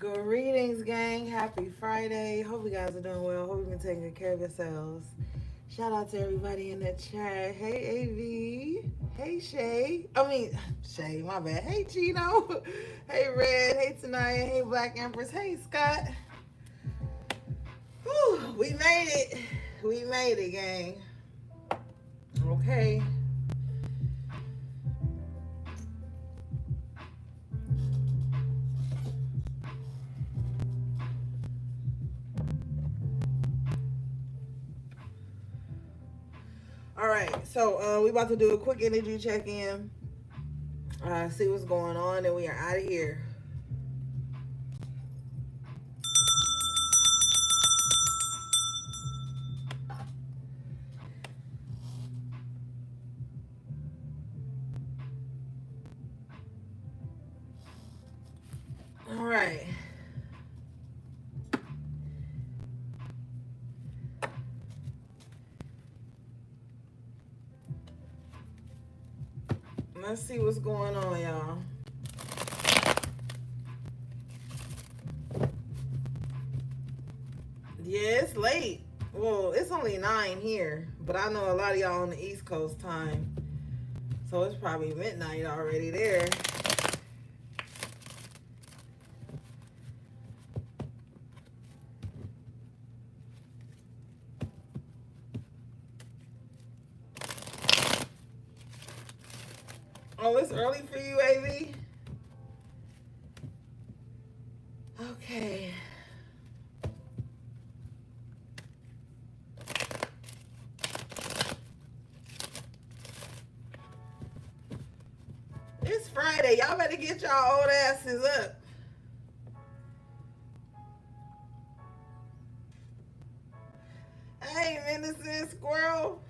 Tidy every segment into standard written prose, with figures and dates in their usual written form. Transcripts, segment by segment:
Greetings, gang. Happy Friday. Hope you guys are doing well. Hope you've been taking good care of yourselves. Shout out to everybody in the chat. Hey, AV. Hey, Shay. Shay, my bad. Hey, Chino. Hey, Red. Hey, Tanaya. Hey, Black Empress. Hey, Scott. Whew, we made it. We made it, gang. Okay. All right. So we about to do a quick energy check-in. See what's going on, and we are out of here. All right. Let's see what's going on, y'all. Yeah, it's late. Well, it's only 9 here, but I know a lot of y'all on the East Coast time. So it's probably midnight already there. Oh, it's early for you, AV? Okay. It's Friday. Y'all better get y'all old asses up. Hey, Menacing Squirrel.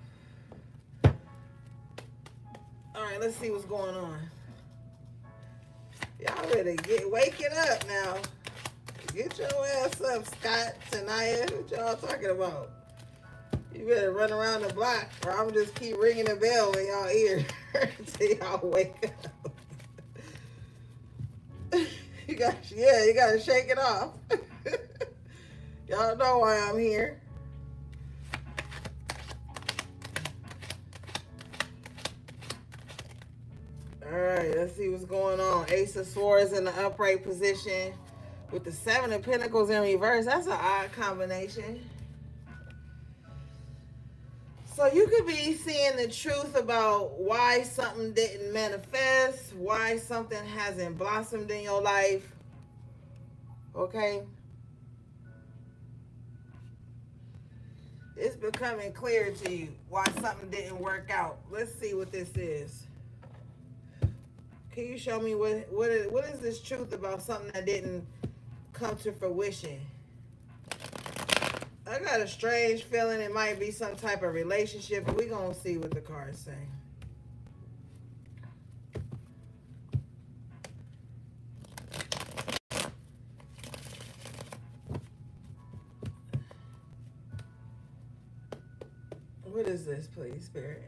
All right, let's see what's going on. Y'all better wake it up now. Get your ass up, Scott, Tanaya. What y'all talking about? You better run around the block, or I'm just keep ringing the bell in y'all ear until y'all wake up. you gotta shake it off. Y'all know why I'm here. All right, let's see what's going on. Ace of Swords in the upright position with the Seven of Pentacles in reverse. That's an odd combination. So you could be seeing the truth about why something didn't manifest, why something hasn't blossomed in your life. Okay? It's becoming clear to you why something didn't work out. Let's see what this is. Can you show me what is this truth about something that didn't come to fruition? I got a strange feeling it might be some type of relationship, but we're going to see what the cards say. What is this, please, Spirit?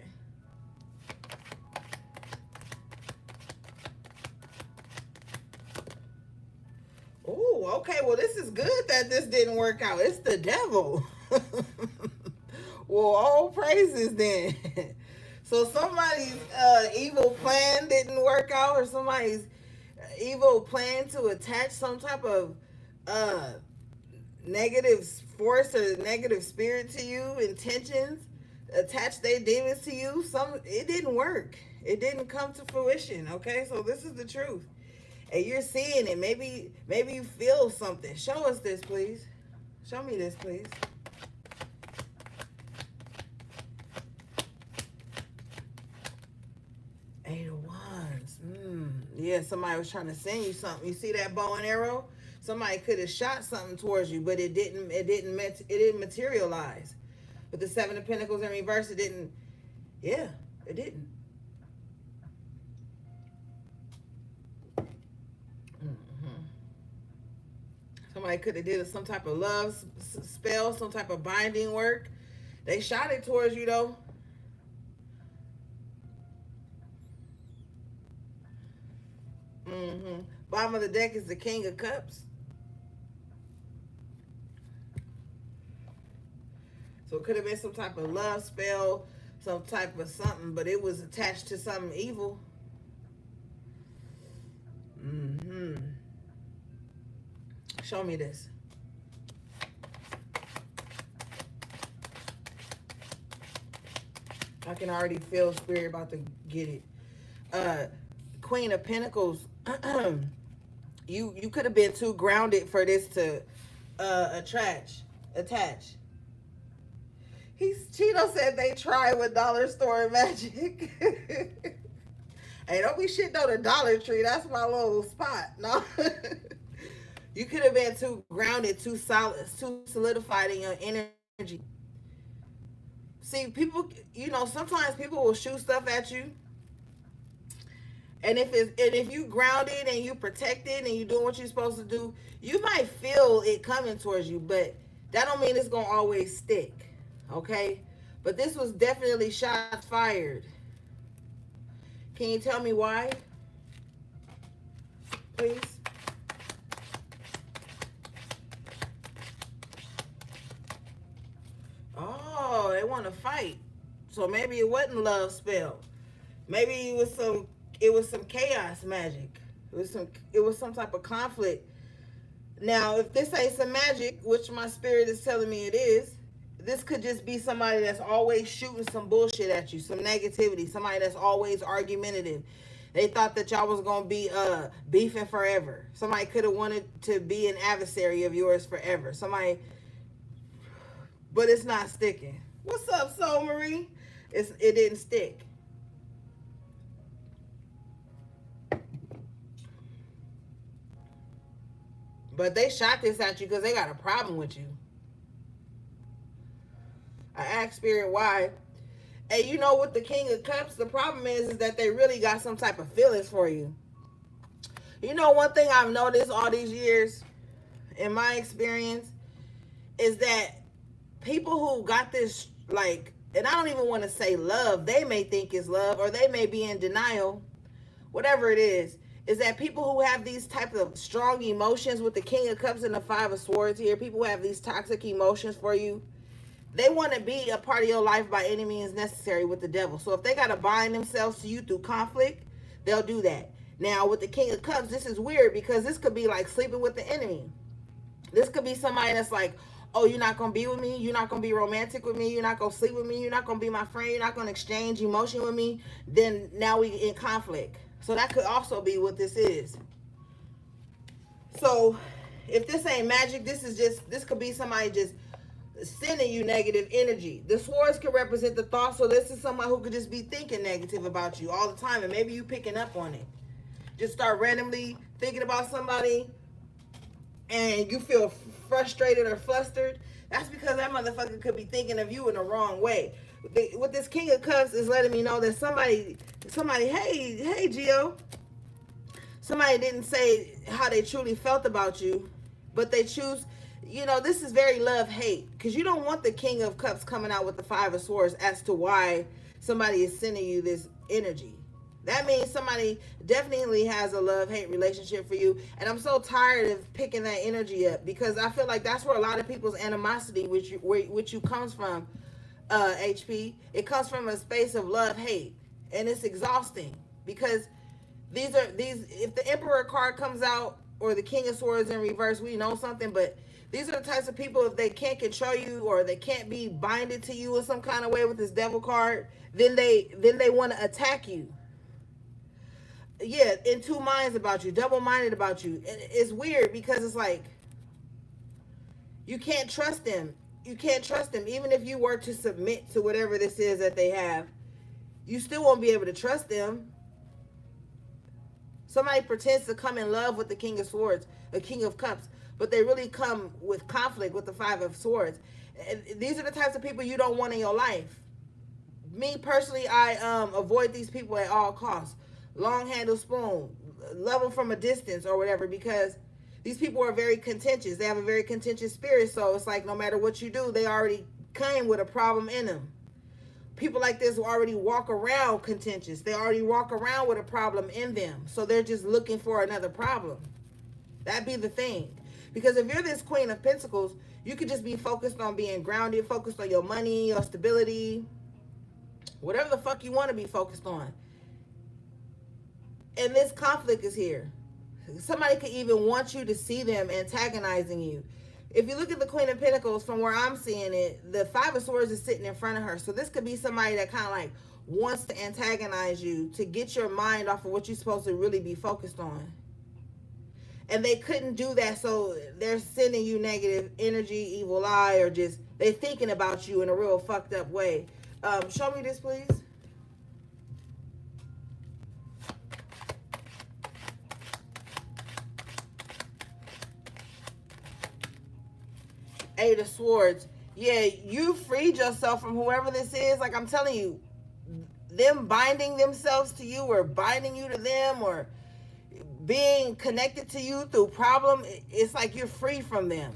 Oh, okay. Well, this is good that this didn't work out. It's the devil. Well, all praises then. So somebody's evil plan didn't work out, or somebody's evil plan to attach some type of negative force or negative spirit to you, intentions, attach their demons to you. It didn't work. It didn't come to fruition. Okay, so this is the truth. And you're seeing it. Maybe you feel something. Show us this, please. Show me this, please. Eight of Wands. Yeah, somebody was trying to send you something. You see that bow and arrow? Somebody could have shot something towards you, but it didn't materialize. With the Seven of Pentacles in reverse, it didn't. Yeah, it didn't. Somebody could have did some type of love spell, some type of binding work. They shot it towards you, though. Bottom of the deck is the King of Cups. So it could have been some type of love spell, some type of something, but it was attached to something evil. Mm-hmm. Show me this. I can already feel spirit about to get it. Queen of Pentacles. You could have been too grounded for this to attach. Cheeto said they tried with dollar store magic. Hey, don't be shitting on the Dollar Tree. That's my little spot. No. You could have been too grounded, too solid, too solidified in your energy. See, people, sometimes people will shoot stuff at you. And if you grounded and you protected and you doing what you're supposed to do, you might feel it coming towards you, but that don't mean it's gonna always stick. Okay? But this was definitely shots fired. Can you tell me why? Please. Oh, they want to fight. So maybe it wasn't love spell. Maybe it was some chaos magic. It was some type of conflict. Now, if this ain't some magic, which my spirit is telling me it is, this could just be somebody that's always shooting some bullshit at you, some negativity, somebody that's always argumentative. They thought that y'all was going to be beefing forever. Somebody could have wanted to be an adversary of yours forever. But it's not sticking. What's up, Soul Marie? It didn't stick. But they shot this at you because they got a problem with you. I asked Spirit why. And you know, with the King of Cups, the problem is that they really got some type of feelings for you. You know, one thing I've noticed all these years, in my experience, is that people who got this, like, and I don't even want to say love, they may think it's love, or they may be in denial, whatever it is that people who have these types of strong emotions with the King of Cups and the Five of Swords here, people who have these toxic emotions for you, they want to be a part of your life by any means necessary with the devil. So if they got to bind themselves to you through conflict, they'll do that. Now, with the King of Cups, this is weird because this could be like sleeping with the enemy. This could be somebody that's like, oh, you're not going to be with me? You're not going to be romantic with me? You're not going to sleep with me? You're not going to be my friend? You're not going to exchange emotion with me? Then now we in conflict. So that could also be what this is. So if this ain't magic, this could be somebody just sending you negative energy. The swords can represent the thought, so this is someone who could just be thinking negative about you all the time, and maybe you picking up on it. Just start randomly thinking about somebody and you feel frustrated or flustered. That's because that motherfucker could be thinking of you in the wrong way. With this King of Cups is letting me know that somebody, hey Gio, somebody didn't say how they truly felt about you, but they choose. This is very love-hate, because you don't want the King of Cups coming out with the Five of Swords as to why somebody is sending you this energy. That means somebody definitely has a love-hate relationship for you, and I'm so tired of picking that energy up, because I feel like that's where a lot of people's animosity which you comes from, HP. It comes from a space of love-hate, and it's exhausting, because if the Emperor card comes out, or the King of Swords in reverse, we know something, but these are the types of people, if they can't control you or they can't be binded to you in some kind of way with this devil card, then they want to attack you. Yeah, in two minds about you, double-minded about you. And it's weird because it's like, you can't trust them. You can't trust them. Even if you were to submit to whatever this is that they have, you still won't be able to trust them. Somebody pretends to come in love with the King of Swords, a King of Cups, but they really come with conflict with the Five of Swords. And these are the types of people you don't want in your life. Me personally, I avoid these people at all costs. Long handle spoon, love them from a distance or whatever, because these people are very contentious. They have a very contentious spirit, so it's like no matter what you do, they already came with a problem in them. People like this already walk around contentious. They already walk around with a problem in them, so they're just looking for another problem. That'd be the thing. Because if you're this Queen of Pentacles, you could just be focused on being grounded, focused on your money, your stability, whatever the fuck you want to be focused on. And this conflict is here. Somebody could even want you to see them antagonizing you. If you look at the Queen of Pentacles, from where I'm seeing it, the Five of Swords is sitting in front of her. So this could be somebody that kind of like wants to antagonize you to get your mind off of what you're supposed to really be focused on. And they couldn't do that, so they're sending you negative energy, evil eye, or just they're thinking about you in a real fucked up way. Show me this, please. Eight of Swords. Yeah, you freed yourself from whoever this is. Like I'm telling you, them binding themselves to you or binding you to them or being connected to you through problem, it's like you're free from them.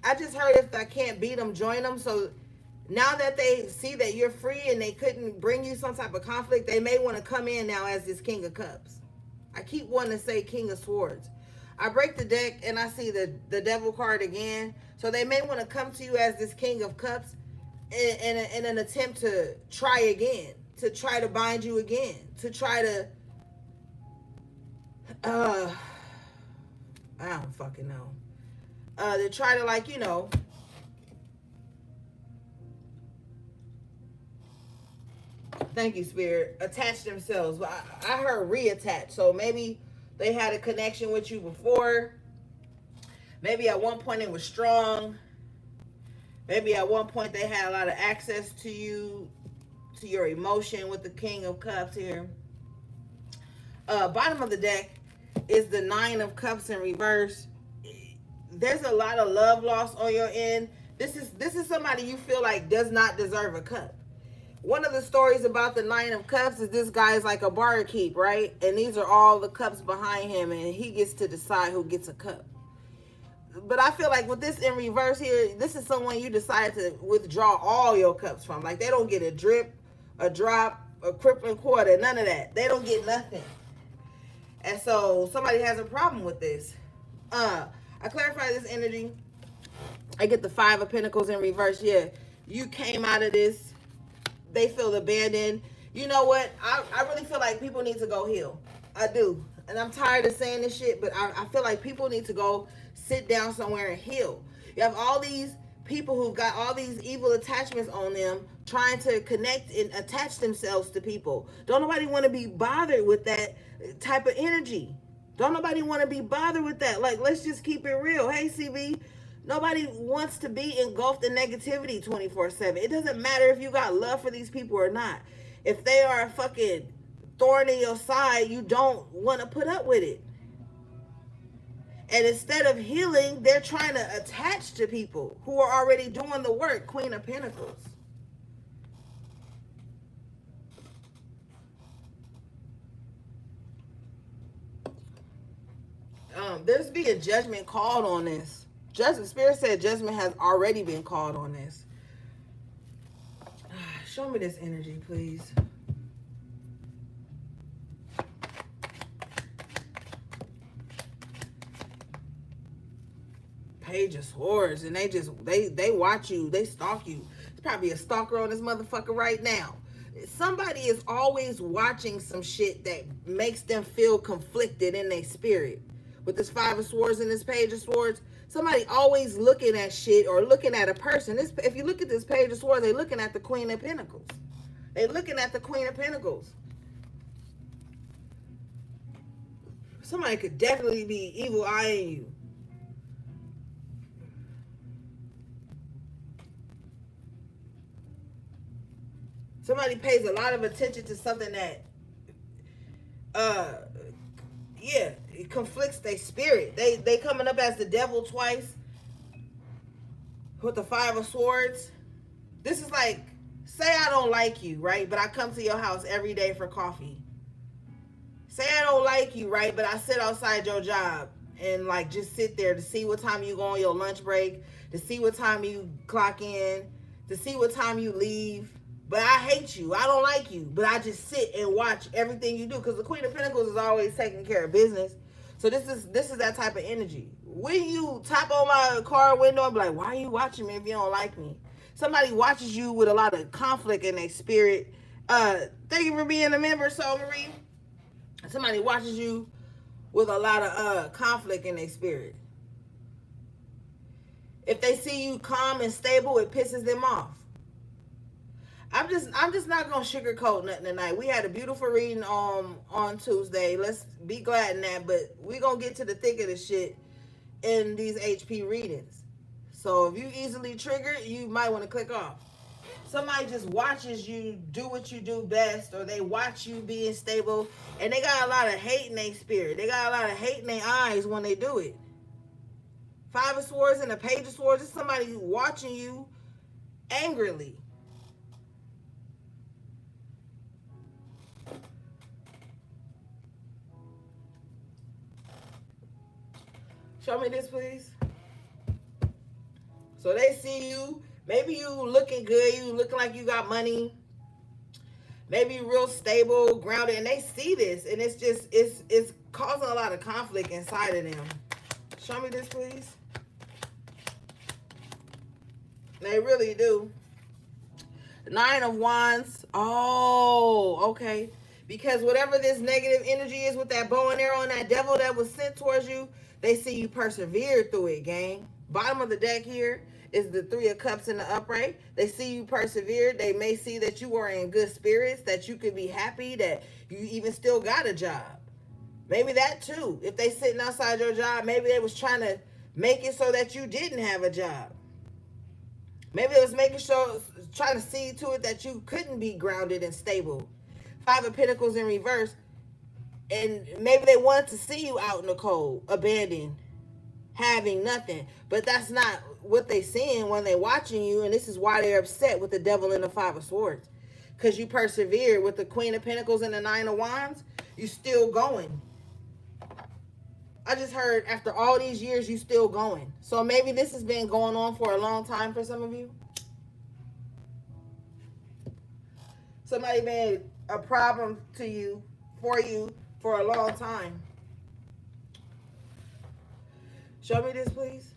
I just heard if I can't beat them, join them. So now that they see that you're free and they couldn't bring you some type of conflict, they may want to come in now as this King of Cups. I keep wanting to say King of Swords. I break the deck and I see the Devil card again. So they may want to come to you as this King of Cups in an attempt to try again, to try to bind you again, to try to I don't fucking know. To try to, like, you know, thank you, Spirit, attach themselves. But I heard reattach. So maybe they had a connection with you before. Maybe at one point it was strong. Maybe at one point they had a lot of access to you, to your emotion with the King of Cups here. Bottom of the deck is the Nine of Cups in reverse. There's a lot of love lost on your end. This is somebody you feel like does not deserve a cup. One of the stories about the Nine of Cups is this guy is like a barkeep, right? And these are all the cups behind him, and he gets to decide who gets a cup. But I feel like with this in reverse here, this is someone you decide to withdraw all your cups from. Like, they don't get a drip, a drop, a crippling quarter, none of that. They don't get nothing. And so somebody has a problem with this. I clarify this energy. I get the Five of Pentacles in reverse. Yeah, you came out of this. They feel abandoned. You know what? I really feel like people need to go heal. I do. And I'm tired of saying this shit, but I feel like people need to go sit down somewhere and heal. You have all these people who've got all these evil attachments on them trying to connect and attach themselves to people. Don't nobody want to be bothered with that type of energy. Don't nobody want to be bothered with that. Like, let's just keep it real. Hey, CB, nobody wants to be engulfed in negativity 24/7. It doesn't matter if you got love for these people or not. If they are a fucking thorn in your side, you don't want to put up with it. And instead of healing, they're trying to attach to people who are already doing the work. Queen of Pentacles. There's being judgment called on this. Judgment, Spirit said judgment has already been called on this. Show me this energy, please. Page of Swords, and they watch you, they stalk you. There's probably a stalker on this motherfucker right now. Somebody is always watching some shit that makes them feel conflicted in their spirit. With this Five of Swords and this Page of Swords, somebody always looking at shit or looking at a person. If you look at this Page of Swords, they're looking at the Queen of Pentacles. They're looking at the Queen of Pentacles. Somebody could definitely be evil eyeing you. Somebody pays a lot of attention to something that, yeah, it conflicts their spirit. They coming up as the devil twice with the Five of Swords. This is like, say I don't like you, right? But I come to your house every day for coffee. Say I don't like you, right? But I sit outside your job and like just sit there to see what time you go on your lunch break, to see what time you clock in, to see what time you leave. but I hate you. I don't like you. But I just sit and watch everything you do. Because the Queen of Pentacles is always taking care of business. So this is that type of energy. When you tap on my car window and be like, why are you watching me if you don't like me? Somebody watches you with a lot of conflict in their spirit. Thank you for being a member, Soul Marie. Somebody watches you with a lot of conflict in their spirit. If they see you calm and stable, it pisses them off. I'm just not gonna sugarcoat nothing tonight. We had a beautiful reading on Tuesday. Let's be glad in that, but we gonna get to the thick of the shit in these HP readings. So if you easily triggered, you might want to click off. Somebody just watches you do what you do best, or they watch you being stable, and they got a lot of hate in their spirit. They got a lot of hate in their eyes when they do it. Five of Swords and a Page of Swords is somebody watching you angrily. Show me this, please. So they see you. Maybe you looking good. You looking like you got money. Maybe you real stable, grounded. And they see this. And it's just, it's causing a lot of conflict inside of them. Show me this, please. They really do. Nine of Wands. Oh, okay. Because whatever this negative energy is with that bow and arrow and that devil that was sent towards you, they see you persevere through it, gang. Bottom of the deck here is the Three of Cups in the upright. They see you persevere. They may see that you are in good spirits, that you could be happy, that you even still got a job. Maybe that too. If they sitting outside your job, maybe they was trying to make it so that you didn't have a job. Maybe it was making sure, trying to see to it that you couldn't be grounded and stable. Five of Pentacles in reverse. And maybe they wanted to see you out in the cold, abandoned, having nothing. But that's not what they seeing when they watching you. And this is why they're upset with the Devil and the Five of Swords. Because you persevered with the Queen of Pentacles and the Nine of Wands. You still going. I just heard after all these years, you still going. So maybe this has been going on for a long time for some of you. Somebody made a problem to you, for you, for a long time. Show me this, please.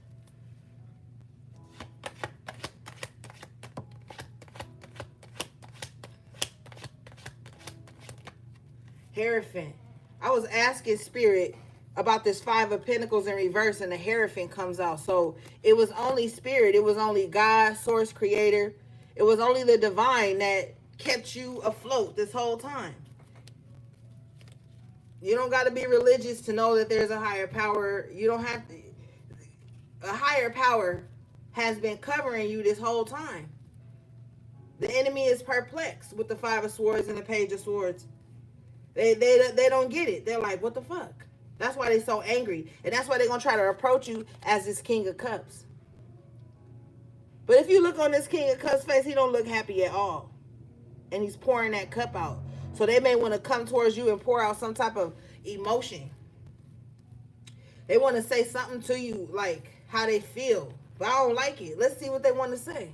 Hierophant. I was asking Spirit about this Five of Pentacles in reverse, and the Hierophant comes out. So it was only Spirit. It was only God, Source, Creator. It was only the Divine that kept you afloat this whole time. You don't got to be religious to know that there's a higher power. You don't have to. A higher power has been covering you this whole time. The enemy is perplexed with the Five of Swords and the Page of Swords. They don't get it. They're like, what the fuck? That's why they're so angry. And that's why they're going to try to approach you as this King of Cups. But if you look on this King of Cups face, he don't look happy at all. And he's pouring that cup out. So they may want to come towards you and pour out some type of emotion. They want to say something to you like how they feel. But I don't like it. Let's see what they want to say.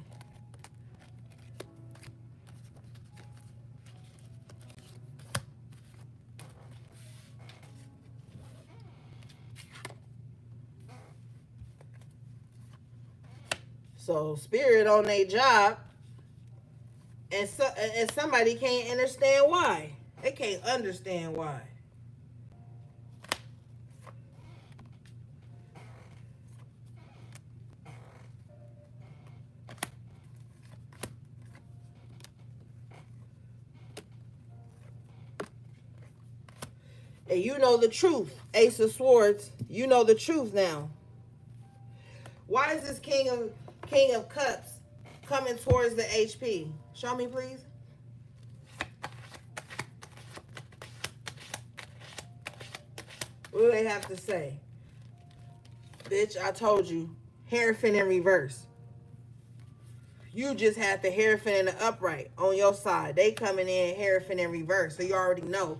So Spirit on their job. And somebody can't understand why. They can't understand why. And you know the truth. Ace of Swords. You know the truth now. Why is this King of Cups coming towards the HP? Show me, please. What do they have to say? Bitch, I told you. Hierophant in reverse. You just had the Hierophant in the upright on your side. They coming in Hierophant in reverse. So you already know.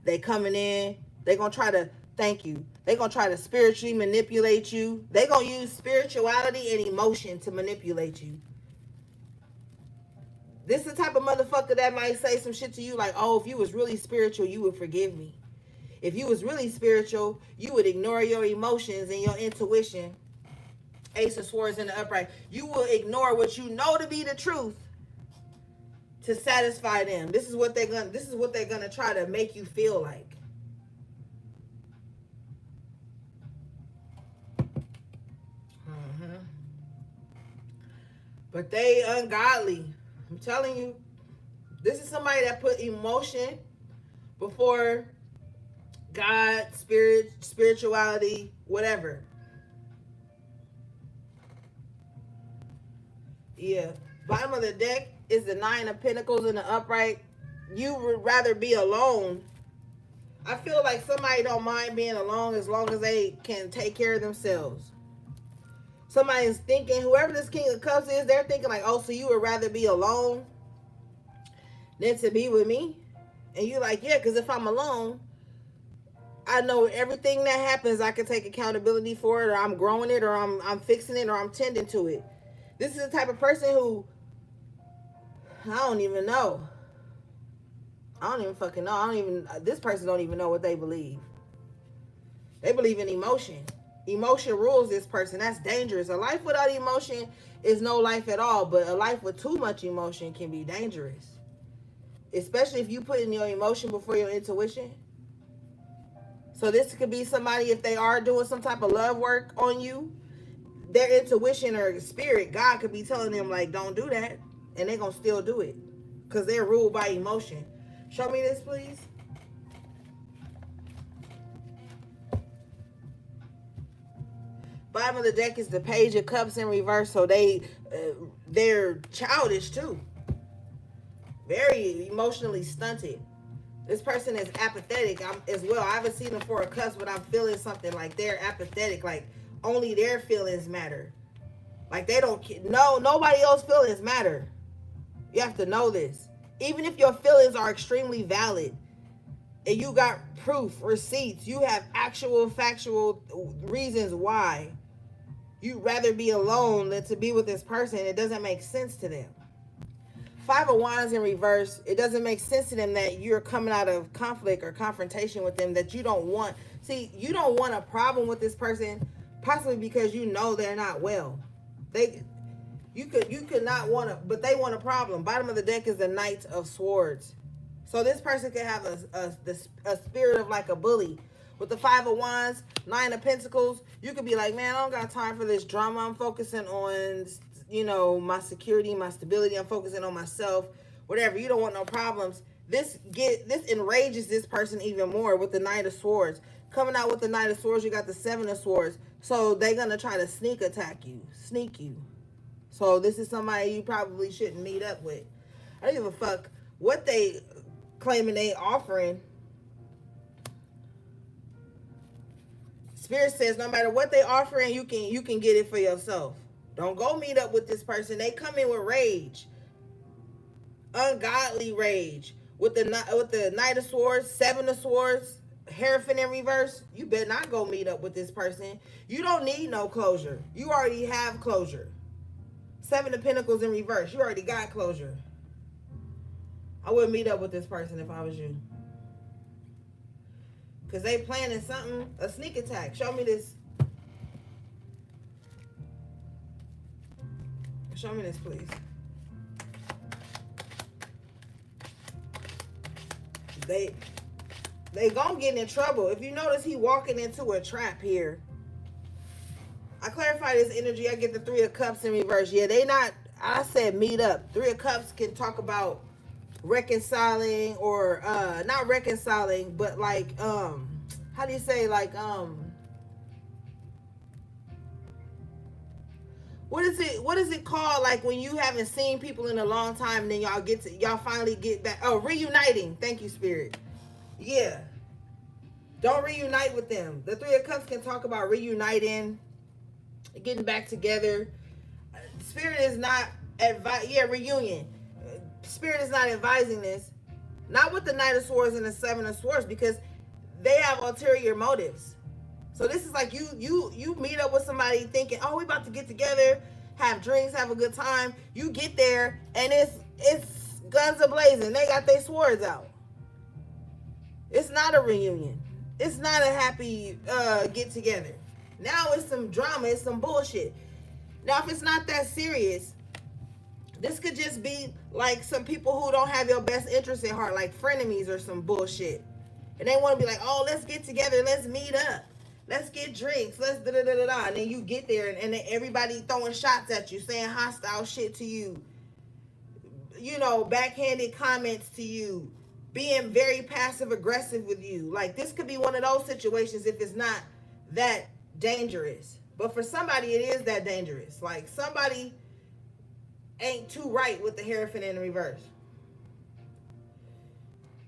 They coming in. They going to try to thank you. They going to try to spiritually manipulate you. They going to use spirituality and emotion to manipulate you. This is the type of motherfucker that might say some shit to you like, oh, if you was really spiritual, you would forgive me. If you was really spiritual, you would ignore your emotions and your intuition. Ace of Swords in the upright. You will ignore what you know to be the truth to satisfy them. This is what they're gonna try to make you feel like. But they ungodly. I'm telling you, this is somebody that put emotion before God, spirit, spirituality, whatever. Yeah. Bottom of the deck is the Nine of Pentacles in the upright. You would rather be alone. I feel like somebody don't mind being alone as long as they can take care of themselves. Somebody's thinking, whoever this King of Cups is, they're thinking like, oh, so you would rather be alone than to be with me? And you're like, yeah, because if I'm alone, I know everything that happens, I can take accountability for it, or I'm growing it, or I'm fixing it, or I'm tending to it. This is the type of person who, I don't even know. I don't even fucking know. This person don't even know what they believe. They believe in emotion. Emotion rules this person. That's dangerous. A life without emotion is no life at all, but a life with too much emotion can be dangerous. Especially if you put in your emotion before your intuition. So this could be somebody, if they are doing some type of love work on you, their intuition or spirit, God could be telling them like, don't do that. And they're going to still do it. Because they're ruled by emotion. Show me this, please. Bottom of the deck is the Page of Cups in reverse. So they're childish too. Very emotionally stunted. This person is apathetic as well. I haven't seen them for a cuss, but I'm feeling something like they're apathetic. Like only their feelings matter. Like they don't, no, nobody else's feelings matter. You have to know this. Even if your feelings are extremely valid and you got proof, receipts, you have actual factual reasons why you'd rather be alone than to be with this person, it doesn't make sense to them. Five of Wands in reverse, it doesn't make sense to them that you're coming out of conflict or confrontation with them that you don't want. See, you don't want a problem with this person, possibly because you know they're not well. You could not want to, but they want a problem. Bottom of the deck is the Knight of Swords. So this person could have a spirit of like a bully. With the Five of Wands, Nine of Pentacles, you could be like, man, I don't got time for this drama. I'm focusing on, my security, my stability. I'm focusing on myself, whatever. You don't want no problems. This enrages this person even more with the Knight of Swords. Coming out with the Knight of Swords, you got the Seven of Swords. So they're going to try to sneak you. So this is somebody you probably shouldn't meet up with. I don't give a fuck what they claiming they offering. Spirit says no matter what they offering, you can get it for yourself. Don't go meet up with this person. They come in with rage. Ungodly rage. With the Knight of Swords, Seven of Swords, Hierophant in reverse, you better not go meet up with this person. You don't need no closure. You already have closure. Seven of Pentacles in reverse. You already got closure. I wouldn't meet up with this person if I was you. Because they planning something, a sneak attack. Show me this. Show me this, please. They gonna get in trouble. If you notice, he walking into a trap here. I clarify this energy. I get the Three of Cups in reverse. Yeah, they not, I said meet up. Three of Cups can talk about reconciling or not reconciling, but like how do you say, like what is it called, like when you haven't seen people in a long time and then y'all finally get back? Oh, reuniting. Thank you, Spirit. Yeah, don't reunite with them. The Three of Cups can talk about reuniting, getting back together. Spirit is not reunion. Spirit is not advising this. Not with the Knight of Swords and the Seven of Swords, because they have ulterior motives. So this is like you meet up with somebody thinking, oh, we about to get together, have drinks, have a good time. You get there and it's it's guns a-blazing. They got their swords out. It's not a reunion. It's not a happy get together. Now it's some drama. It's some bullshit. Now, if it's not that serious, this could just be like some people who don't have your best interest at heart, like frenemies or some bullshit. And they want to be like, oh, let's get together. Let's meet up. Let's get drinks. Let's da-da-da-da-da. And then you get there and then everybody throwing shots at you, saying hostile shit to you. You know, backhanded comments to you. Being very passive aggressive with you. Like, this could be one of those situations if it's not that dangerous. But for somebody, it is that dangerous. Like, somebody ain't too right with the Hierophant in the reverse.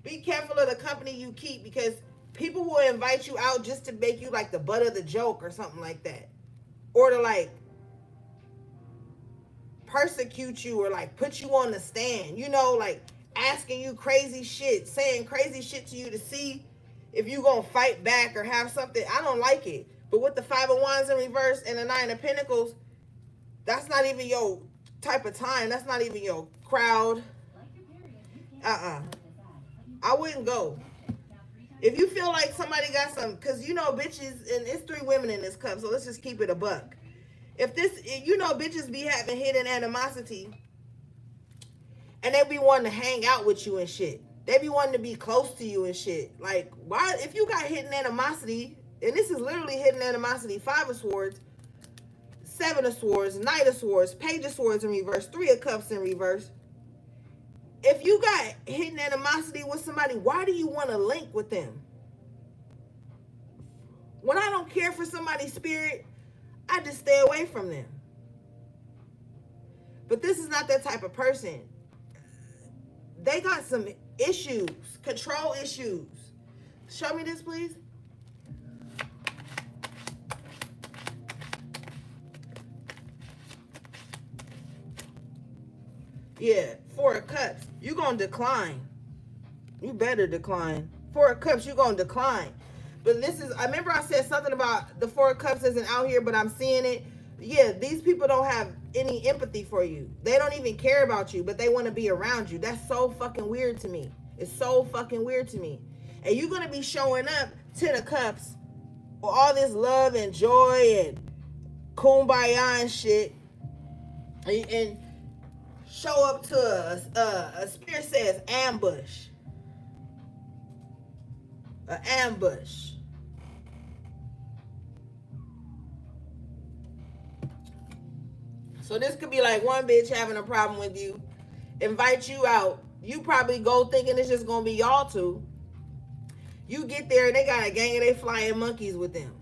Be careful of the company you keep, because people will invite you out just to make you like the butt of the joke or something like that. Or to like persecute you or like put you on the stand. You know, like asking you crazy shit, saying crazy shit to you to see if you gonna fight back or have something. I don't like it. But with the Five of Wands in reverse and the Nine of Pentacles, that's not even your type of time. That's not even your crowd. I wouldn't go. If you feel like somebody got some, because you know bitches, and it's 3 women in this cup, so let's just keep it a buck. If you know bitches be having hidden animosity, and they be wanting to hang out with you and shit. They be wanting to be close to you and shit. Like, why, if you got hidden animosity, and this is literally hidden animosity, 5 of Swords, 7 of Swords, Knight of Swords, Page of Swords in reverse, 3 of Cups in reverse. If you got hidden animosity with somebody, why do you want to link with them? When I don't care for somebody's spirit, I just stay away from them. But this is not that type of person. They got some issues, control issues. Show me this, please. Yeah, 4 of Cups. You gonna decline. You better decline. 4 of Cups, you gonna decline. But this is, I remember I said something about the 4 of Cups isn't out here, but I'm seeing it. Yeah, these people don't have any empathy for you. They don't even care about you, but they want to be around you. That's so fucking weird to me. It's so fucking weird to me. And you're going to be showing up 10 of Cups with all this love and joy and kumbaya and shit. And show up to a spirit says ambush. An ambush. So this could be like one bitch having a problem with you, invite you out. You probably go thinking it's just gonna be y'all two. You get there and they got a gang of they flying monkeys with them.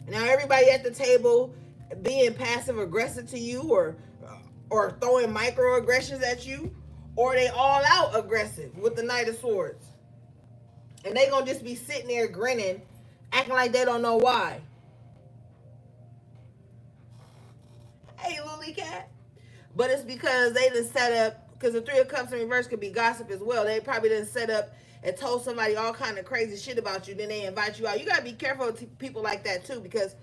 Now everybody at the table being passive aggressive to you or throwing microaggressions at you, or they all out aggressive with the Knight of Swords. And they gonna just be sitting there grinning, acting like they don't know why. Hey, Lily Cat. But it's because they done set up, because the 3 of Cups in reverse could be gossip as well. They probably done set up and told somebody all kind of crazy shit about you. Then they invite you out. You got to be careful with people like that too, because,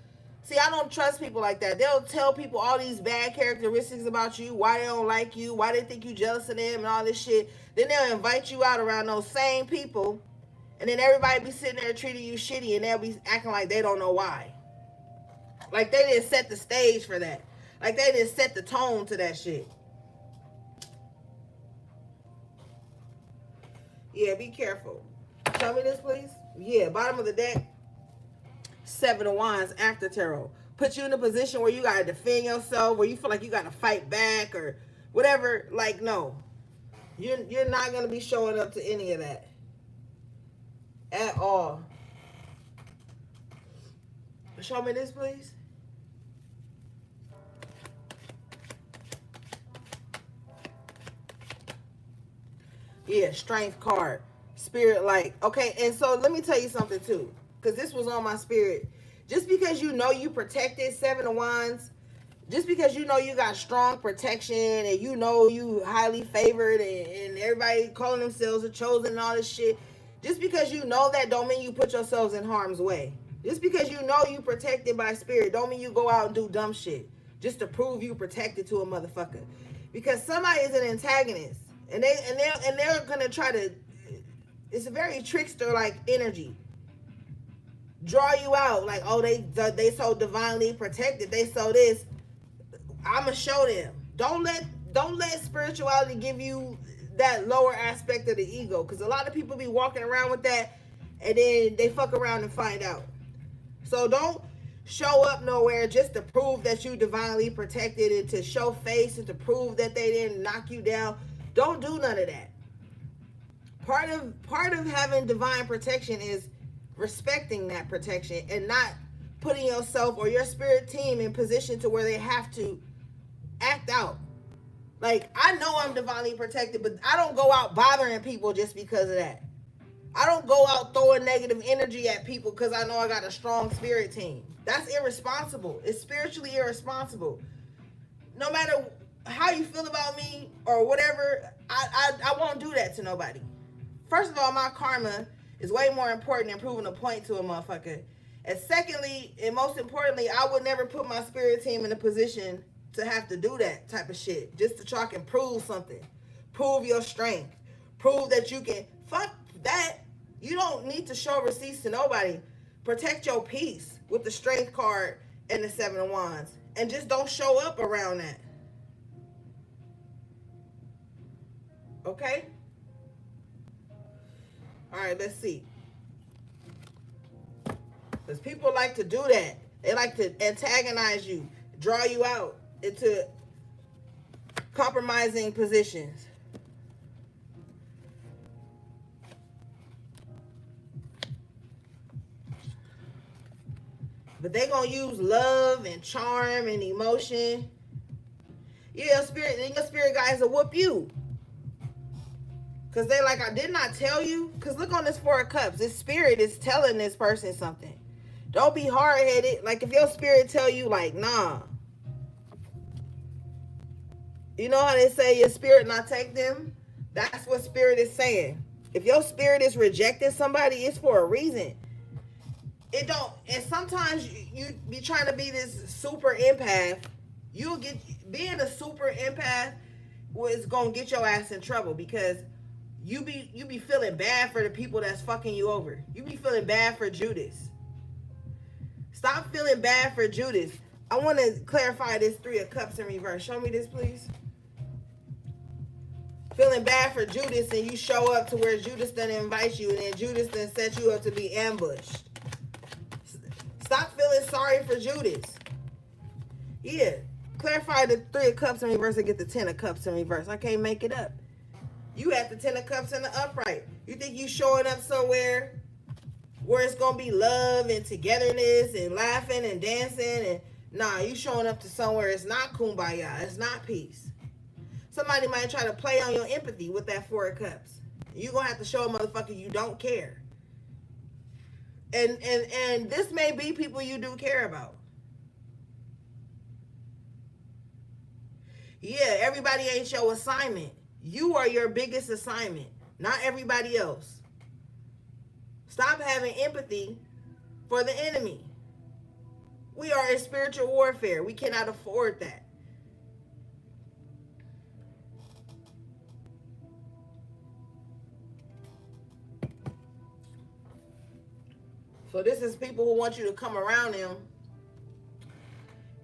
see, I don't trust people like that. They'll tell people all these bad characteristics about you, why they don't like you, why they think you jealous of them and all this shit. Then they'll invite you out around those same people, and then everybody be sitting there treating you shitty, and they'll be acting like they don't know why. Like they didn't set the stage for that. Like they didn't set the tone to that shit. Yeah, be careful. Show me this, please. Yeah, bottom of the deck. 7 of Wands after tarot. Put you in a position where you got to defend yourself, where you feel like you got to fight back or whatever. Like, no. You're not going to be showing up to any of that. At all. Show me this, please. Yeah, strength card. Spirit like. Okay, and so let me tell you something too. Because this was on my spirit. Just because you know you protected, 7 of Wands. Just because you know you got strong protection and you know you highly favored and everybody calling themselves a chosen and all this shit. Just because you know that don't mean you put yourselves in harm's way. Just because you know you protected by spirit don't mean you go out and do dumb shit. Just to prove you protected to a motherfucker. Because somebody is an antagonist. And they're gonna try to. It's a very trickster like energy. Draw you out like, oh, they so divinely protected. They so this. I'ma show them. Don't let spirituality give you that lower aspect of the ego, because a lot of people be walking around with that, and then they fuck around and find out. So don't show up nowhere just to prove that you divinely protected, and to show face, and to prove that they didn't knock you down. Don't do none of that. Part of having divine protection is respecting that protection and not putting yourself or your spirit team in position to where they have to act out. Like, I know I'm divinely protected, but I don't go out bothering people just because of that. I don't go out throwing negative energy at people because I know I got a strong spirit team. That's irresponsible. It's spiritually irresponsible. No matter how you feel about me or whatever, I won't do that to nobody. First of all, my karma is way more important than proving a point to a motherfucker. And secondly, and most importantly, I would never put my spirit team in a position to have to do that type of shit just to try and prove something. Prove your strength. Prove that you can. Fuck that. You don't need to show receipts to nobody. Protect your peace with the strength card and the 7 of Wands. And just don't show up around that. Okay? Alright, let's see. Because people like to do that. They like to antagonize you. Draw you out into compromising positions. But they gonna use love and charm and emotion. Yeah, your spirit guys will whoop you. Because they like, I did not tell you. Because look on this 4 of Cups. This spirit is telling this person something. Don't be hard-headed. Like, if your spirit tell you, like, nah. You know how they say your spirit not take them? That's what spirit is saying. If your spirit is rejecting somebody, it's for a reason. It don't. And sometimes you be trying to be this super empath. You'll get, being a super empath is going to get your ass in trouble, because you be feeling bad for the people that's fucking you over. You be feeling bad for Judas. Stop feeling bad for Judas. I want to clarify this 3 of Cups in reverse. Show me this, please. Feeling bad for Judas, and you show up to where Judas doesn't invite you, and then Judas then set you up to be ambushed. Stop feeling sorry for Judas. Yeah. Clarify the 3 of Cups in reverse and get the 10 of Cups in reverse. I can't make it up. You had the 10 of Cups in the upright. You think you showing up somewhere where it's going to be love and togetherness and laughing and dancing? And nah, you showing up to somewhere it's not kumbaya. It's not peace. Somebody might try to play on your empathy with that 4 of Cups. You're going to have to show a motherfucker you don't care. And this may be people you do care about. Yeah, everybody ain't your assignment. You are your biggest assignment, not everybody else. Stop having empathy for the enemy. We are in spiritual warfare. We cannot afford that. So this is people who want you to come around them,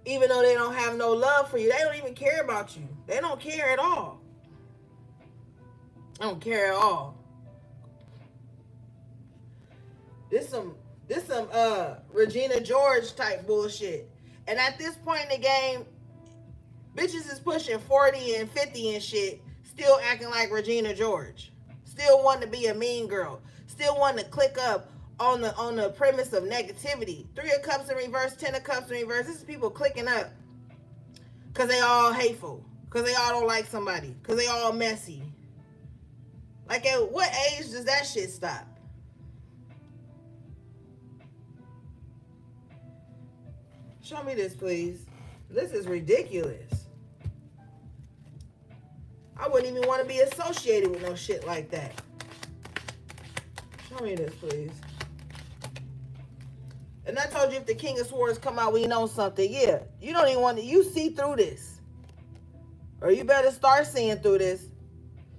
even though they don't have no love for you. They don't even care about you. They don't care at all. I don't care at all. This some Regina George type bullshit. And at this point in the game, bitches is pushing 40 and 50 and shit, still acting like Regina George. Still wanting to be a mean girl. Still wanting to click up on the premise of negativity. 3 of Cups in reverse, 10 of Cups in reverse. This is people clicking up because they all hateful. Because they all don't like somebody. Because they all messy. Like, at what age does that shit stop? Show me this, please. This is ridiculous. I wouldn't even want to be associated with no shit like that. Show me this, please. And I told you, if the King of Swords come out, we know something. Yeah, you don't even want to. You see through this. Or you better start seeing through this.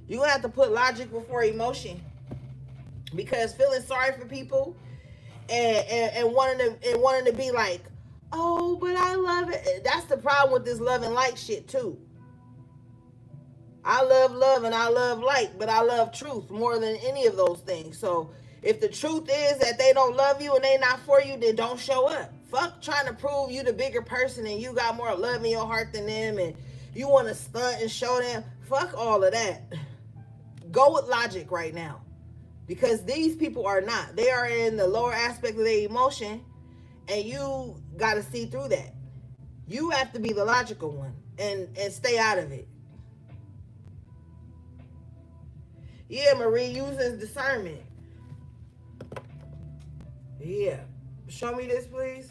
You're going to have to put logic before emotion. Because feeling sorry for people and wanting to be like, oh, but I love it. That's the problem with this love and light shit too. I love love and I love light, but I love truth more than any of those things. So if the truth is that they don't love you and they not for you, then don't show up. Fuck trying to prove you the bigger person and you got more love in your heart than them and you want to stunt and show them. Fuck all of that. Go with logic right now. Because these people are not. They are in the lower aspect of their emotion and you got to see through that. You have to be the logical one and stay out of it. Yeah, Marie uses discernment. Yeah. Show me this, please.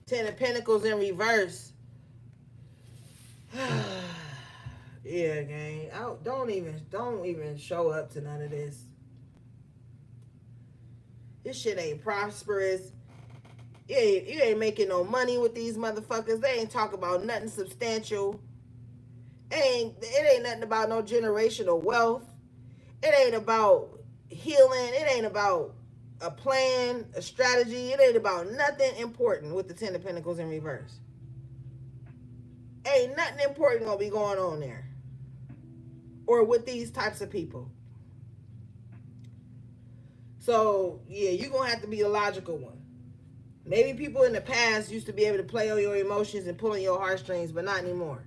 Ten of Pentacles in reverse. Yeah, gang. Don't even show up to none of this. This shit ain't prosperous. You ain't making no money with these motherfuckers. They ain't talk about nothing substantial. It ain't nothing about no generational wealth. It ain't about healing. It ain't about a plan, a strategy. It ain't about nothing important with the Ten of Pentacles in reverse. Ain't nothing important gonna be going on there. Or with these types of people. So, yeah, you're gonna have to be the logical one. Maybe people in the past used to be able to play on your emotions and pull on your heartstrings, but not anymore.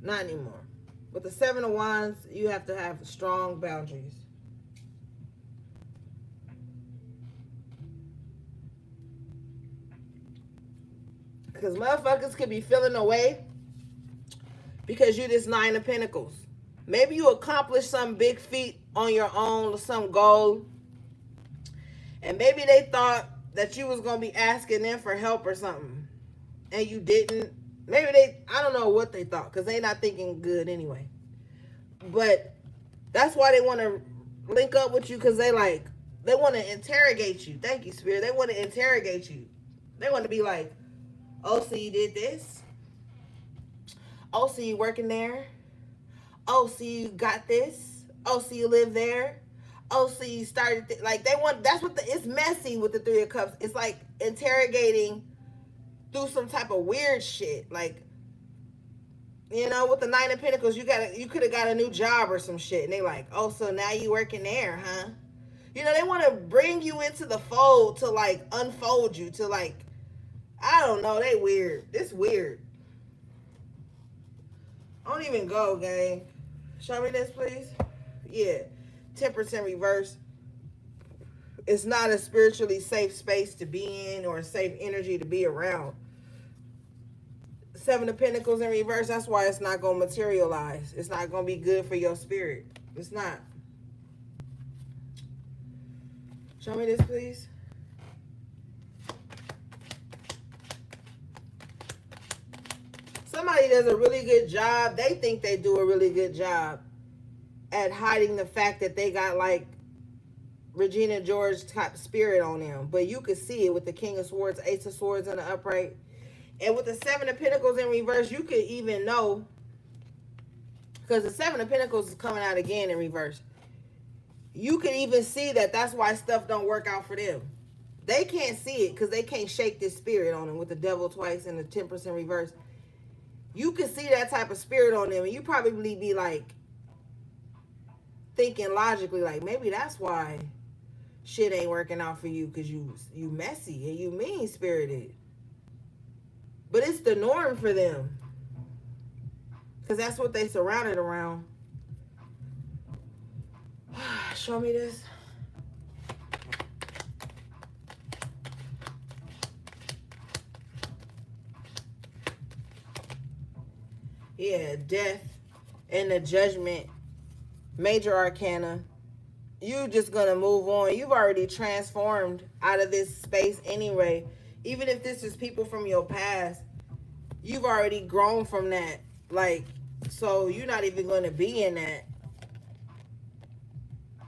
Not anymore. With the Seven of Wands, you have to have strong boundaries. Because motherfuckers could be feeling away because you're this Nine of Pentacles. Maybe you accomplished some big feat on your own or some goal. And maybe they thought that you was going to be asking them for help or something. And you didn't. Maybe I don't know what they thought because they not thinking good anyway. But that's why they want to link up with you because they want to interrogate you. Thank you, Spirit. They want to interrogate you. They want to be like, oh, so you did this? Oh, so you working there? Oh, so you got this? Oh, so you live there? Oh, so you started, it's messy with the Three of Cups. It's like interrogating through some type of weird shit. Like, you know, with the Nine of Pentacles, you could have got a new job or some shit. And they like, oh, so now you working there, huh? You know, they want to bring you into the fold to like unfold you, to like, I don't know, they weird. It's weird. Don't even go, gang. Show me this, please. Yeah. Temperance in reverse. It's not a spiritually safe space to be in or a safe energy to be around. Seven of Pentacles in reverse. That's why it's not going to materialize. It's not going to be good for your spirit. It's not. Show me this, please. Somebody does a really good job. They think they do a really good job at hiding the fact that they got like Regina George type spirit on them. But you could see it with the King of Swords, Ace of Swords in the upright. And with the Seven of Pentacles in reverse, you could even know, because the Seven of Pentacles is coming out again in reverse. You could even see that that's why stuff don't work out for them. They can't see it because they can't shake this spirit on them with the Devil twice and the Temperance in reverse. You could see that type of spirit on them and you probably be like thinking logically like maybe that's why shit ain't working out for you, because you messy and you mean spirited. But it's the norm for them because that's what they surrounded around. Show me this. Yeah, death and the Judgment, major arcana. You just gonna move on. You've already transformed out of this space anyway. Even if this is people from your past, you've already grown from that. Like, so you're not even gonna be in that.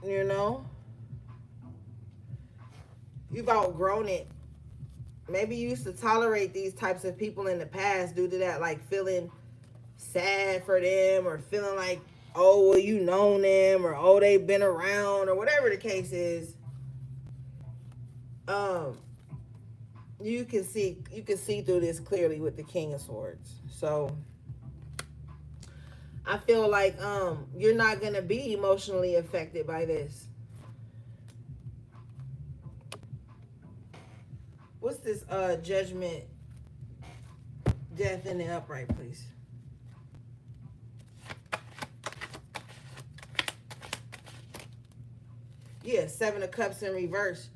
You know? You've outgrown it. Maybe you used to tolerate these types of people in the past due to that, like feeling sad for them, or feeling like, oh, well, you known them, or oh, they've been around, or whatever the case is. Um, you can see through this clearly with the King of Swords. So I feel like you're not gonna be emotionally affected by this. What's this judgment, death in the upright, please? Yeah, Seven of Cups in reverse.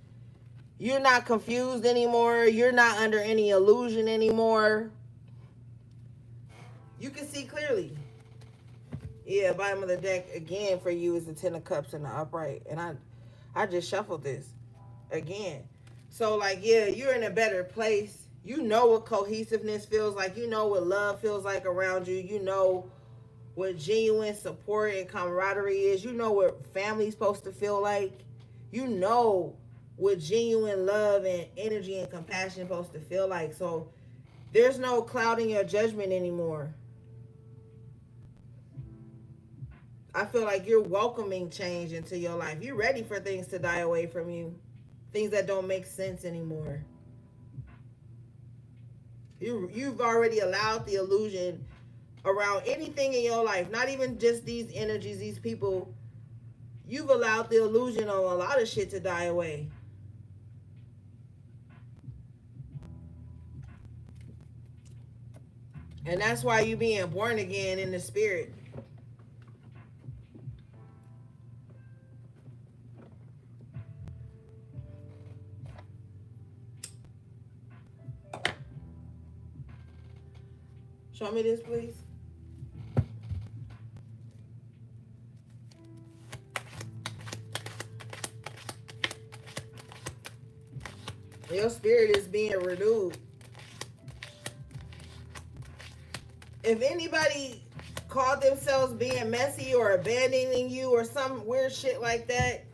You're not confused anymore. You're not under any illusion anymore. You can see clearly. Yeah, bottom of the deck again for you is the Ten of Cups in the upright. And I just shuffled this again. So, like, yeah, you're in a better place. You know what cohesiveness feels like. You know what love feels like around you. You know what genuine support and camaraderie is. You know what family's supposed to feel like. You know what genuine love and energy and compassion is supposed to feel like. So there's no clouding your judgment anymore. I feel like you're welcoming change into your life. You're ready for things to die away from you. Things that don't make sense anymore. You've already allowed the illusion around anything in your life, not even just these energies, these people. You've allowed the illusion on a lot of shit to die away. And that's why you being born again in the spirit. Show me this, please. Your spirit is being renewed. If anybody called themselves being messy or abandoning you or some weird shit like that,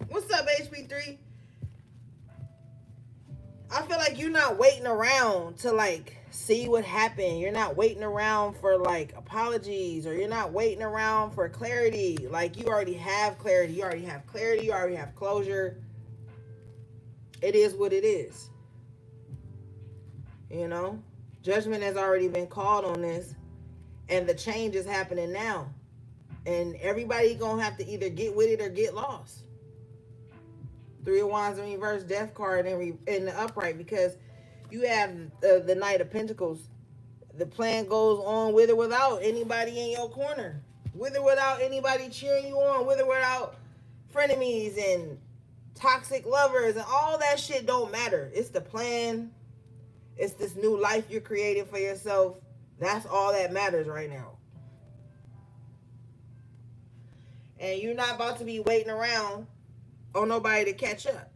what's up, HP3? I feel like you're not waiting around to like see what happened. You're not waiting around for like apologies, or you're not waiting around for clarity. Like, you already have clarity. You already have clarity. You already have closure. It is what it is. You know? Judgment has already been called on this, and the change is happening now. And everybody gonna have to either get with it or get lost. Three of Wands in reverse, Death card in the upright, because you have the Knight of Pentacles. The plan goes on with or without anybody in your corner, with or without anybody cheering you on, with or without frenemies and toxic lovers and all that shit. Don't matter. It's the plan. It's this new life you're creating for yourself. That's all that matters right now. And you're not about to be waiting around on nobody to catch up.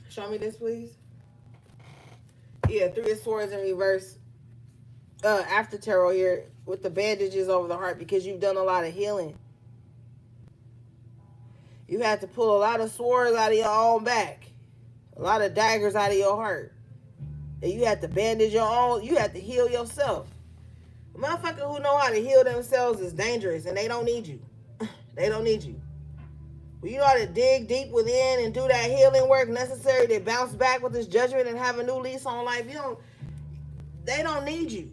Show me this, please. Yeah, Three of Swords in reverse. After tarot here with the bandages over the heart, because you've done a lot of healing. You had to pull a lot of swords out of your own back. A lot of daggers out of your heart. And you had to bandage your own. You had to heal yourself. A motherfucker who know how to heal themselves is dangerous, and they don't need you. They don't need you. When you know how to dig deep within and do that healing work necessary to bounce back with this judgment and have a new lease on life, they don't need you.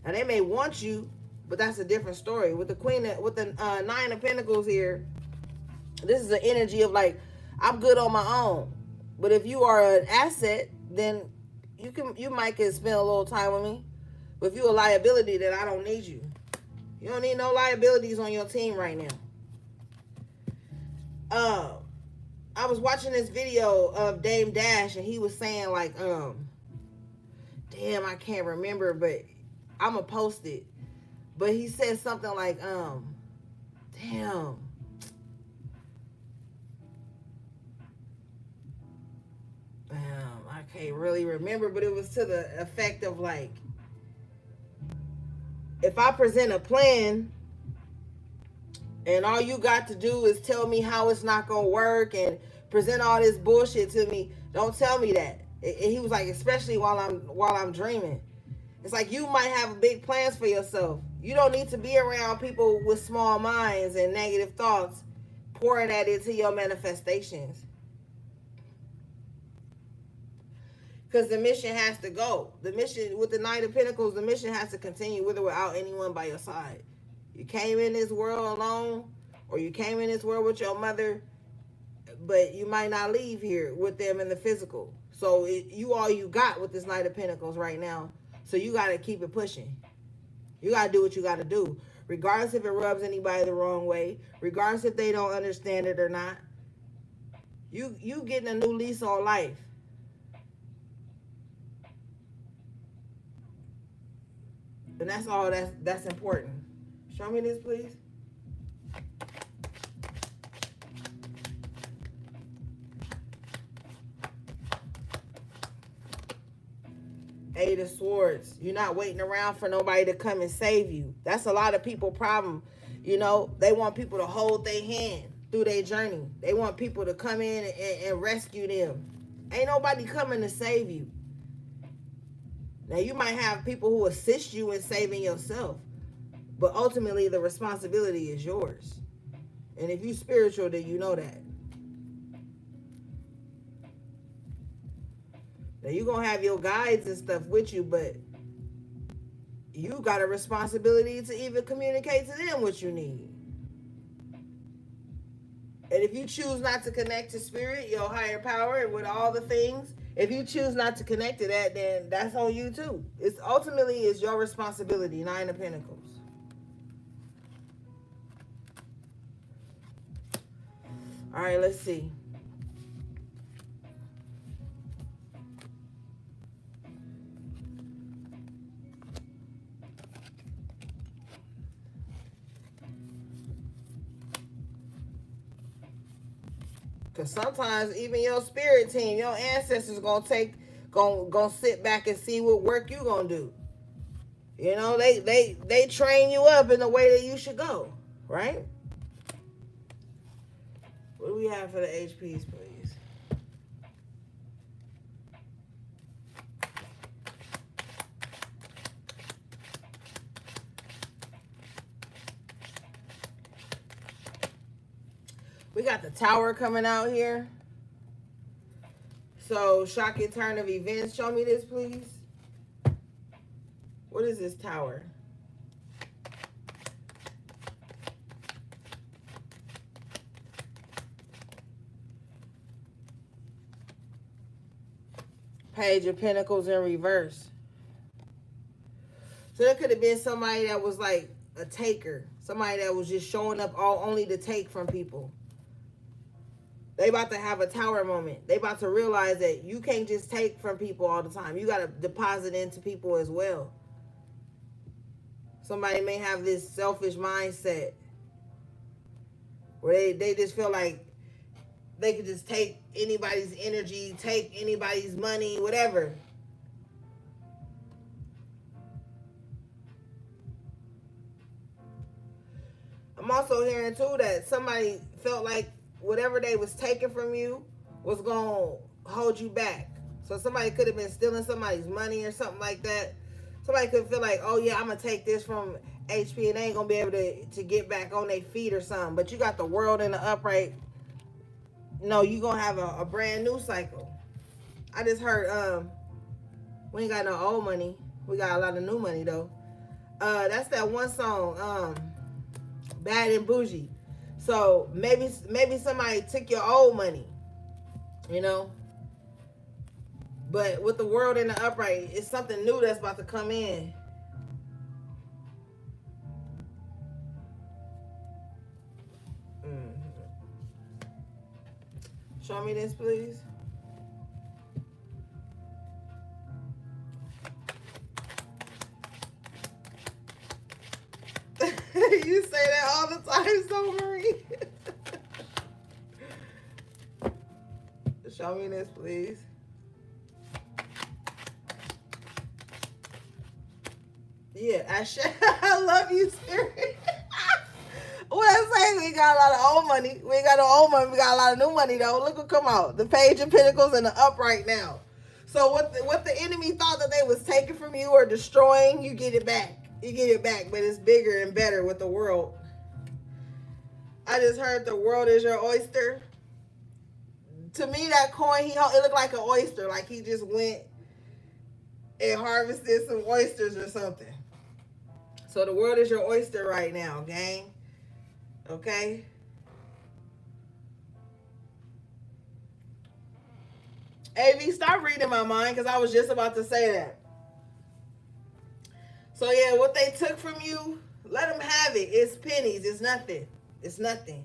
Now, they may want you, but that's a different story. With the Nine of Pentacles here, this is an energy of like, I'm good on my own. But if you are an asset, then you might can spend a little time with me. But if you're a liability, then I don't need you. You don't need no liabilities on your team right now. I was watching this video of Dame Dash, and he was saying like, damn, I can't remember, but I'm gonna post it. But he said something like, damn. I can't really remember, but it was to the effect of like, if I present a plan And all you got to do is tell me how it's not gonna work and present all this bullshit to me. Don't tell me that. And he was like, especially while I'm dreaming. It's like you might have big plans for yourself. You don't need to be around people with small minds and negative thoughts pouring that into your manifestations. Because the mission has to go. The mission with the Knight of Pentacles, the mission has to continue with or without anyone by your side. You came in this world alone, or you came in this world with your mother, but you might not leave here with them in the physical. So you all you got with this Knight of Pentacles right now. So you got to keep it pushing. You got to do what you got to do. Regardless if it rubs anybody the wrong way. Regardless if they don't understand it or not. You getting a new lease on life. And that's all that's important. Show me this, please. Eight of Swords. You're not waiting around for nobody to come and save you. That's a lot of people problem. You know, they want people to hold their hand through their journey. They want people to come in and rescue them. Ain't nobody coming to save you. Now, you might have people who assist you in saving yourself, but ultimately the responsibility is yours. And if you're spiritual, then you know that. Now, you're going to have your guides and stuff with you, but you got a responsibility to even communicate to them what you need. And if you choose not to connect to spirit, your higher power, and with all the things, if you choose not to connect to that, then that's on you too. It's ultimately is your responsibility. Nine of Pentacles. All right, let's see. Because sometimes even your spirit team, your ancestors gonna sit back and see what work you gonna do. You know, they train you up in the way that you should go, right? What do we have for the HPs, please? We got the Tower coming out here. So, shocking turn of events. Show me this, please. What is this Tower? Page of Pentacles in reverse. So, there could have been somebody that was like a taker. Somebody that was just showing up only to take from people. They about to have a Tower moment. They about to realize that you can't just take from people all the time. You got to deposit into people as well. Somebody may have this selfish mindset where they just feel like they could just take anybody's energy, take anybody's money, whatever. I'm also hearing too that somebody felt like whatever they was taking from you was going to hold you back. So somebody could have been stealing somebody's money or something like that. Somebody could feel like, oh yeah, I'm going to take this from HP and they ain't going to be able to get back on their feet or something. But you got the world in the upright. No, you going to have a brand new cycle. I just heard, we ain't got no old money. We got a lot of new money though. That's that one song, Bad and Bougie. So maybe somebody took your old money, you know. But with the world in the upright, it's something new that's about to come in. Show me this, please. You say that all the time, so Marie. Show me this, please. Yeah, I love you, Spirit. What I Okay, we got a lot of old money. We ain't got no old money. We got a lot of new money though. Look what come out. The Page of Pentacles and the upright now. So what the enemy thought that they was taking from you or destroying, you get it back. You get it back, but it's bigger and better with the world. I just heard the world is your oyster. To me, that coin, it looked like an oyster. Like he just went and harvested some oysters or something. So the world is your oyster right now, gang. Okay? AV, stop reading my mind because I was just about to say that. So yeah, what they took from you, let them have it. It's pennies. It's nothing. It's nothing.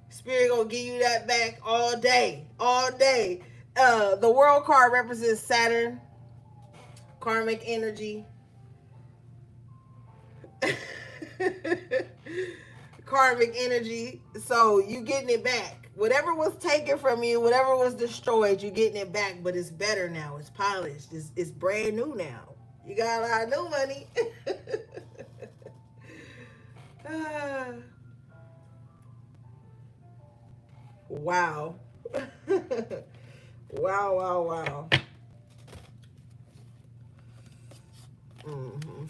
Spirit gonna give you that back all day. All day. The world card represents Saturn, karmic energy. Karmic energy. So you getting it back. Whatever was taken from you, whatever was destroyed, you getting it back. But it's better now. It's polished. It's brand new now. You got a lot of new money. Wow. Wow.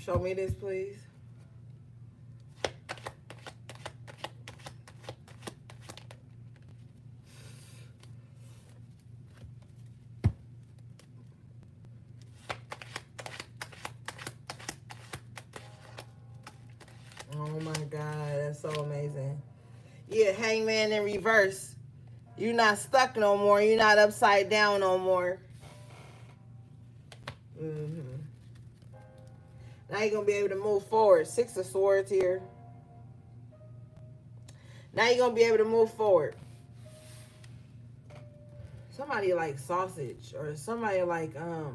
Show me this, please. Oh my God, that's so amazing. Yeah, Hangman in reverse. You're not stuck no more. You're not upside down no more. Now you're going to be able to move forward. 6 of Swords here. Now you're going to be able to move forward. Somebody like sausage or somebody like, I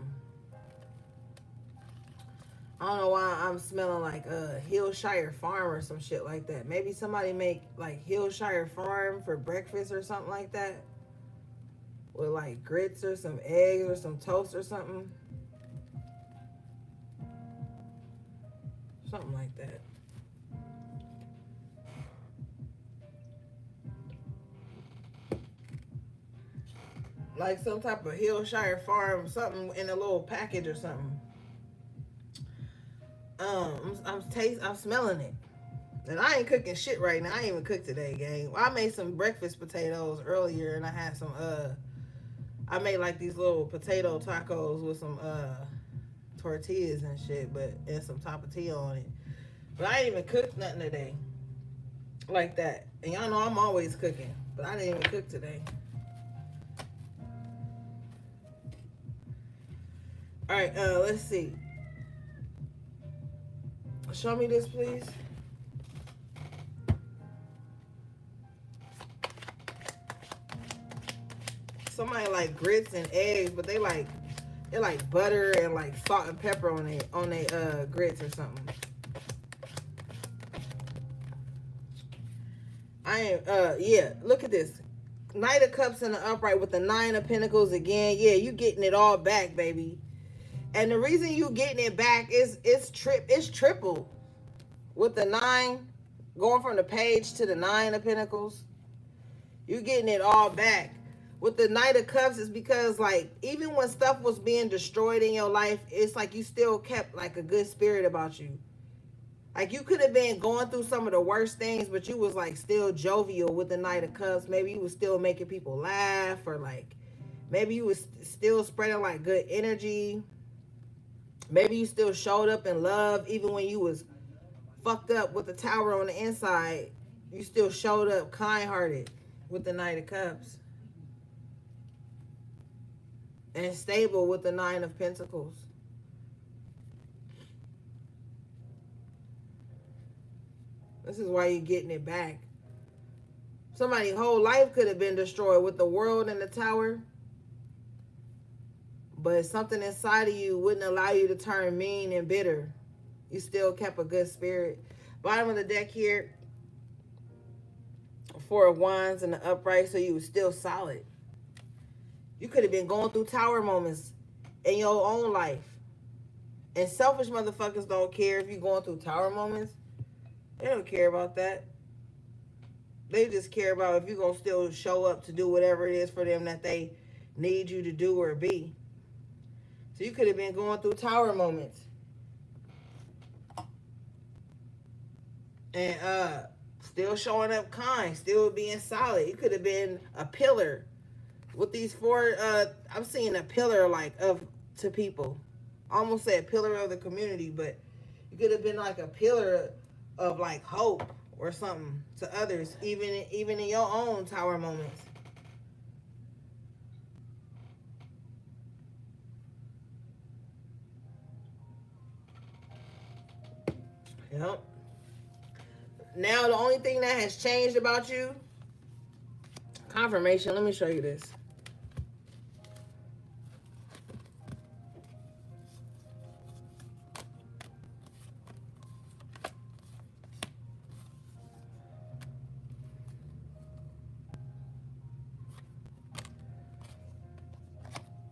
don't know why I'm smelling like Hillshire Farm or some shit like that. Maybe somebody make like Hillshire Farm for breakfast or something like that. With like grits or some eggs or some toast or something. Something like that. Like some type of Hillshire Farm, something in a little package or something. I'm smelling it. And I ain't cooking shit right now. I ain't even cooked today, gang. Well, I made some breakfast potatoes earlier and I had some I made like these little potato tacos with some tortillas and shit, and some tapatio on it. But I ain't even cooked nothing today. Like that. And y'all know I'm always cooking. But I didn't even cook today. Alright, let's see. Show me this, please. Somebody like grits and eggs, but they like butter and like salt and pepper on they grits or something. Yeah, look at this. Knight of Cups in the upright with the 9 of Pentacles again. Yeah, you getting it all back, baby. And the reason you getting it back is it's triple. With the 9 going from the Page to the 9 of Pentacles, you getting it all back. With the Knight of Cups, is because like even when stuff was being destroyed in your life, it's like you still kept like a good spirit about you. Like you could have been going through some of the worst things, but you was like still jovial with the Knight of Cups. Maybe you was still making people laugh, or like maybe you was still spreading like good energy. Maybe you still showed up in love even when you was fucked up with the Tower on the inside. You still showed up kind-hearted with the Knight of Cups. And stable with the 9 of Pentacles. This is why you're getting it back. Somebody's whole life could have been destroyed with the World and the Tower. But something inside of you wouldn't allow you to turn mean and bitter. You still kept a good spirit. Bottom of the deck here. 4 of Wands in the upright, so you were still solid. You could have been going through tower moments in your own life. And selfish motherfuckers don't care if you're going through tower moments. They don't care about that. They just care about if you're going to still show up to do whatever it is for them that they need you to do or be. So you could have been going through tower moments. And still showing up kind, still being solid. You could have been a pillar. With these four, I'm seeing a pillar like to people. I almost said pillar of the community, but you could have been like a pillar of like hope or something to others, even in your own tower moments. Yep. Now the only thing that has changed about you, confirmation. Let me show you this.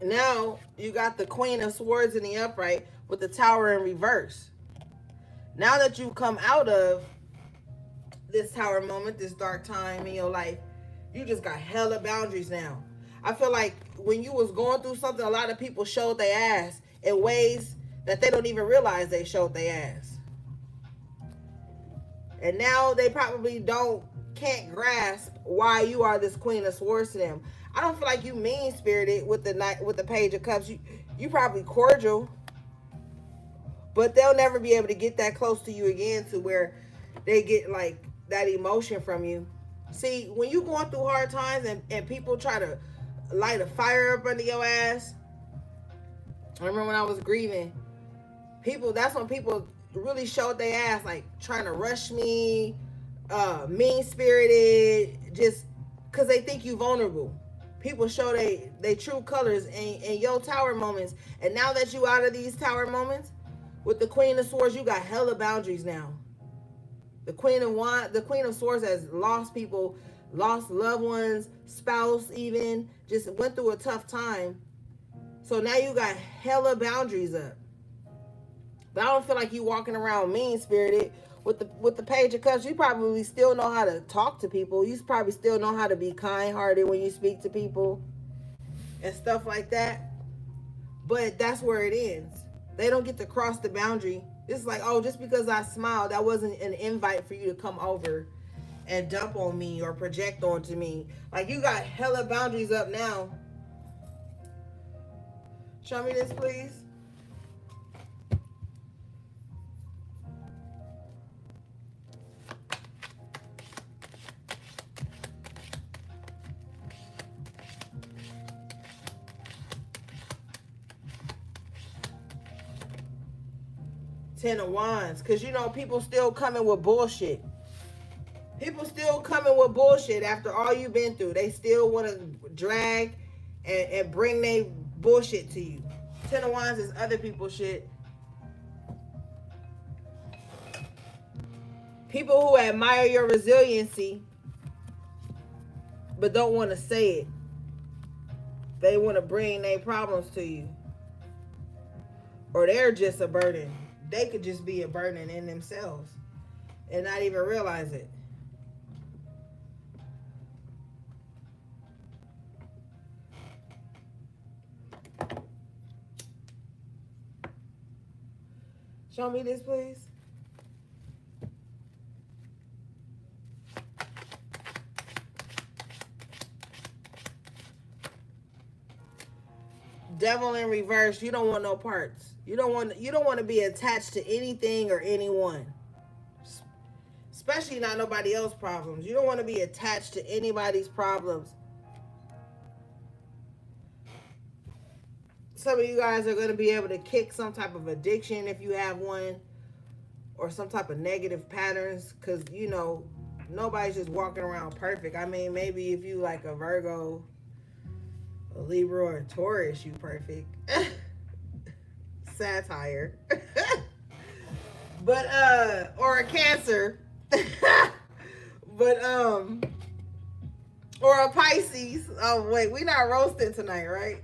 Now you got the Queen of Swords in the upright with the Tower in reverse. Now that you come out of this tower moment, this dark time in your life, you just got hella boundaries now. I feel like when you was going through something, a lot of people showed their ass in ways that they don't even realize they showed their ass. And now they probably can't grasp why you are this Queen of Swords to them. I don't feel like you mean-spirited with the Page of Cups. You probably cordial, but they'll never be able to get that close to you again to where they get like that emotion from you. See, when you going through hard times and people try to light a fire up under your ass. I remember when I was grieving, that's when people really showed their ass, like trying to rush me, mean-spirited, just because they think you vulnerable. People show they true colors in your tower moments. And now that you out of these tower moments, with the Queen of Swords, you got hella boundaries now. The Queen of Swords has lost people, lost loved ones, spouse even, just went through a tough time. So now you got hella boundaries up. But I don't feel like you walking around mean-spirited. With the Page of Cups, you probably still know how to talk to people. You probably still know how to be kind-hearted when you speak to people and stuff like that. But that's where it ends. They don't get to cross the boundary. It's like, oh, just because I smiled, that wasn't an invite for you to come over and dump on me or project onto me. Like, you got hella boundaries up now. Show me this, please. Ten of Wands. Because, people still coming with bullshit. People still coming with bullshit after all you've been through. They still want to drag and bring their bullshit to you. Ten of Wands is other people's shit. People who admire your resiliency but don't want to say it. They want to bring their problems to you. Or they're just a burden. They could just be a burden in themselves and not even realize it. Show me this, please. Devil in reverse. You don't want no parts. You don't want to be attached to anything or anyone. Especially not nobody else's problems. You don't want to be attached to anybody's problems. Some of you guys are going to be able to kick some type of addiction if you have one, or some type of negative patterns, because nobody's just walking around perfect. I mean, maybe if you like a Virgo, a Libra, or a Taurus, you perfect. Satire. But or a Cancer. But or a Pisces. Oh wait, we not roasting tonight, right?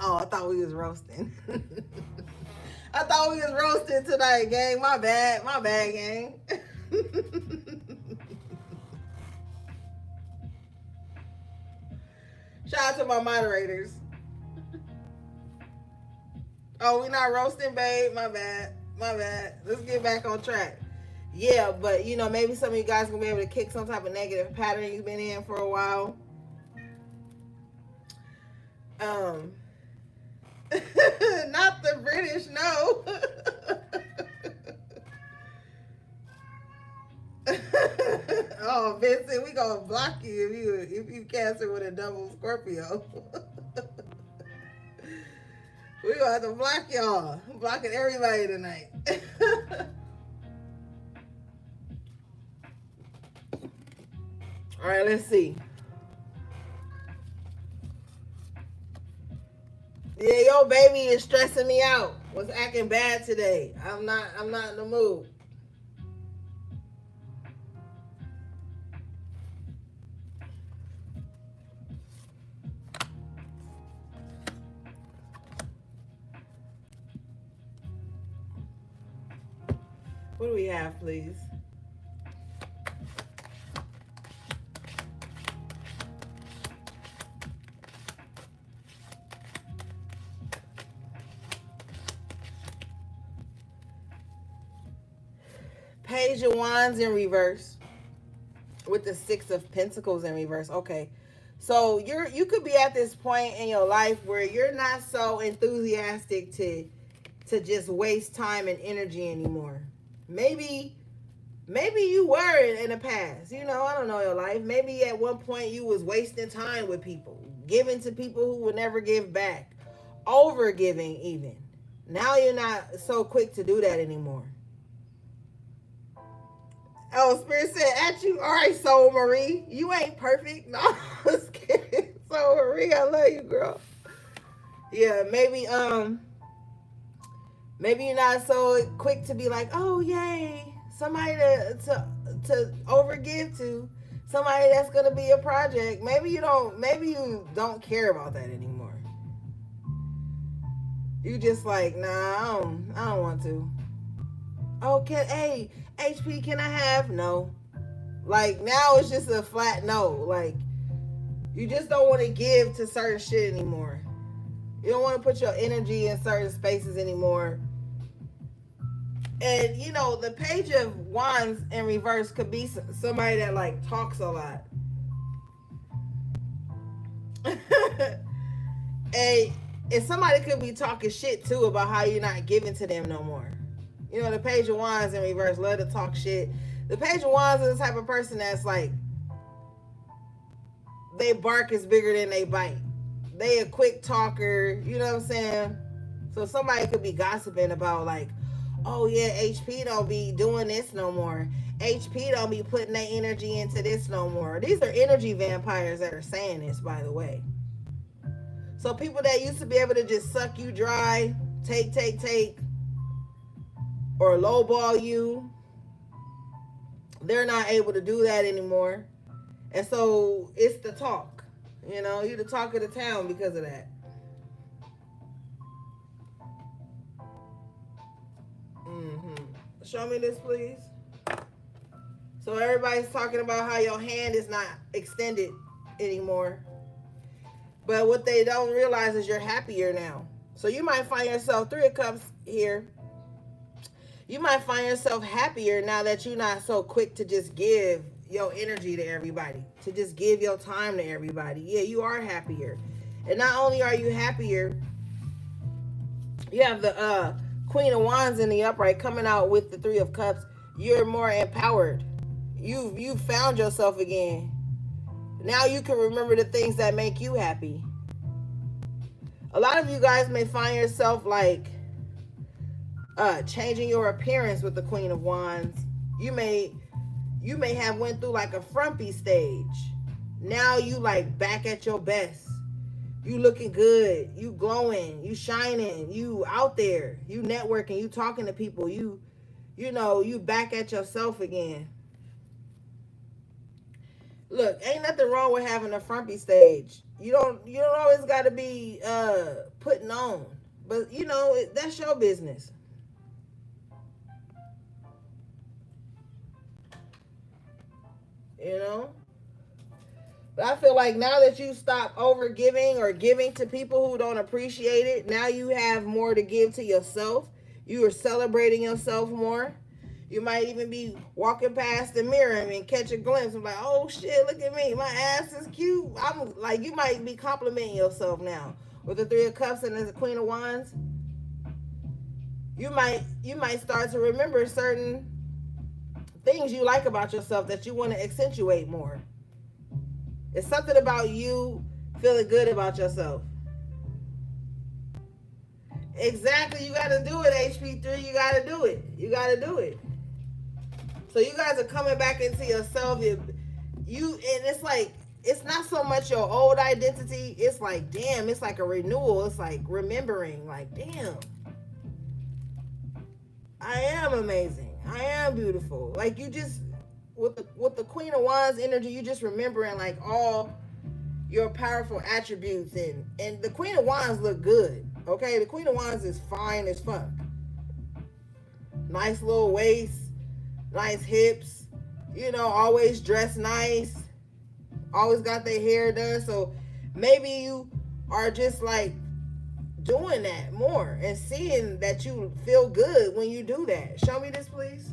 Oh, I thought we was roasting. I thought we was roasting tonight, gang. My bad, gang. Shout out to my moderators. Oh, we not roasting, babe. My bad. My bad. Let's get back on track. Yeah, but you know, maybe some of you guys gonna be able to kick some type of negative pattern you've been in for a while. Um, not the British, no. Oh, Vincent, we gonna block you if you Cancer with a double Scorpio. We gonna have to block y'all. I'm blocking everybody tonight. All right, let's see. Yeah, yo, baby is stressing me out. Was acting bad today. I'm not in the mood. What do we have, please? Page of Wands in reverse with the Six of Pentacles in reverse. Okay. So you could be at this point in your life where you're not so enthusiastic to just waste time and energy anymore. Maybe you were in the past. You know, I don't know your life. Maybe at one point you was wasting time with people, giving to people who would never give back, over giving even. Now you're not so quick to do that anymore. Oh, Spirit said at you. All right, Soul Marie. You ain't perfect. No, I'm just kidding. Soul Marie, I love you, girl. Yeah, maybe you're not so quick to be like, oh yay, somebody to overgive to, somebody that's gonna be a project. Maybe you don't care about that anymore. You just like, nah, I don't want to. Oh, hey, HP, can I have? No. Like, now it's just a flat no. Like, you just don't want to give to certain shit anymore. You don't want to put your energy in certain spaces anymore. And, you know, the Page of Wands in reverse could be somebody that, like, talks a lot. And somebody could be talking shit, too, about how you're not giving to them no more. You know, the Page of Wands in reverse love to talk shit. The Page of Wands is the type of person that's like, they bark is bigger than they bite. They a quick talker, you know what I'm saying? So somebody could be gossiping about like, oh yeah, HP don't be doing this no more. HP don't be putting their energy into this no more. These are energy vampires that are saying this, by the way. So people that used to be able to just suck you dry, take, or lowball you, they're not able to do that anymore. And so it's the talk. You know, you're the talk of the town because of that. Show me this, please. So everybody's talking about how your hand is not extended anymore. But what they don't realize is you're happier now. So you might find yourself, Three of Cups here. You might find yourself happier now that you're not so quick to just give your energy to everybody, to just give your time to everybody. Yeah, you are happier. And not only are you happier, you have the Queen of Wands in the upright coming out with the Three of Cups. You're more empowered. You've found yourself again. Now you can remember the things that make you happy. A lot of you guys may find yourself like changing your appearance with the Queen of Wands. You may have went through like a frumpy stage. Now you like back at your best. You looking good. You glowing. You shining. You out there. You networking. You talking to people. You know, you back at yourself again. Look, ain't nothing wrong with having a frumpy stage. You don't always got to be putting on. But you know, that's your business. You know? But I feel like now that you stop over giving or giving to people who don't appreciate it, now you have more to give to yourself. You are celebrating yourself more. You might even be walking past the mirror and catch a glimpse of like, oh shit, look at me. My ass is cute. I'm like, you might be complimenting yourself now. With the Three of Cups and the Queen of Wands, you might start to remember certain things you like about yourself that you want to accentuate more. It's something about you feeling good about yourself. Exactly, you got to do it, HP3. You got to do it. You got to do it. So you guys are coming back into yourself. And it's like, it's not so much your old identity. It's like, damn, it's like a renewal. It's like remembering, like, damn, I am amazing. I am beautiful. Like, you just, with the Queen of Wands energy, you just remembering like all your powerful attributes, and the Queen of Wands look good. Okay, the Queen of Wands is fine as fuck. Nice little waist, nice hips, always dressed nice, always got their hair done. So maybe you are just like doing that more and seeing that you feel good when you do that. Show me this, please.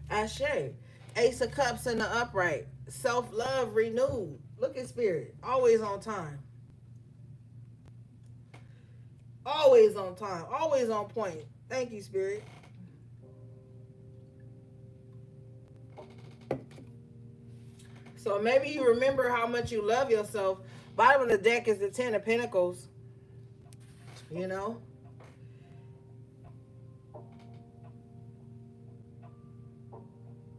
Ashe. Ace of Cups in the upright. Self-love renewed. Look at Spirit. Always on time. Always on time. Always on point. Thank you, Spirit. So maybe you remember how much you love yourself. Bottom of the deck is the Ten of Pentacles.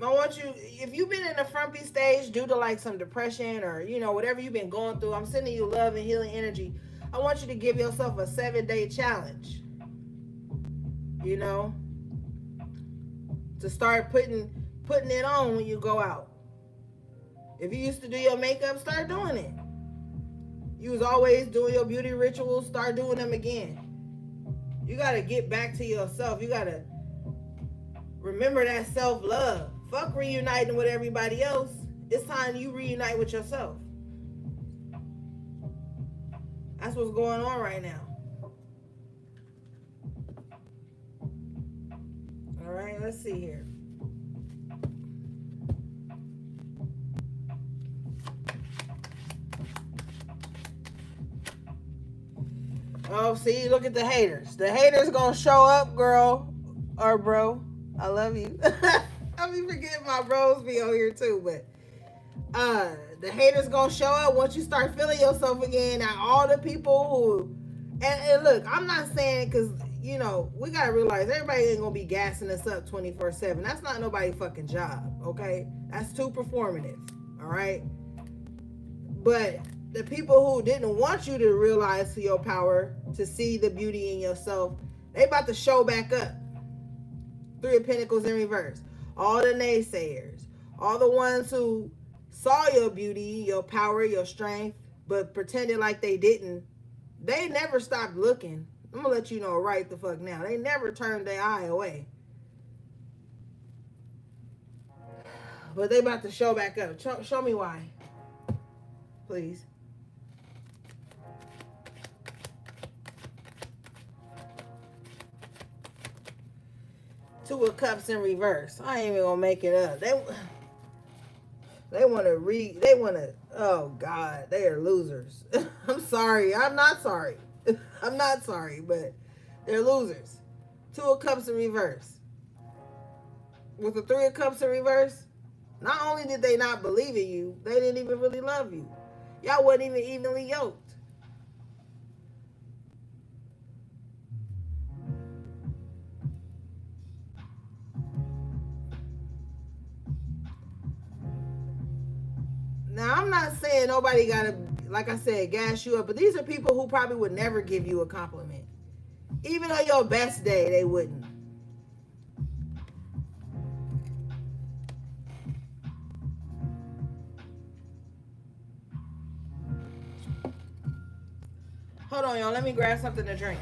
I want you, if you've been in a frumpy stage due to like some depression or, whatever you've been going through, I'm sending you love and healing energy. I want you to give yourself a 7-day challenge, to start putting it on when you go out. If you used to do your makeup, start doing it. You was always doing your beauty rituals, start doing them again. You got to get back to yourself. You got to remember that self-love. Fuck reuniting with everybody else. It's time you reunite with yourself. That's what's going on right now. All right, let's see here. Oh, see, look at the haters. The haters gonna show up, girl or bro. I love you. I be forgetting my bros be on here too, but the haters gonna show up once you start feeling yourself again. And all the people who, and look, I'm not saying, because we gotta realize everybody ain't gonna be gassing us up 24/7. That's not nobody's fucking job, okay? That's too performative, all right? But the people who didn't want you to realize your power, to see the beauty in yourself, they about to show back up. Three of Pentacles in reverse. All the naysayers, all the ones who saw your beauty, your power, your strength, but pretended like they didn't, they never stopped looking. I'm gonna let you know right the fuck now. They never turned their eye away. But they about to show back up. Show me why, please. Two of Cups in reverse. I ain't even gonna make it up. They want to oh God, they are losers. I'm sorry. I'm not sorry. I'm not sorry, but they're losers. Two of Cups in reverse. With the Three of Cups in reverse, not only did they not believe in you, they didn't even really love you. Y'all wasn't even evenly yoked. Now, I'm not saying nobody got to, like I said, gas you up, but these are people who probably would never give you a compliment. Even on your best day, they wouldn't. Hold on, y'all. Let me grab something to drink.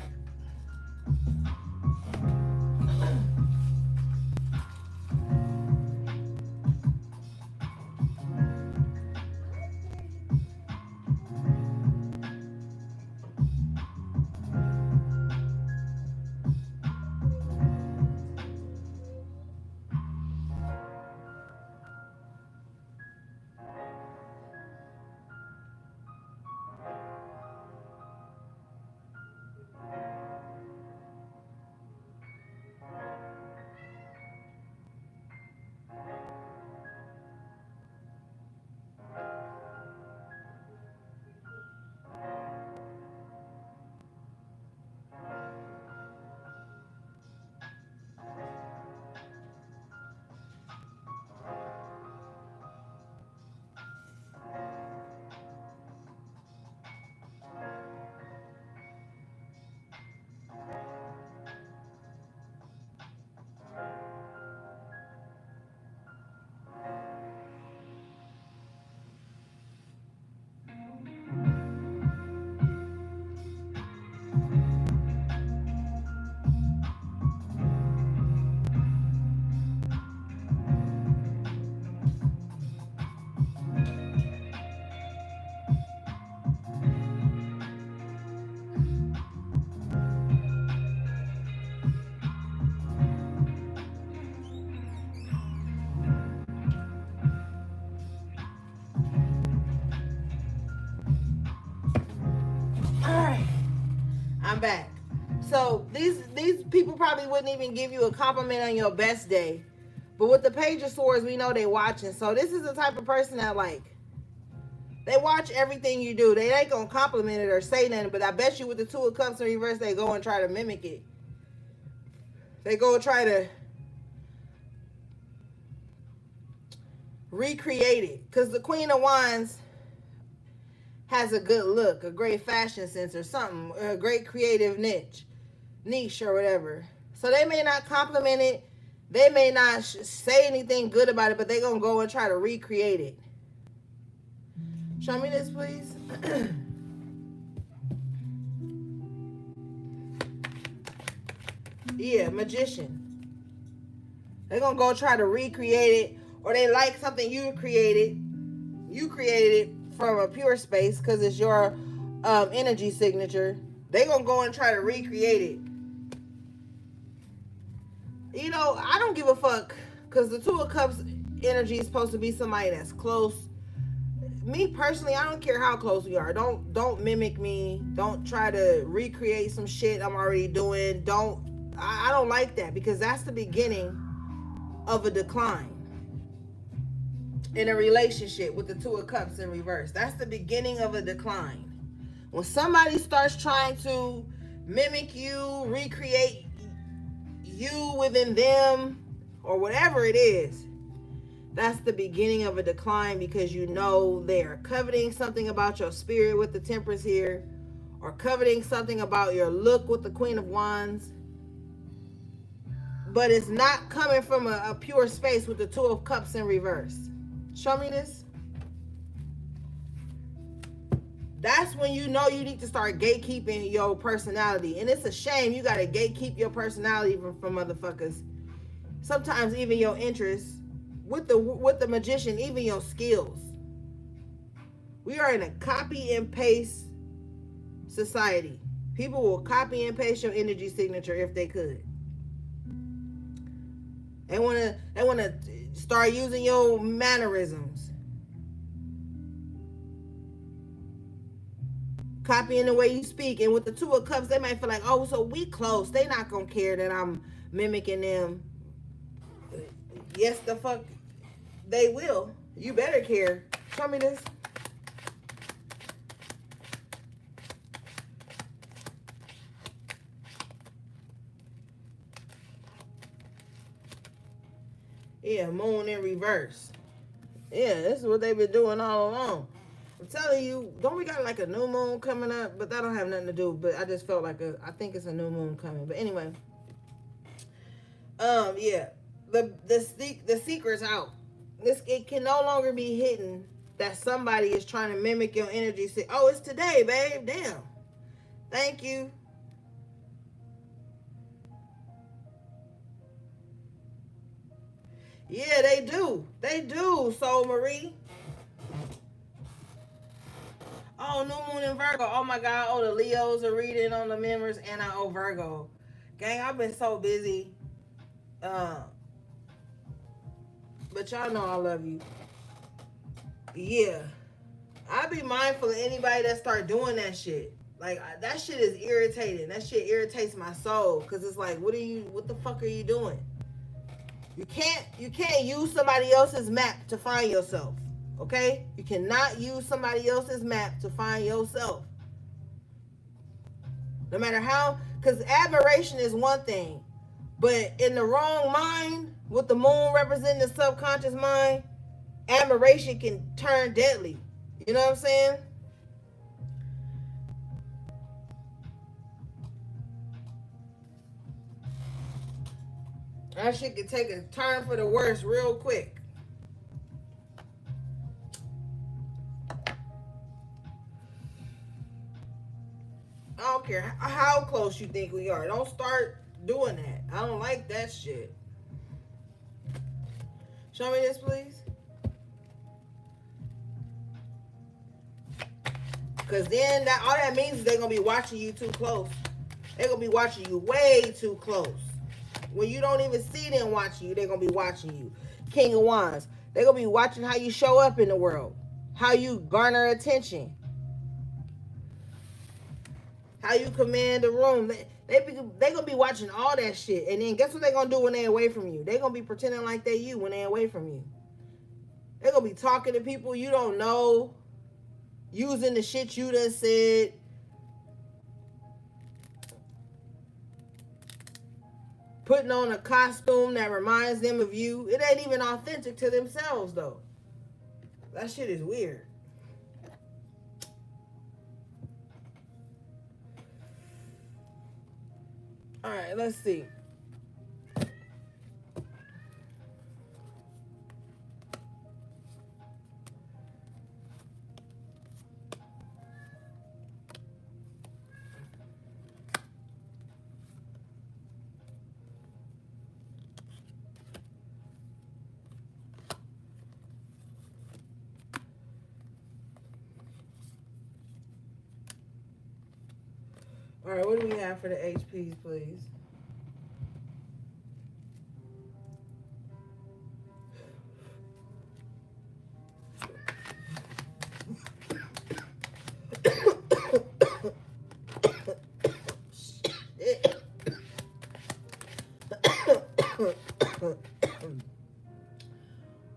I'm back. So these people probably wouldn't even give you a compliment on your best day. But with the Page of Swords, we know they watching. So this is the type of person that, like, they watch everything you do. They ain't gonna compliment it or say nothing, but I bet you with the Two of Cups in reverse, they go and try to mimic it. They go and try to recreate it. Because the Queen of Wands has a good look, a great fashion sense or something, a great creative niche or whatever. So they may not compliment it. They may not say anything good about it, but they're going to go and try to recreate it. Show me this, please. Yeah, Magician. They're going to go try to recreate it, or they like something you created. You created it from a pure space because it's your energy signature. They're going to go and try to recreate it. You know, I don't give a fuck because the Two of Cups energy is supposed to be somebody that's close. Me personally, I don't care how close we are. Don't mimic me. Don't try to recreate some shit I'm already doing. I don't like that because that's the beginning of a decline in a relationship with the Two of Cups in reverse. That's the beginning of a decline. When somebody starts trying to mimic you, recreate you within them, or whatever it is, that's the beginning of a decline because you know they're coveting something about your spirit with the Temperance here, or coveting something about your look with the Queen of Wands. But it's not coming from a pure space with the Two of Cups in reverse. Show me this. That's when you know you need to start gatekeeping your personality. And it's a shame you got to gatekeep your personality from motherfuckers. Sometimes even your interests. With the Magician, even your skills. We are in a copy and paste society. People will copy and paste your energy signature if they could. They wanna start using your mannerisms. Copying the way you speak. And with the Two of Cups, they might feel like, oh, so we close. They not gonna care that I'm mimicking them. Yes, the fuck they will. You better care. Show me this. Yeah, Moon in reverse. Yeah, this is what they've been doing all along. I'm telling you, don't we got like a new moon coming up? But that don't have nothing to do. But I just felt like I think it's a new moon coming. But anyway, yeah, the secret's out. It can no longer be hidden that somebody is trying to mimic your energy. Say, oh, it's today, babe. Damn. Thank you. Yeah, they do. They do, Soul Marie. Oh, new moon in Virgo. Oh my God. Oh, the Leos are reading on the members, and I owe Virgo. Gang, I've been so busy. But y'all know I love you. Yeah. I be mindful of anybody that start doing that shit. Like, that shit is irritating. That shit irritates my soul. Cause it's like, what the fuck are you doing? You can't use somebody else's map to find yourself. Okay? You cannot use somebody else's map to find yourself. No matter how, because admiration is one thing. But in the wrong mind, with the moon representing the subconscious mind, admiration can turn deadly. You know what I'm saying? That shit can take a turn for the worse real quick. I don't care how close you think we are. Don't start doing that. I don't like that shit. Show me this, please. Because then all that means is they're going to be watching you too close. They're going to be watching you way too close. When you don't even see them watching you, they're going to be watching you. King of Wands. They're going to be watching how you show up in the world. How you garner attention. how you command the room. They gonna be watching all that shit. And then guess what they gonna do when they away from you? They gonna be pretending like they you when they away from you. They gonna be talking to people you don't know, using the shit you done said. Putting on a costume that reminds them of you. It ain't even authentic to themselves, though. That shit is weird. All right, let's see. All right, what do we have for the HPs, please?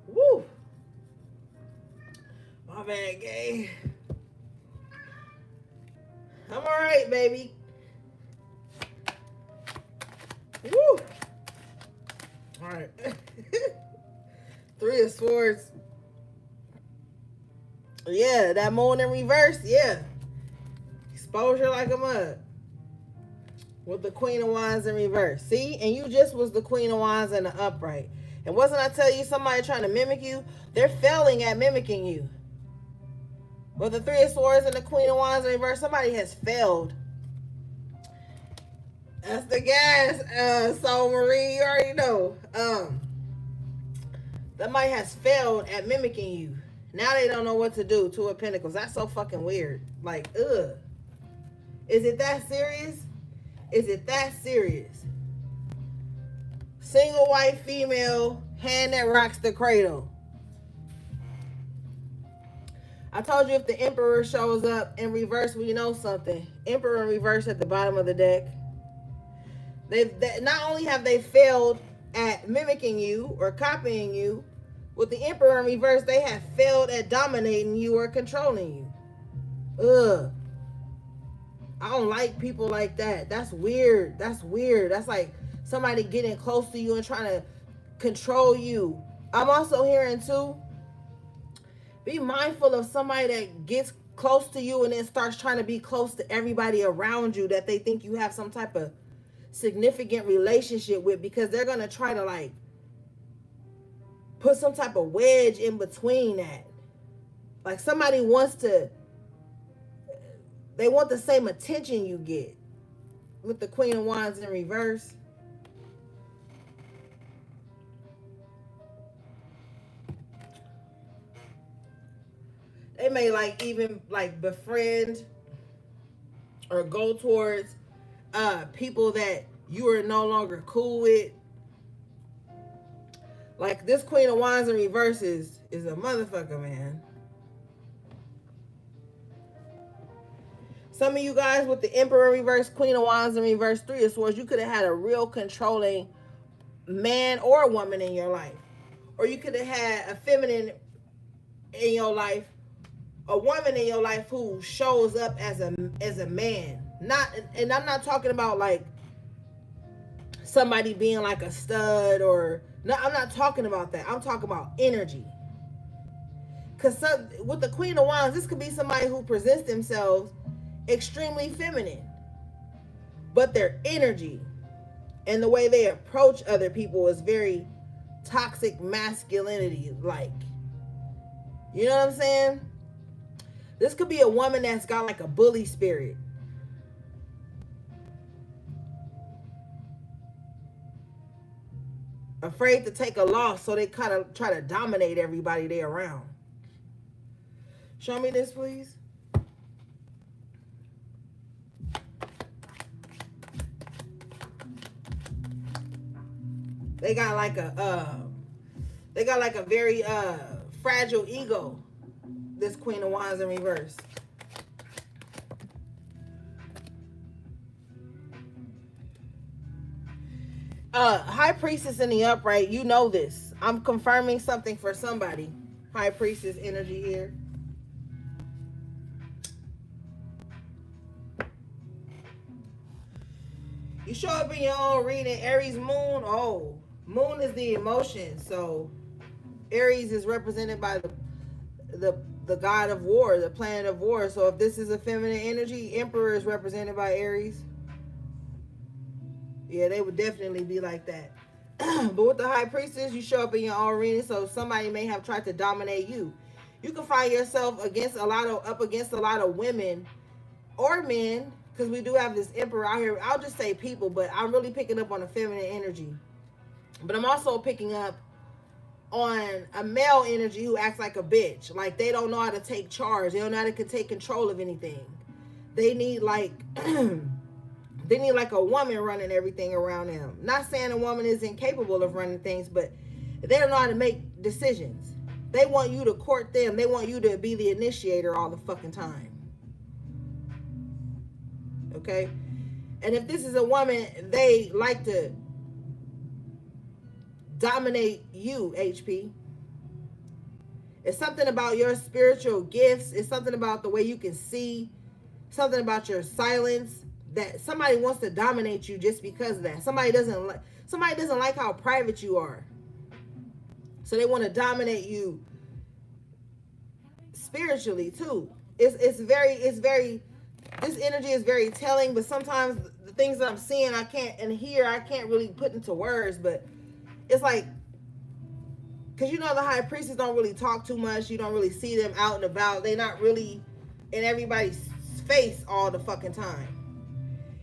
Woo! My bad, gay. I'm all right, baby. Woo! All right. Three of Swords. Yeah, that moon in reverse. Yeah. Exposure like a mug. With the Queen of Wands in reverse. See? And you just was the Queen of Wands in the upright. And wasn't I tell you somebody trying to mimic you? They're failing at mimicking you. With the Three of Swords and the Queen of Wands in reverse, somebody has failed. That's the gas, Soul Marie. You already know. Somebody has failed at mimicking you. Now they don't know what to do. Two of Pentacles. That's so fucking weird. Like, ugh. Is it that serious? Is it that serious? Single white female, hand that rocks the cradle. I told you if the Emperor shows up in reverse, we know something. Emperor in reverse at the bottom of the deck. They not only have they failed at mimicking you or copying you, with the Emperor in reverse, they have failed at dominating you or controlling you. Ugh. I don't like people like that. That's weird. That's weird. That's like somebody getting close to you and trying to control you. I'm also hearing too, be mindful of somebody that gets close to you and then starts trying to be close to everybody around you that they think you have some type of significant relationship with, because they're going to try to like put some type of wedge in between that. Like somebody wants to, they want the same attention you get. With the Queen of Wands in reverse. They may like even like befriend or go towards people that you are no longer cool with. Like this Queen of Wands in reverse is a motherfucker, man. Some of you guys with the Emperor in reverse, Queen of Wands in reverse, Three of Swords, you could have had a real controlling man or woman in your life. Or you could have had a feminine in your life, a woman in your life who shows up as a man. And I'm not talking about like somebody being like a stud or, no, I'm not talking about that. I'm talking about energy. Because with the Queen of Wands, this could be somebody who presents themselves extremely feminine, but their energy and the way they approach other people is very toxic masculinity like. You know what I'm saying? This could be a woman that's got like a bully spirit. Afraid to take a loss, so they kind of try to dominate everybody they around. Show me this, please. They got like a very fragile ego. This Queen of Wands in reverse. High Priestess in the upright, you know this. I'm confirming something for somebody. High Priestess energy here. You show up in your own reading. Aries moon. Oh, moon is the emotion. So Aries is represented by the god of war, the planet of war. So if this is a feminine energy, Emperor is represented by Aries. Yeah, they would definitely be like that. But with the High Priestess, you show up in your own reading, so somebody may have tried to dominate you. You can find yourself up against a lot of women or men, because we do have this Emperor out here. I'll just say people, but I'm really picking up on the feminine energy. But I'm also picking up on a male energy who acts like a bitch. Like they don't know how to take charge. They don't know how to take control of anything. They need like they need like a woman running everything around them. Not saying a woman is incapable of running things, but they don't know how to make decisions. They want you to court them. They want you to be the initiator all the fucking time. Okay? And if this is a woman, they like to dominate you, HP. It's something about your spiritual gifts. It's something about the way you can see. Something about your silence that somebody wants to dominate you just because of that. Somebody doesn't like how private you are. So they want to dominate you spiritually too. It's very this energy is very telling, but sometimes the things that I'm seeing I can't really put into words, but it's like, because you know the High Priestess don't really talk too much. You don't really see them out and about. They're not really in everybody's face all the fucking time.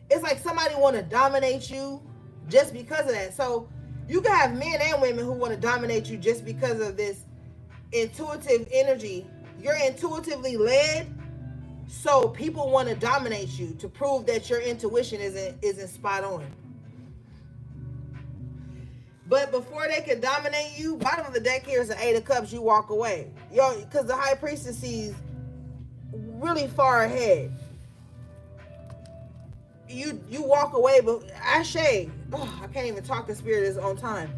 It's like somebody want to dominate you just because of that. So you can have men and women who want to dominate you just because of this intuitive energy. You're intuitively led, so people want to dominate you to prove that your intuition isn't spot on. But before they can dominate you, bottom of the deck here is an 8 of Cups. You walk away, because the High Priestess sees really far ahead. You walk away, but Ashe, I can't even talk to spirit at his own time.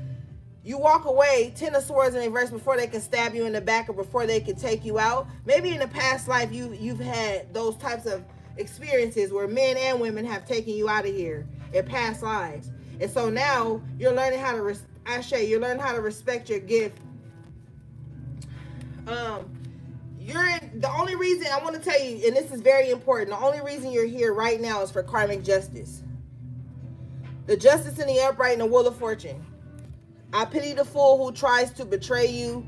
You walk away, 10 of Swords in reverse, before they can stab you in the back or before they can take you out. Maybe in the past life you've had those types of experiences where men and women have taken you out of here in past lives. And so now you're learning how to you're learning how to respect your gift. The only reason I want to tell you, and this is very important, the only reason you're here right now is for karmic justice. The Justice in the upright and the Wheel of Fortune. I pity the fool who tries to betray you,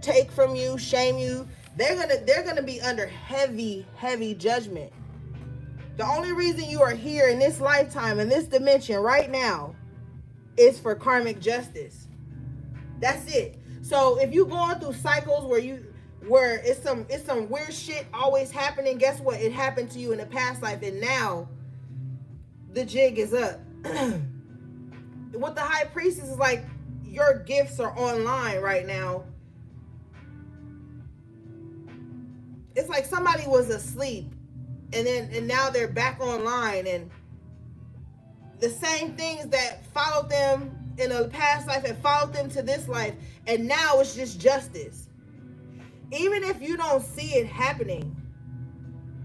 take from you, shame you. They're gonna be under heavy, heavy judgment. The only reason you are here in this lifetime, in this dimension right now, is for karmic justice. That's it. So if you're going through cycles where it's some weird shit always happening, guess what? It happened to you in the past life, and now the jig is up. With the High Priestess, is like your gifts are online right now. It's like somebody was asleep and now they're back online, and the same things that followed them in a past life and followed them to this life, and now it's just justice. Even if you don't see it happening,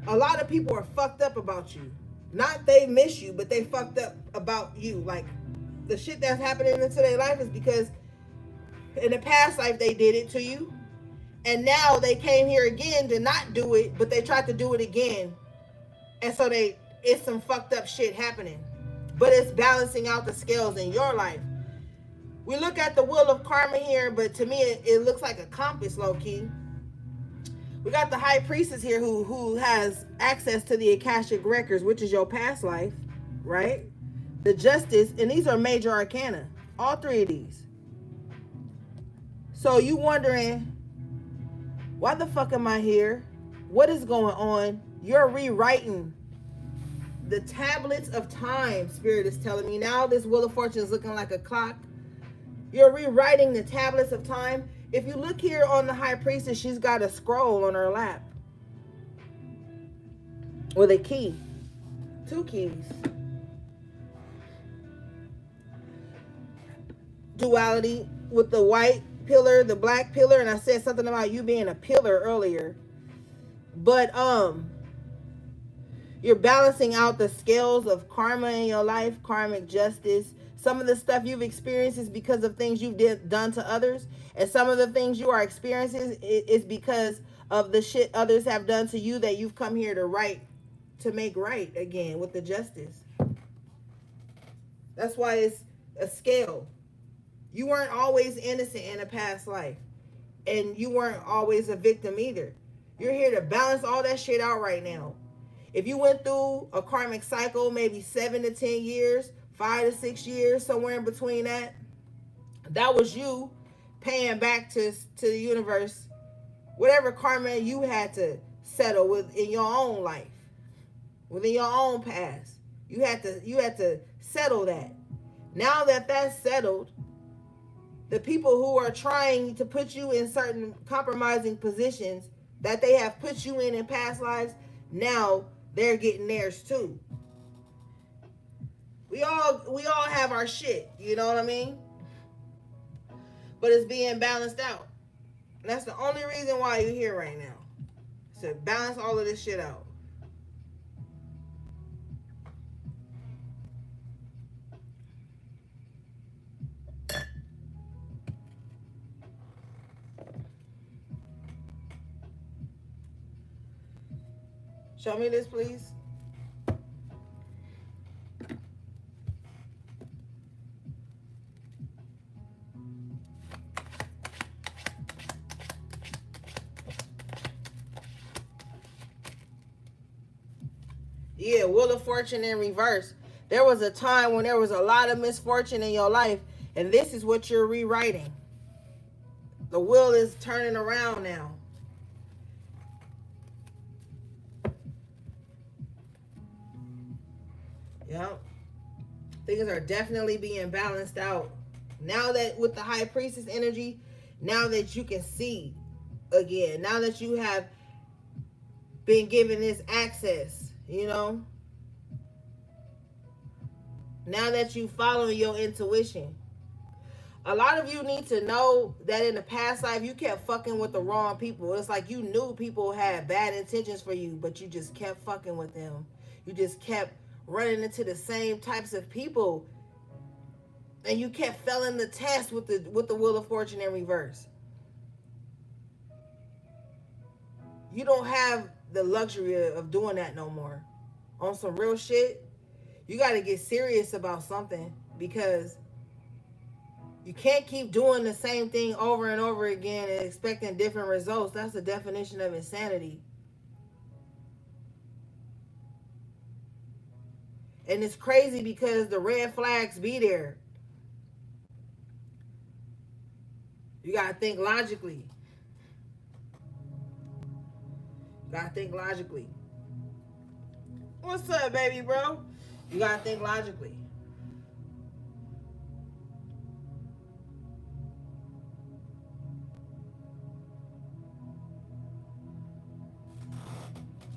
a lot of people are fucked up about you. Not they miss you, but they fucked up about you. Like, the shit that's happening into their life is because in the past life they did it to you, and now they came here again to not do it, but they tried to do it again, and so it's some fucked up shit happening, but it's balancing out the scales in your life. We look at the Wheel of Karma here, but to me it looks like a compass, low-key. We got the High Priestess here who has access to the Akashic Records, which is your past life, right? The Justice, and these are major arcana, all three of these. So you wondering, why the fuck am I here? What is going on? You're rewriting the tablets of time, Spirit is telling me. Now this Wheel of Fortune is looking like a clock. You're rewriting the tablets of time. If you look here on the High Priestess, she's got a scroll on her lap with a key, 2 keys. duality with the white pillar, the black pillar, and I said something about you being a pillar earlier. But you're balancing out the scales of karma in your life, karmic justice. Some of the stuff you've experienced is because of things you've done to others, and some of the things you are experiencing is because of the shit others have done to you that you've come here to make right again with the justice. That's why it's a scale. You weren't always innocent in a past life, and you weren't always a victim either. You're here to balance all that shit out right now. If you went through a karmic cycle, maybe 7 to 10 years, 5 to 6 years, somewhere in between that, that was you paying back to the universe whatever karma you had to settle with in your own life, within your own past. You had to settle that. Now that that's settled, the people who are trying to put you in certain compromising positions that they have put you in past lives, now they're getting theirs too. We all have our shit, you know what I mean? But it's being balanced out. And that's the only reason why you're here right now. To balance all of this shit out. Show me this, please. Yeah, Wheel of Fortune in reverse. There was a time when there was a lot of misfortune in your life, and this is what you're rewriting. The wheel is turning around now. Yep. Things are definitely being balanced out. Now that with the High Priestess energy, now that you can see again, now that you have been given this access, you know, now that you follow your intuition. A lot of you need to know that in the past life you kept fucking with the wrong people. It's like you knew people had bad intentions for you, but you just kept fucking with them. You just kept running into the same types of people, and you kept failing the test with the Wheel of Fortune in reverse. You don't have the luxury of doing that no more. On some real shit, you got to get serious about something, because you can't keep doing the same thing over and over again and expecting different results. That's the definition of insanity. And it's crazy because the red flags be there. You got to think logically. You got to think logically. What's up, baby bro? You got to think logically.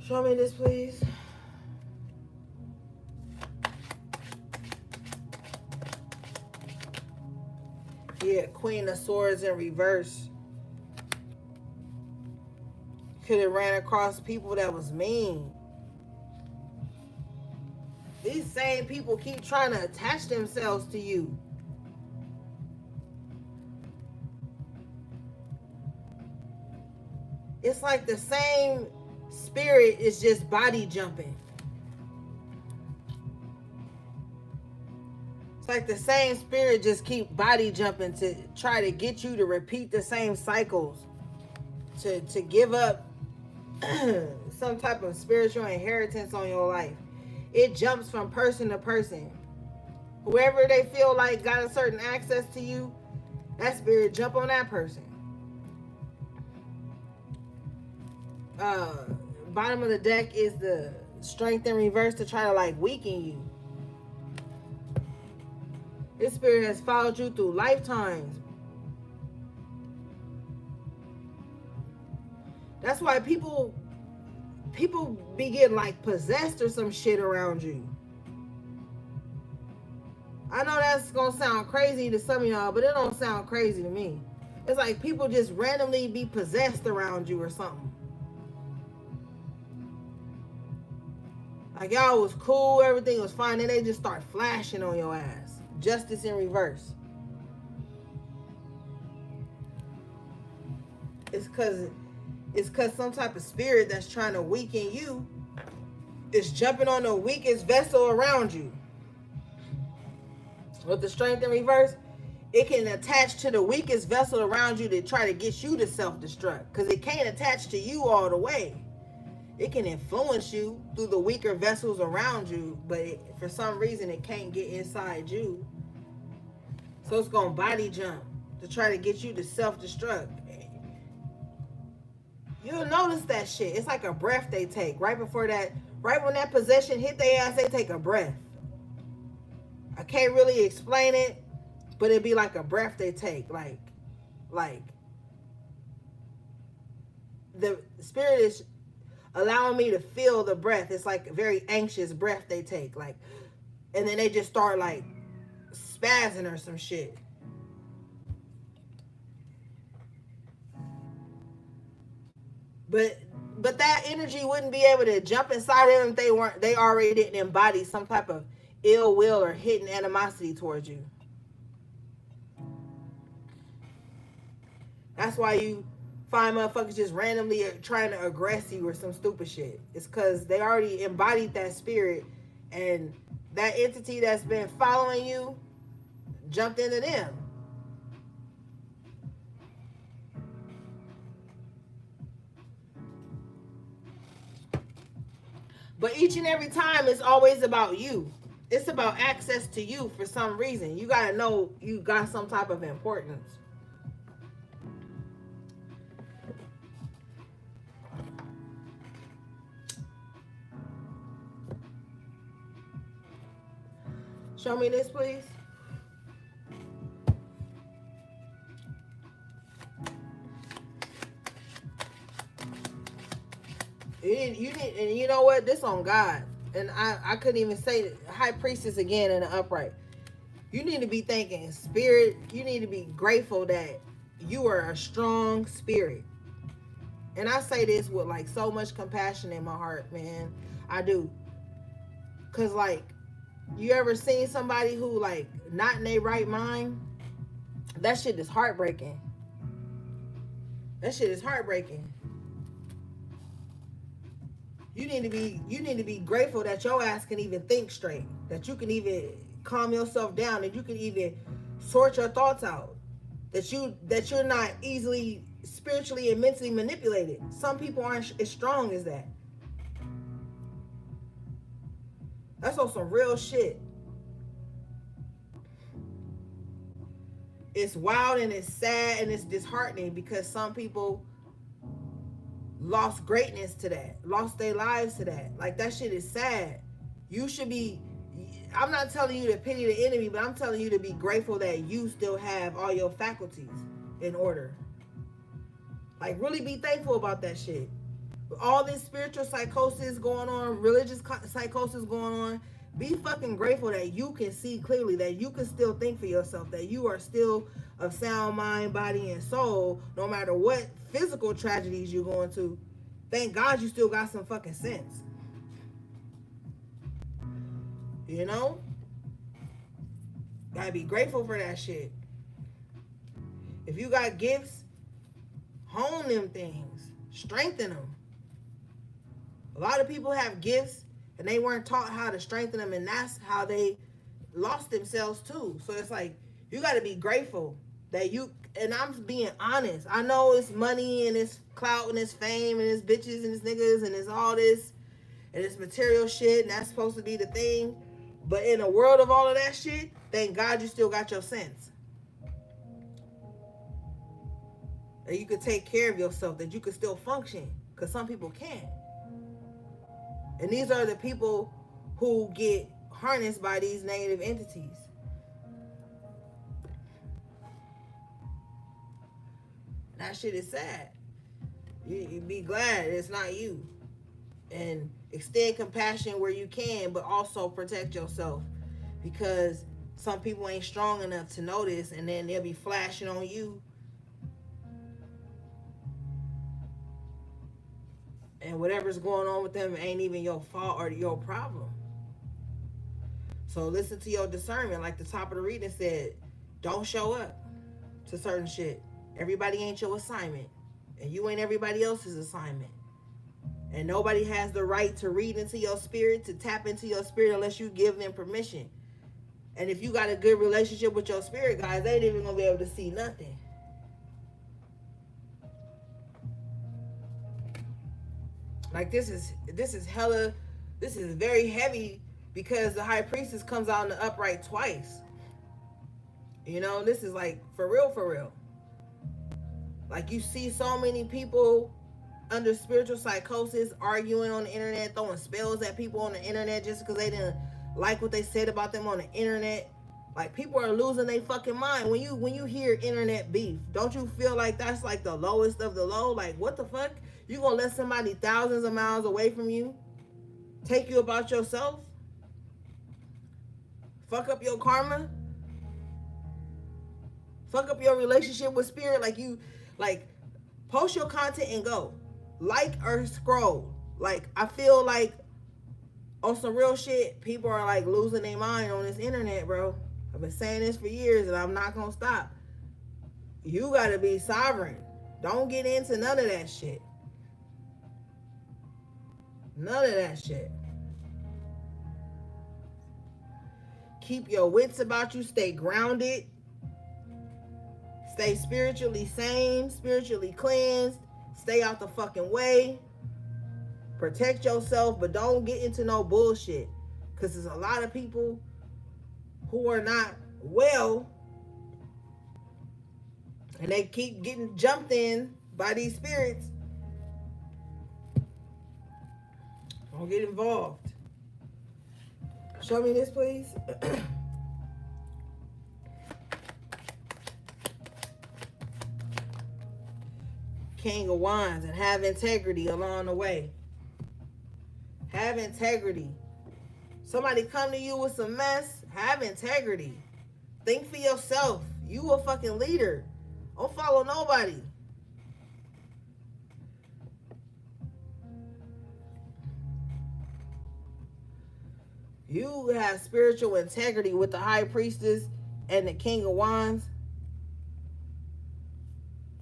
Show me this, please. Yeah, Queen of Swords in reverse. Could have ran across people that was mean. These same people keep trying to attach themselves to you. It's like the same spirit is just body jumping. It's like the same spirit just keep body jumping to try to get you to repeat the same cycles, to give up some type of spiritual inheritance on your life. It jumps from person to person. Whoever they feel like got a certain access to you, that spirit jump on that person. Bottom of the deck is the Strength in reverse to try to like weaken you. This spirit has followed you through lifetimes. That's why people be getting like possessed or some shit around you. I know that's gonna sound crazy to some of y'all, but it don't sound crazy to me. It's like people just randomly be possessed around you or something. Like y'all was cool, everything was fine, then they just start flashing on your ass. Justice in reverse. It's cause some type of spirit that's trying to weaken you is jumping on the weakest vessel around you. With the strength in reverse, it can attach to the weakest vessel around you to try to get you to self-destruct. Because it can't attach to you all the way. It can influence you through the weaker vessels around you, but for some reason it can't get inside you. So it's going to body jump to try to get you to self-destruct. You'll notice that shit. It's like a breath they take. Right before that, right when that possession hit their ass, they take a breath. I can't really explain it, but it'd be like a breath they take. Like the spirit is allowing me to feel the breath. It's like a very anxious breath they take. Like, and then they just start like spazzing or some shit. But that energy wouldn't be able to jump inside of them if they already didn't embody some type of ill will or hidden animosity towards you. That's why you find motherfuckers just randomly trying to aggress you or some stupid shit. It's because they already embodied that spirit, and that entity that's been following you jumped into them. But each and every time, it's always about you. It's about access to you for some reason. You gotta know you got some type of importance. Show me this, please. And you know what? This on God. And I couldn't even say High Priestess again in the upright. You need to be thinking spirit. You need to be grateful that you are a strong spirit. And I say this with like so much compassion in my heart, man. I do. Cause like, you ever seen somebody who like not in their right mind? That shit is heartbreaking. That shit is heartbreaking. You need to be grateful that your ass can even think straight, that you can even calm yourself down, that you can even sort your thoughts out, that you're not easily spiritually and mentally manipulated. Some people aren't as strong as that. That's on some real shit. It's wild and it's sad and it's disheartening because some people lost greatness to that, lost their lives to that. Like, that shit is sad. You should be, I'm not telling you to pity the enemy, but I'm telling you to be grateful that you still have all your faculties in order. Like, really be thankful about that shit. With all this spiritual psychosis going on, religious psychosis going on, be fucking grateful that you can see clearly, that you can still think for yourself, that you are still of sound mind, body, and soul, no matter what physical tragedies you're going to. Thank God you still got some fucking sense. You know? Gotta be grateful for that shit. If you got gifts, hone them things. Strengthen them. A lot of people have gifts and they weren't taught how to strengthen them, and that's how they lost themselves too. So it's like, you got to be grateful that you, and I'm being honest. I know it's money and it's clout and it's fame and it's bitches and it's niggas and it's all this and it's material shit, and that's supposed to be the thing. But in a world of all of that shit, thank God you still got your sense. That you could take care of yourself, that you could still function, because some people can't. And these are the people who get harnessed by these negative entities. That shit is sad. You be glad it's not you. And extend compassion where you can, but also protect yourself. Because some people ain't strong enough to notice, and then they'll be flashing on you. And whatever's going on with them ain't even your fault or your problem. So listen to your discernment. Like the top of the reading said, don't show up to certain shit. Everybody ain't your assignment. And you ain't everybody else's assignment. And nobody has the right to read into your spirit, to tap into your spirit, unless you give them permission. And if you got a good relationship with your spirit guys, they ain't even gonna be able to see nothing. Like this is hella, this is very heavy, because the high priestess comes out in the upright twice. You know, this is like for real, for real. Like you see so many people under spiritual psychosis arguing on the internet, throwing spells at people on the internet just because they didn't like what they said about them on the internet. Like people are losing their fucking mind. When you hear internet beef, don't you feel like that's like the lowest of the low? Like what the fuck? You gonna let somebody thousands of miles away from you take you about yourself? Fuck up your karma? Fuck up your relationship with spirit? Like post your content and go. Like or scroll. Like I feel like on some real shit, people are like losing their mind on this internet, bro. I've been saying this for years and I'm not gonna stop. You gotta be sovereign. Don't get into none of that shit. None of that shit. Keep your wits about you. Stay grounded. Stay spiritually sane, spiritually cleansed. Stay out the fucking way. Protect yourself, but don't get into no bullshit. Because there's a lot of people who are not well, and they keep getting jumped in by these spirits. Don't get involved. Show me this, please. King of Wands, and have integrity along the way. Have integrity. Somebody come to you with some mess, have integrity. Think for yourself. You a fucking leader. Don't follow nobody. You have spiritual integrity with the high priestess and the king of wands.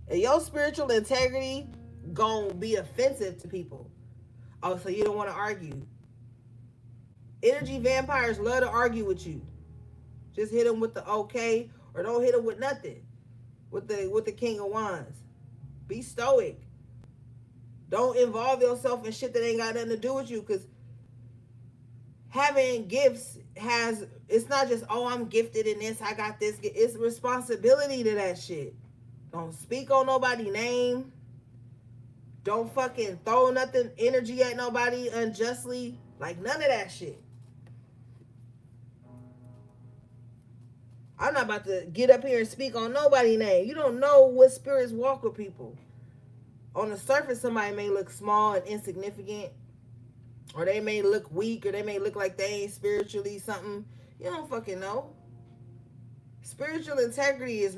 And your spiritual integrity gonna be offensive to people. Oh, so you don't want to argue. Energy vampires love to argue with you. Just hit them with the okay, or don't hit them with nothing. With the king of wands. Be stoic. Don't involve yourself in shit that ain't got nothing to do with you, because having gifts it's not just, oh, I'm gifted in this, I got this. It's responsibility to that shit. Don't speak on nobody's name. Don't fucking throw nothing energy at nobody unjustly. Like none of that shit. I'm not about to get up here and speak on nobody's name. You don't know what spirits walk with people. On the surface, somebody may look small and insignificant, or they may look weak, or they may look like they ain't spiritually something. You don't fucking know. Spiritual integrity is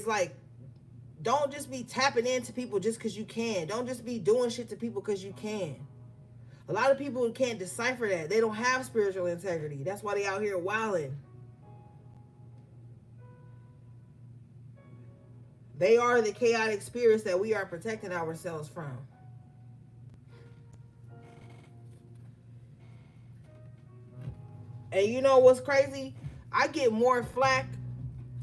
like, don't just be tapping into people just because you can. Don't just be doing shit to people because you can. A lot of people can't decipher that. They don't have spiritual integrity. That's why they out here wilding. They are the chaotic spirits that we are protecting ourselves from. And you know what's crazy? I get more flack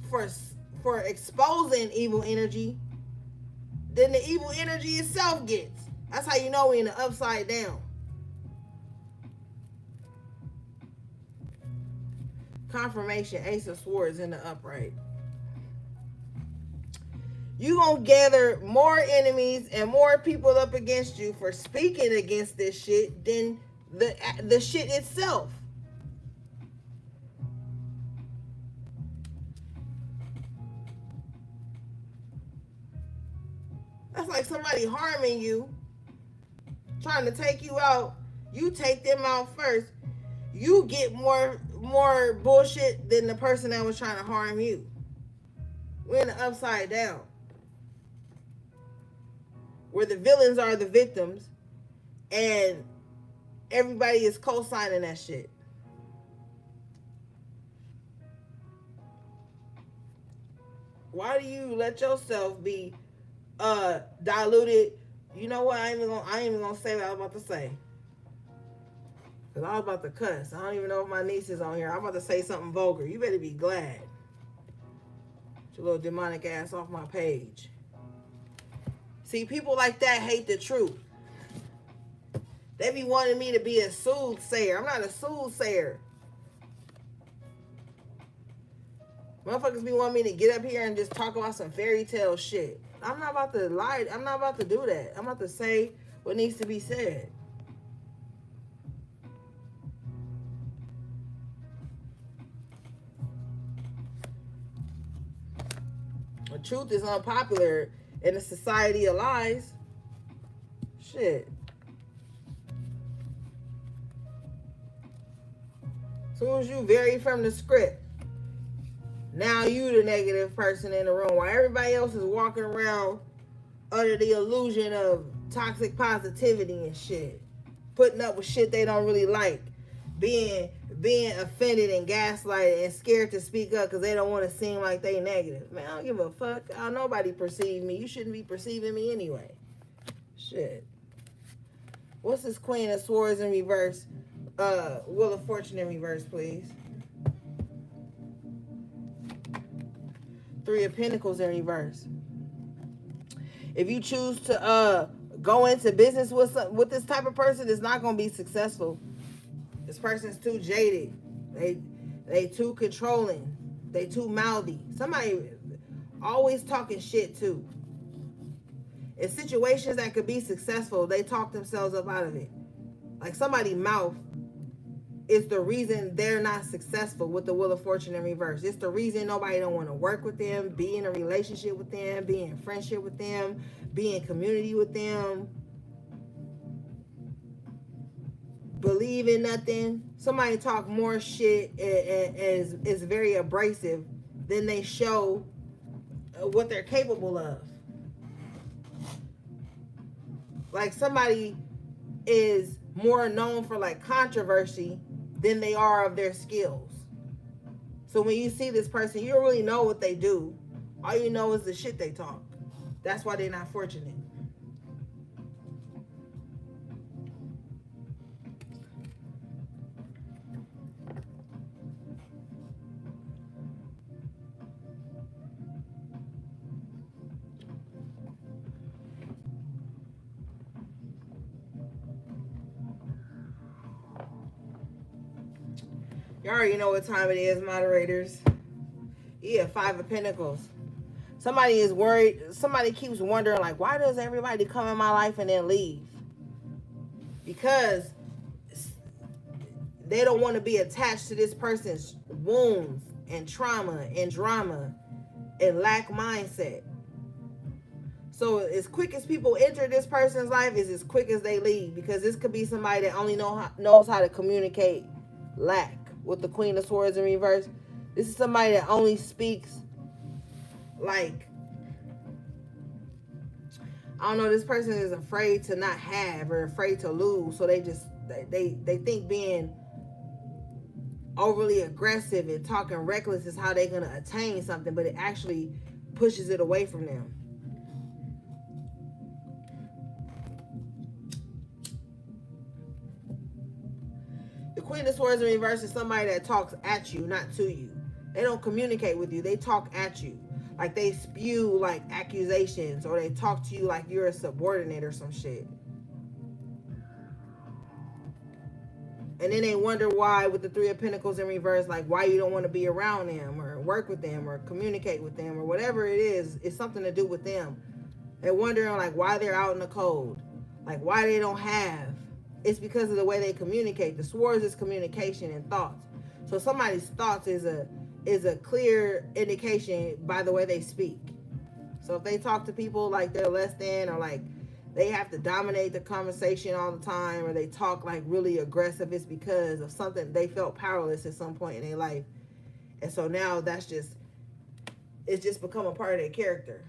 for exposing evil energy than the evil energy itself gets. That's how you know we're in the upside down. Confirmation, Ace of Swords in the upright. You gonna gather more enemies and more people up against you for speaking against this shit than the shit itself. That's like somebody harming you, trying to take you out. You take them out first. You get more more bullshit than the person that was trying to harm you. We're in the upside down, where the villains are the victims, and everybody is co-signing that shit. Why do you let yourself be diluted? You know what? I ain't even gonna say what I was about to say. Cause I was about to cuss. I don't even know if my niece is on here. I'm about to say something vulgar. You better be glad. Get your little demonic ass off my page. See, people like that hate the truth. They be wanting me to be a soothsayer. I'm not a soothsayer. Motherfuckers be wanting me to get up here and just talk about some fairy tale shit. I'm not about to lie. I'm not about to do that. I'm about to say what needs to be said. The truth is unpopular in a society of lies. Shit. As soon as you vary from the script, now you the negative person in the room, while everybody else is walking around under the illusion of toxic positivity and shit, putting up with shit they don't really like, being offended and gaslighted and scared to speak up because they don't want to seem like they negative. Man, I don't give a fuck. Nobody perceive me. You shouldn't be perceiving me anyway. Shit. What's this Queen of Swords in reverse? Wheel of Fortune in reverse, please. Three of Pentacles in reverse. If you choose to go into business with this type of person, it's not going to be successful. This person's too jaded. They too controlling. They too mouthy. Somebody always talking shit too. In situations that could be successful, they talk themselves up out of it. Like somebody's mouth is the reason they're not successful with the Wheel of Fortune in reverse. It's the reason nobody don't want to work with them, be in a relationship with them, be in friendship with them, be in community with them, believe in nothing. Somebody talk more shit and is very abrasive than they show what they're capable of. Like somebody is more known for like controversy than they are of their skills. So when you see this person, you don't really know what they do. All you know is the shit they talk. That's why they're not fortunate. You already know what time it is, moderators. Yeah, Five of Pentacles. Somebody is worried. Somebody keeps wondering, like, why does everybody come in my life and then leave? Because they don't want to be attached to this person's wounds and trauma and drama and lack mindset. So as quick as people enter this person's life is as quick as they leave, because this could be somebody that only knows how to communicate lack. With the Queen of Swords in reverse, this is somebody that only speaks like, I don't know, this person is afraid to not have or afraid to lose, so they think being overly aggressive and talking reckless is how they're going to attain something, but it actually pushes it away from them. The Queen of Swords in reverse is somebody that talks at you, not to you. They don't communicate with you. They talk at you. Like they spew like accusations, or they talk to you like you're a subordinate or some shit. And then they wonder why, with the Three of Pentacles in reverse, like why you don't want to be around them or work with them or communicate with them or whatever it is. It's something to do with them. They're wondering like why they're out in the cold, like why they don't have. It's because of the way they communicate. The swords is communication and thoughts. So somebody's thoughts is a clear indication by the way they speak. So if they talk to people like they're less than, or like they have to dominate the conversation all the time, or they talk like really aggressive, it's because of something they felt powerless at some point in their life. And so now it's just become a part of their character.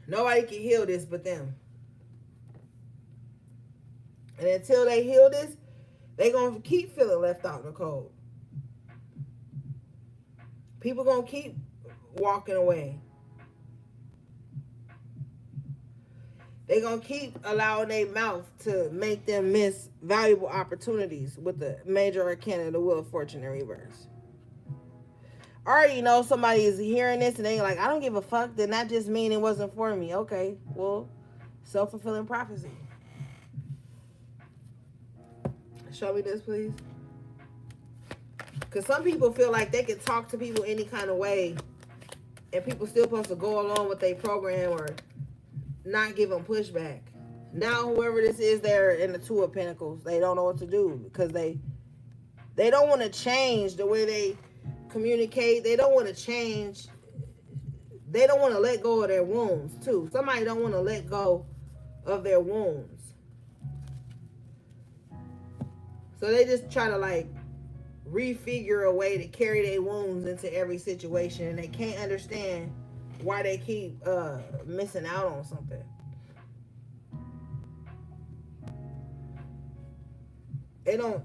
Nobody can heal this but them. And until they heal this, they're going to keep feeling left out in the cold. People going to keep walking away. They're going to keep allowing their mouth to make them miss valuable opportunities with the major arcana, the Wheel of Fortune in reverse. I already know somebody is hearing this and they're like, I don't give a fuck. Then that just mean it wasn't for me. Okay, well, self-fulfilling prophecy. Show me this, please. Because some people feel like they can talk to people any kind of way and people still supposed to go along with their program or not give them pushback. Now, whoever this is, they're in the Two of Pentacles. They don't know what to do because they don't want to change the way they communicate. They don't want to change. They don't want to let go of their wounds, too. Somebody don't want to let go of their wounds. So they just try to like refigure a way to carry their wounds into every situation, and they can't understand why they keep missing out on something. They don't,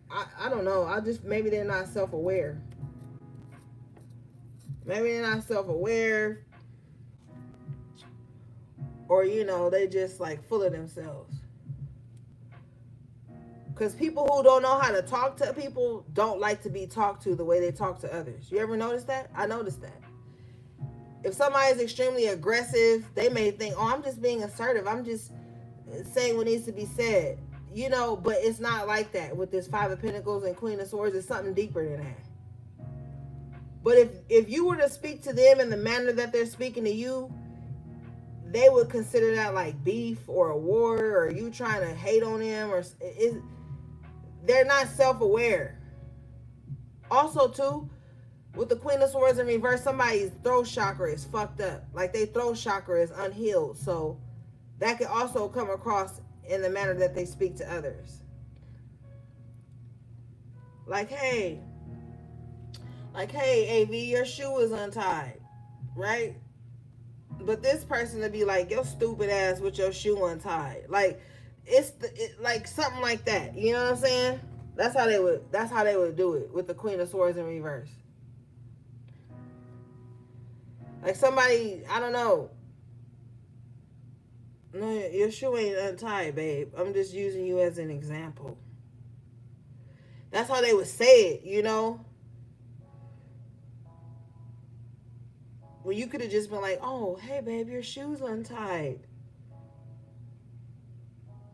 I don't know. Maybe they're not self-aware. Maybe they're not self-aware. Or, they just like full of themselves. Because people who don't know how to talk to people don't like to be talked to the way they talk to others. You ever notice that? I noticed that. If somebody is extremely aggressive, they may think, oh, I'm just being assertive. I'm just saying what needs to be said. But it's not like that with this Five of Pentacles and Queen of Swords. It's something deeper than that. But if you were to speak to them in the manner that they're speaking to you, they would consider that like beef or a war, or you trying to hate on them, or they're not self-aware. Also, too, with the Queen of Swords in reverse, somebody's throat chakra is fucked up. Like, their throat chakra is unhealed. So that could also come across in the manner that they speak to others. Like, hey, AV, your shoe is untied, right? But this person would be like, your stupid ass with your shoe untied. Like, like something like that. You know what I'm saying? That's how they would do it with the Queen of Swords in reverse. Like somebody, I don't know. No, your shoe ain't untied, babe. I'm just using you as an example. That's how they would say it, Well, you could have just been like, oh, hey, babe, your shoe's untied.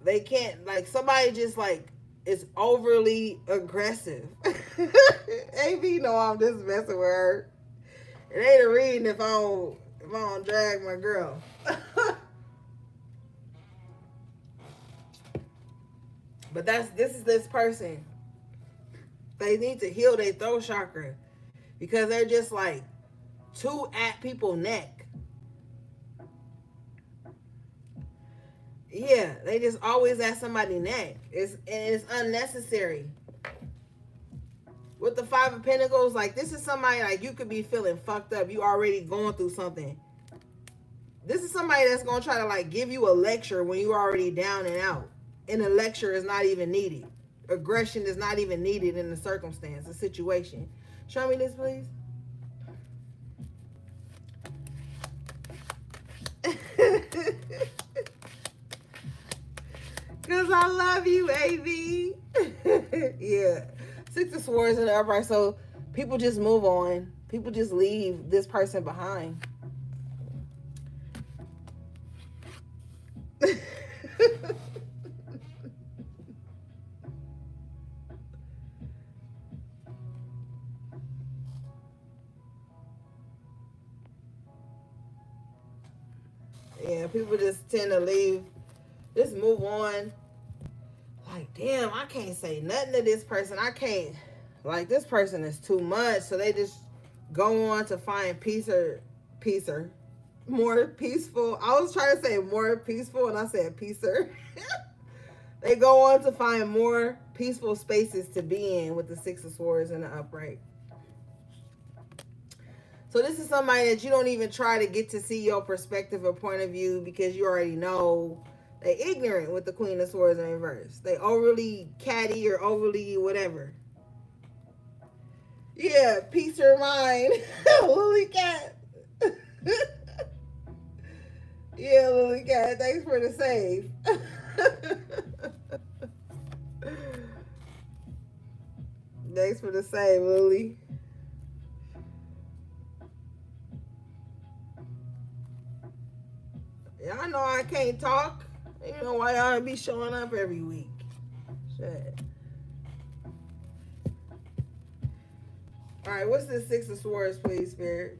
They can't, like, somebody just, like, is overly aggressive. AV know I'm just messing with her. It ain't a reading if I don't drag my girl. But this is this person. They need to heal their throat chakra because they're just, like, too at people's neck. Yeah, they just always at somebody's neck. It's unnecessary. With the Five of Pentacles, like, this is somebody, like, you could be feeling fucked up. You already going through something. This is somebody that's going to try to, like, give you a lecture when you're already down and out. And a lecture is not even needed. Aggression is not even needed in the circumstance, the situation. Show me this, please. Because I love you, AV. Yeah. Six of Swords in the upright. So people just move on. People just leave this person behind. Yeah, people just tend to leave. Just move on. Like, damn, I can't say nothing to this person. I can't. Like, this person is too much. So they just go on to find peacer. more peaceful. I was trying to say more peaceful and I said peacer. They go on to find more peaceful spaces to be in with the Six of Swords and the upright. So this is somebody that you don't even try to get to see your perspective or point of view because you already know they ignorant with the Queen of Swords in reverse. They overly catty or overly whatever. Yeah, peace your mind. Lily Cat. Yeah, Lily Cat, thanks for the save. Thanks for the save, Lily. Y'all know I can't talk. You know why y'all be showing up every week. Shit. Alright, what's this Six of Swords, please, Spirit?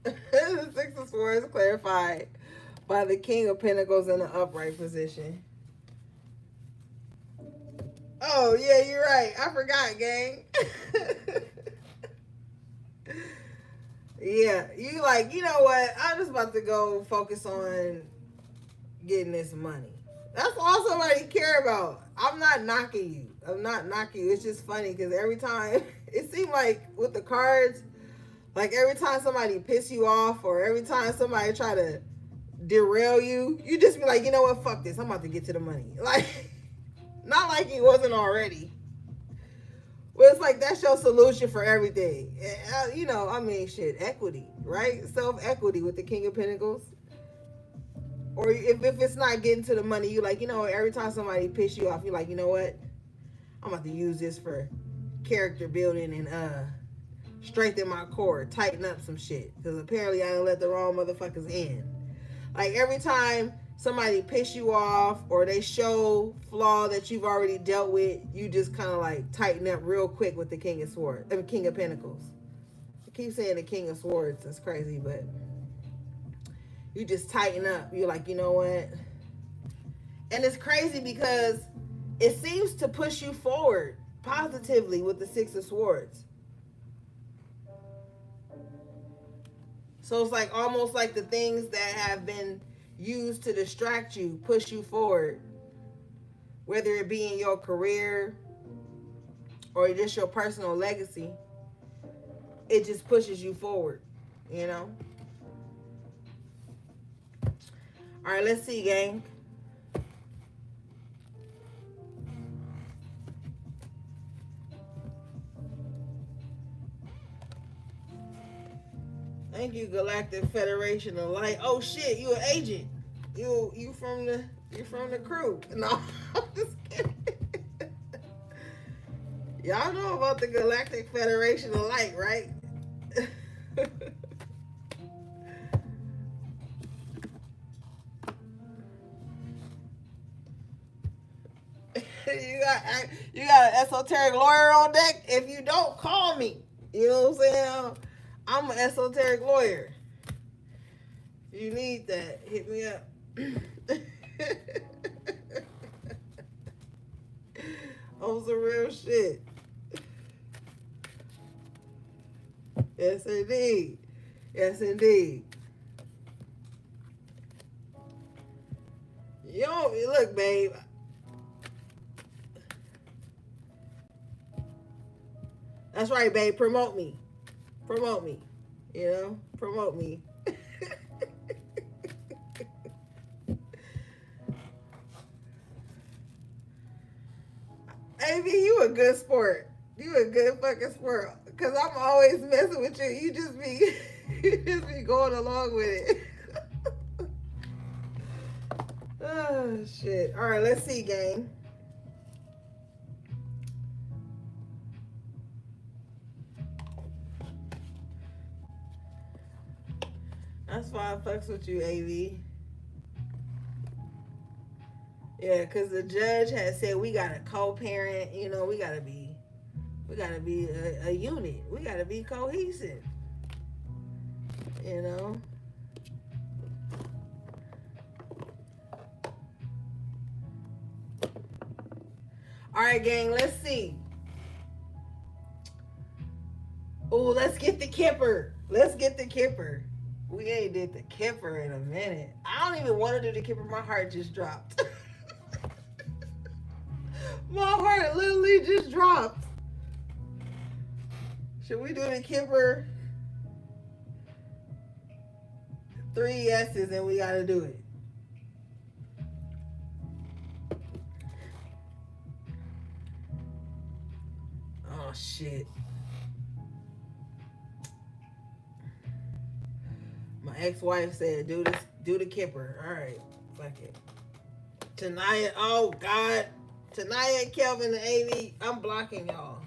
The Six of Swords clarified by the King of Pentacles in the upright position. Oh, yeah, you're right. I forgot, gang. Yeah, you like, you know what? I'm just about to go focus on getting this money. That's all somebody care about. I'm not knocking you. I'm not knocking you. It's just funny because every time, it seemed like with the cards, like every time somebody piss you off or every time somebody try to derail you, you just be like, you know what? Fuck this. I'm about to get to the money. Like, not like he wasn't already. Well, it's like that's your solution for everything. You know, I mean, shit, equity, right? Self-equity with the King of Pentacles. Or if it's not getting to the money, you like, you know, every time somebody piss you off, you're like, you know what? I'm about to use this for character building and strengthen my core, tighten up some shit. Because apparently I didn't let the wrong motherfuckers in. Like every time somebody piss you off or they show flaw that you've already dealt with, you just kind of like tighten up real quick with the King of Swords, King of Pentacles. I keep saying the King of Swords. That's crazy, but you just tighten up. You're like, you know what? And it's crazy because it seems to push you forward positively with the Six of Swords. So it's like almost like the things that have been used to distract you, push you forward. Whether it be in your career or just your personal legacy, it just pushes you forward, you know? All right, let's see, gang. Thank you, Galactic Federation of Light. Oh shit, you an agent. You from the crew. No, I'm just kidding. Y'all know about the Galactic Federation of Light, right? you got an esoteric lawyer on deck. If you don't, call me. You know what I'm saying? I'm an esoteric lawyer. If you need that, hit me up. On some real shit. Yes, indeed. Yes, indeed. Yo, look, babe. That's right, babe. Promote me. Promote me. You know? Promote me. AB, you a good sport. You a good fucking sport. Cause I'm always messing with you. You just be going along with it. Oh shit. Alright, let's see, gang. That's why I fucks with you, AV. Yeah, because the judge had said we got to co-parent. You know, we gotta be a unit. We gotta be cohesive. You know. All right, gang, let's see. Oh, let's get the Kipper. Let's get the Kipper. We ain't did the Kipper in a minute. I don't even want to do the Kipper. My heart just dropped. My heart literally just dropped. Should we do the Kipper? 3 yeses and we gotta do it. Oh shit. My ex-wife said do the Kipper. Alright. Fuck it. Tanaya, oh God. Tanaya, Kelvin, and Amy, I'm blocking y'all.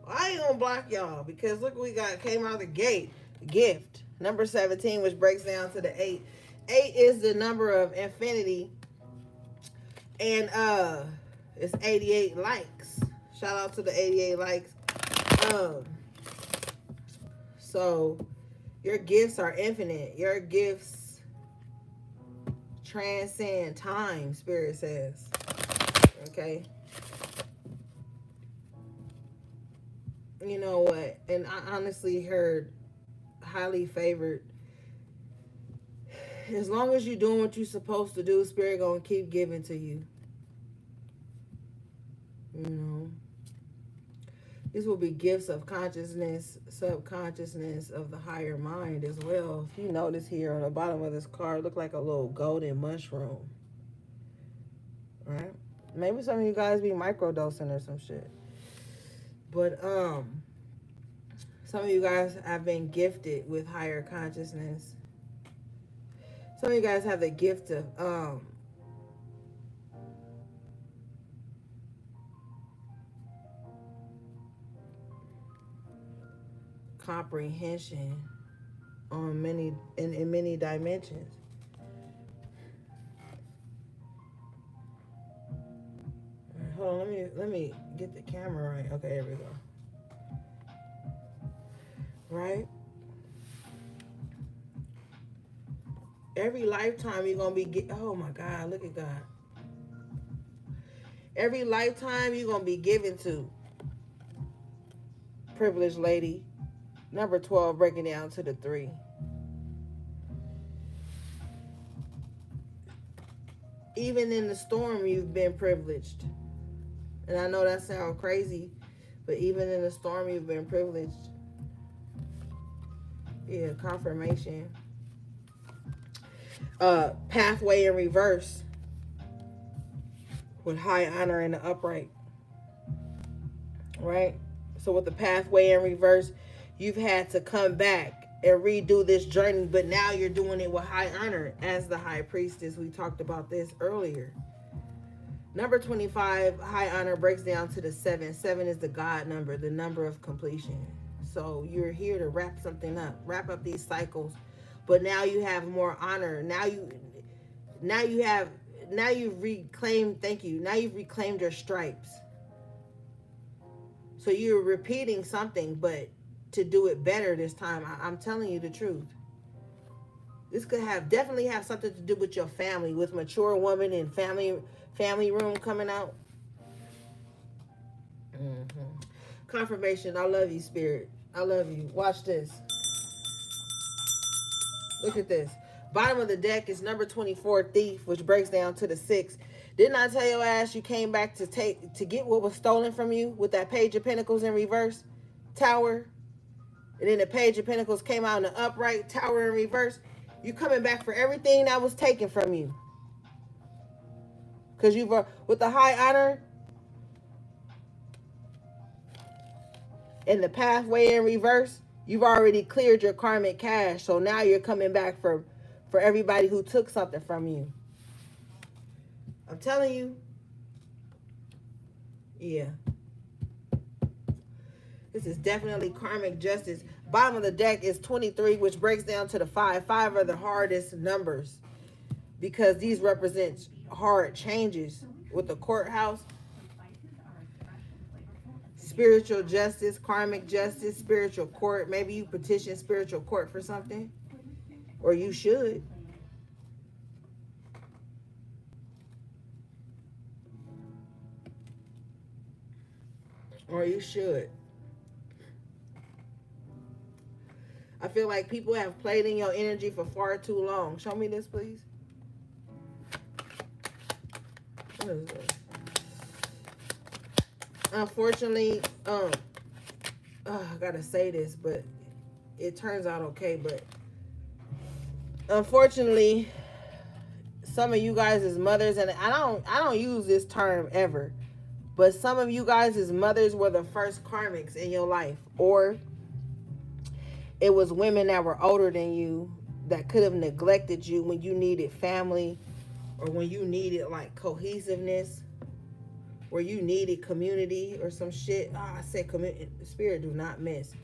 Well, I ain't gonna block y'all because look what we got. Came out the gate. Gift. Number 17, which breaks down to the 8. 8 is the number of infinity. And it's 88 likes. Shout out to the 88 likes. So your gifts are infinite. Your gifts transcend time, Spirit says. Okay. You know what? And I honestly heard highly favored. As long as you're doing what you're supposed to do, Spirit gonna keep giving to you. You know. These will be gifts of consciousness, subconsciousness of the higher mind as well. If you notice here on the bottom of this card, look like a little golden mushroom. Right? Maybe some of you guys be microdosing or some shit. But some of you guys have been gifted with higher consciousness. Some of you guys have the gift of comprehension on many in many dimensions. Hold on, let me get the camera right. Okay, here we go. Right? Every lifetime you're gonna be oh my God, look at God. Every lifetime you're gonna be given to. Privileged lady. Number 12 breaking down to the 3. Even in the storm, you've been privileged. And I know that sounds crazy, but even in the storm, you've been privileged. Yeah, confirmation. Pathway in reverse with high honor in the upright. Right? So with the pathway in reverse, you've had to come back and redo this journey, but now you're doing it with high honor as the high priestess. We talked about this earlier. Number 25, high honor, breaks down to the 7. 7 is the God number, the number of completion. So you're here to wrap something up, wrap up these cycles. But now you have more honor. Now you've reclaimed, thank you. Now you've reclaimed your stripes. So you're repeating something, but to do it better this time. I'm telling you the truth. This could definitely have something to do with your family, with mature woman and family room coming out. Confirmation. I love you, Spirit. I love you. Watch this. Look at this. Bottom of the deck is number 24, Thief, which breaks down to the 6. Didn't I tell your ass you came back to get what was stolen from you with that Page of Pentacles in reverse? Tower. And then the Page of Pentacles came out in the upright, Tower in reverse. You coming back for everything that was taken from you. Because you've, with the high honor and the pathway in reverse, you've already cleared your karmic cash. So now you're coming back for everybody who took something from you. I'm telling you. Yeah. This is definitely karmic justice. Bottom of the deck is 23, which breaks down to the 5. 5 are the hardest numbers because these represent hard changes with the courthouse. Spiritual justice, karmic justice, spiritual court. Maybe you petition spiritual court for something, or you should. Or you should. I feel like people have played in your energy for far too long. Show me this, please. What is this? Unfortunately, I gotta say this, but it turns out okay. But unfortunately, some of you guys as mothers, and I don't use this term ever, but some of you guys as mothers were the first karmics in your life, or it was women that were older than you that could have neglected you when you needed family, or when you needed like cohesiveness, where you needed community or some shit. I said community. Spirit do not miss.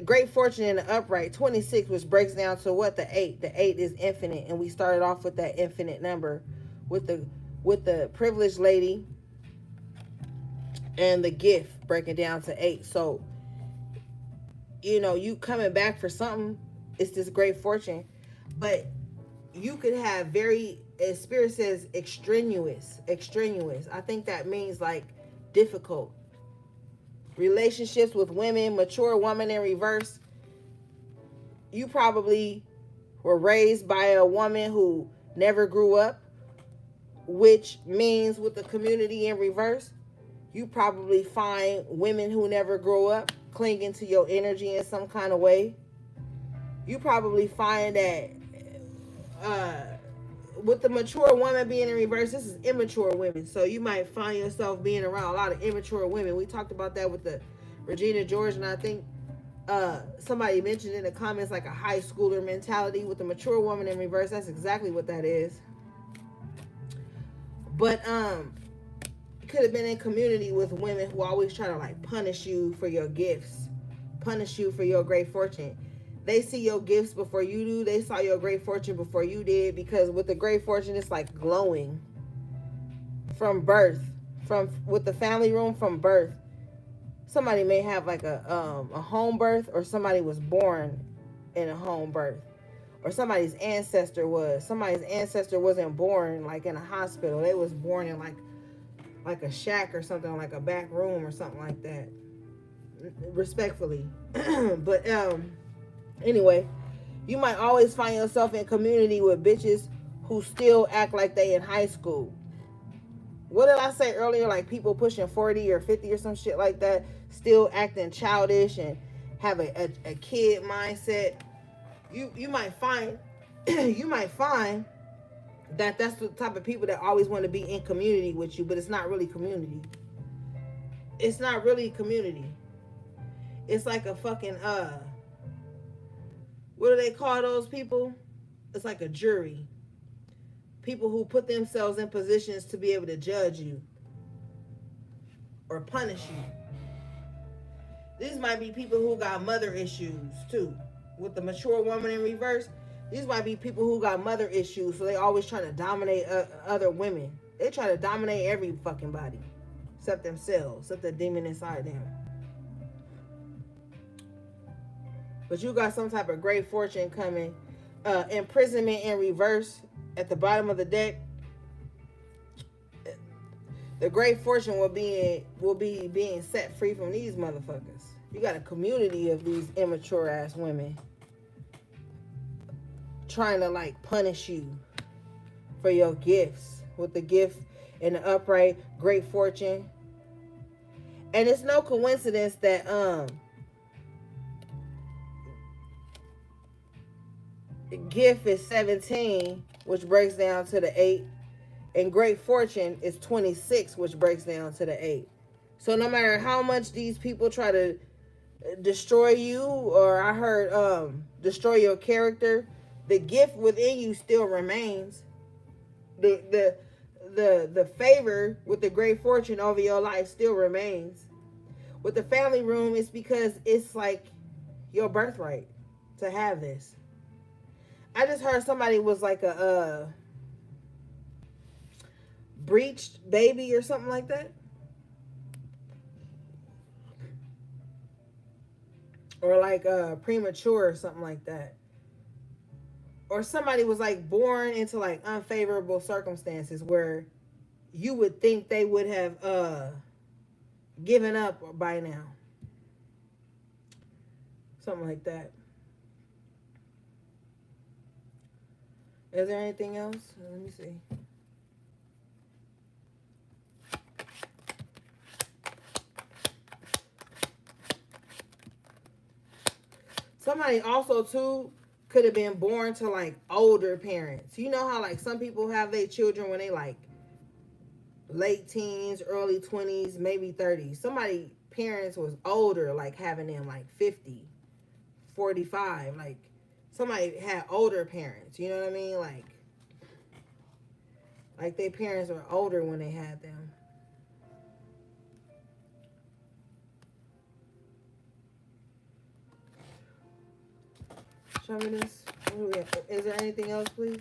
Great fortune in the upright 26, which breaks down to what? The 8. The 8 is infinite, and we started off with that infinite number, with the privileged lady and the gift breaking down to 8. So you coming back for something. It's this great fortune, but you could have very, as Spirit says, extraneous. I think that means like difficult relationships with women, mature woman in reverse. You probably were raised by a woman who never grew up, which means with the community in reverse, you probably find women who never grow up clinging to your energy in some kind of way. You probably find that with the mature woman being in reverse, this is immature women. So you might find yourself being around a lot of immature women. We talked about that with the Regina George, and I think somebody mentioned in the comments like a high schooler mentality with the mature woman in reverse. That's exactly what that is. But could have been in community with women who always try to like punish you for your gifts, punish you for your great fortune. They see your gifts before you do. They saw your great fortune before you did, because with the great fortune, it's like glowing from birth, with the family room from birth. Somebody may have like a home birth, or somebody was born in a home birth, or somebody's ancestor wasn't born like in a hospital. They was born in like a shack or something, like a back room or something like that. Respectfully, but anyway, you might always find yourself in community with bitches who still act like they in high school. What did I say earlier? Like people pushing 40 or 50 or some shit like that, still acting childish and have a kid mindset. You might find that that's the type of people that always want to be in community with you, but it's not really community. It's not really community. It's like a fucking what do they call those people? It's like a jury. People who put themselves in positions to be able to judge you or punish you. These might be people who got mother issues too. With the mature woman in reverse, these might be people who got mother issues, so they always trying to dominate other women. They try to dominate every fucking body except themselves, except the demon inside them. But you got some type of great fortune coming. Imprisonment in reverse at the bottom of the deck. The great fortune will be being set free from these motherfuckers. You got a community of these immature ass women trying to like punish you for your gifts, with the gift in the upright, great fortune. And it's no coincidence that gift is 17, which breaks down to the 8, and great fortune is 26, which breaks down to the 8. So no matter how much these people try to destroy you, or I heard destroy your character, the gift within you still remains. The favor with the great fortune over your life still remains. With the family room, it's because it's like your birthright to have this. I just heard somebody was like a breached baby or something like that. Or like premature or something like that. Or somebody was like born into like unfavorable circumstances where you would think they would have given up by now. Something like that. Is there anything else? Let me see. Somebody also too could have been born to like older parents. You know how like some people have their children when they like late teens, early 20s, maybe 30s. Somebody parents was older, like having them like 50, 45. Like somebody had older parents. You know what I mean? Like their parents were older when they had them. Show me this. Is there anything else, please?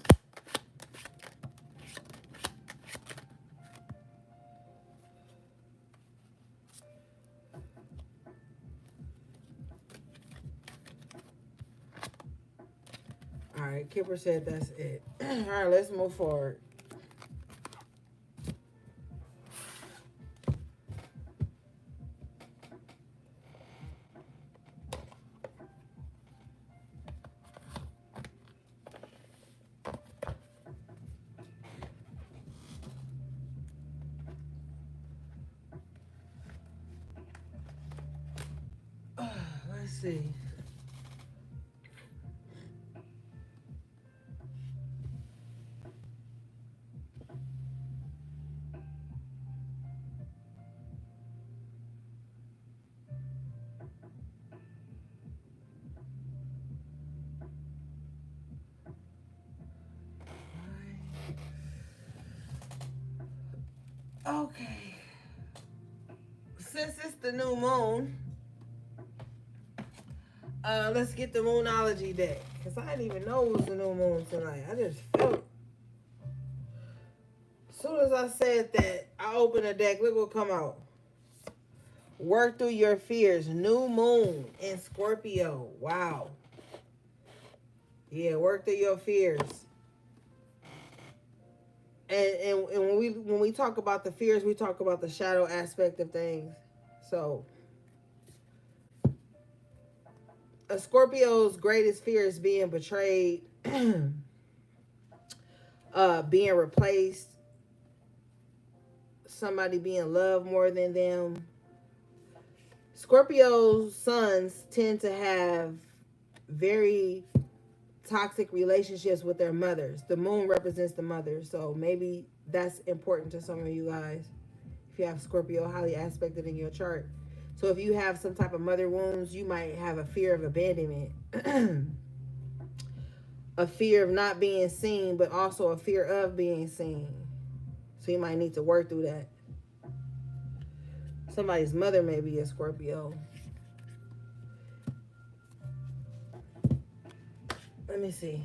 All right, Kipper said that's it. All right, let's move forward. Let's see. Okay. Since it's the new moon, let's get the Moonology deck. Because I didn't even know it was the new moon tonight. I just felt it. As soon as I said that, I opened the deck. Look what come out. Work through your fears. New moon in Scorpio. Wow. Yeah, work through your fears. And when we talk about the fears, we talk about the shadow aspect of things. So a Scorpio's greatest fear is being betrayed, being replaced, somebody being loved more than them. Scorpio's sons tend to have very toxic relationships with their mothers. The moon represents the mother, so maybe that's important to some of you guys if you have Scorpio highly aspected in your chart. So if you have some type of mother wounds, you might have a fear of abandonment, a fear of not being seen, but also a fear of being seen. So you might need to work through that. Somebody's mother may be a Scorpio. Let me see.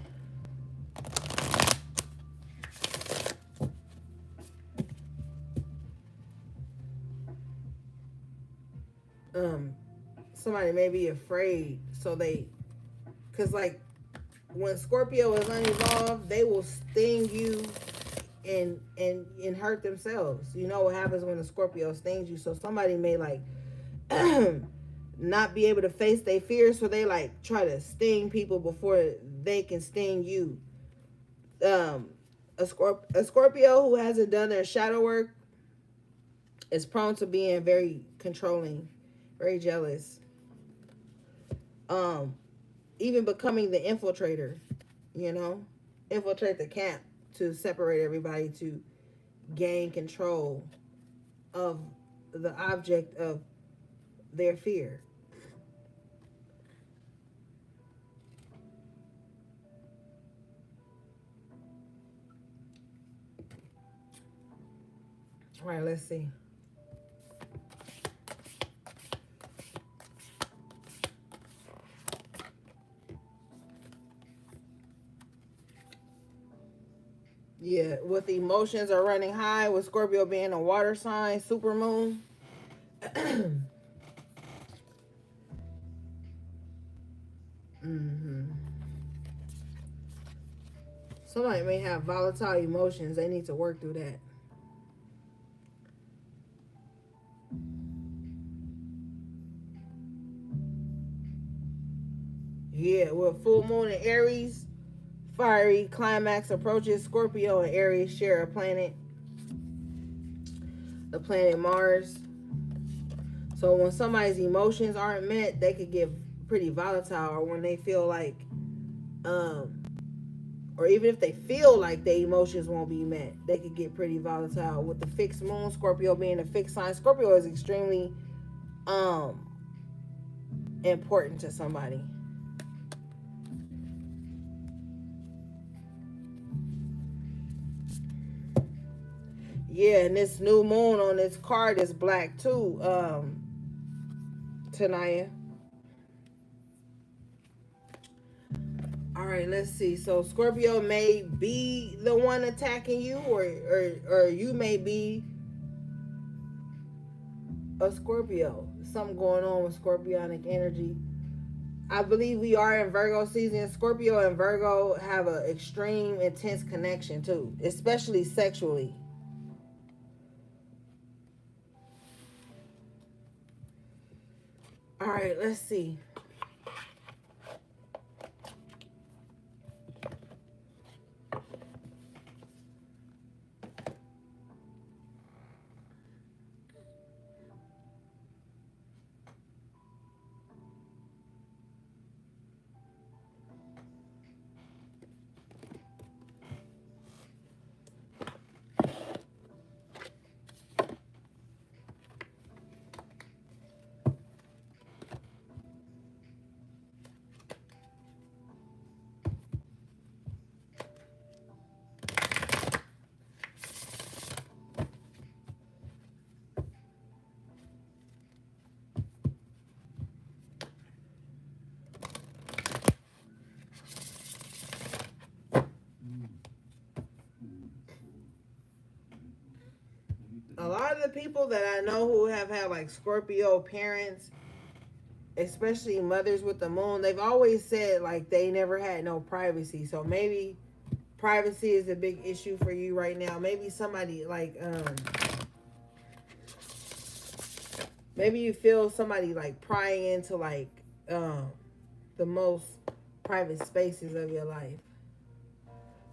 Somebody may be afraid, so because like when Scorpio is uninvolved, they will sting you and hurt themselves. You know what happens when a Scorpio stings you? So somebody may like not be able to face their fears, so they like try to sting people before they can sting you. A Scorpio who hasn't done their shadow work is prone to being very controlling, very jealous. Even becoming the infiltrator, infiltrate the camp to separate everybody to gain control of the object of their fear. All right, let's see. Yeah, with the emotions are running high, with Scorpio being a water sign, super moon. Somebody may have volatile emotions. They need to work through that. Yeah, with full moon in Aries, fiery climax approaches. Scorpio and Aries share a planet, the planet Mars. So when somebody's emotions aren't met, they could get pretty volatile, or when they feel like, um, or even if they feel like their emotions won't be met, they could get pretty volatile. With the fixed moon, Scorpio being a fixed sign, Scorpio is extremely um important to somebody. Yeah, and this new moon on this card is black too, Tanaya. All right, let's see. So Scorpio may be the one attacking you, or you may be a Scorpio. Something going on with Scorpionic energy. I believe we are in Virgo season. Scorpio and Virgo have an extreme, intense connection too, especially sexually. All right, let's see. A lot of the people that I know who have had like Scorpio parents, especially mothers with the moon, they've always said like they never had no privacy. So maybe privacy is a big issue for you right now. Maybe somebody like maybe you feel somebody like prying into like the most private spaces of your life.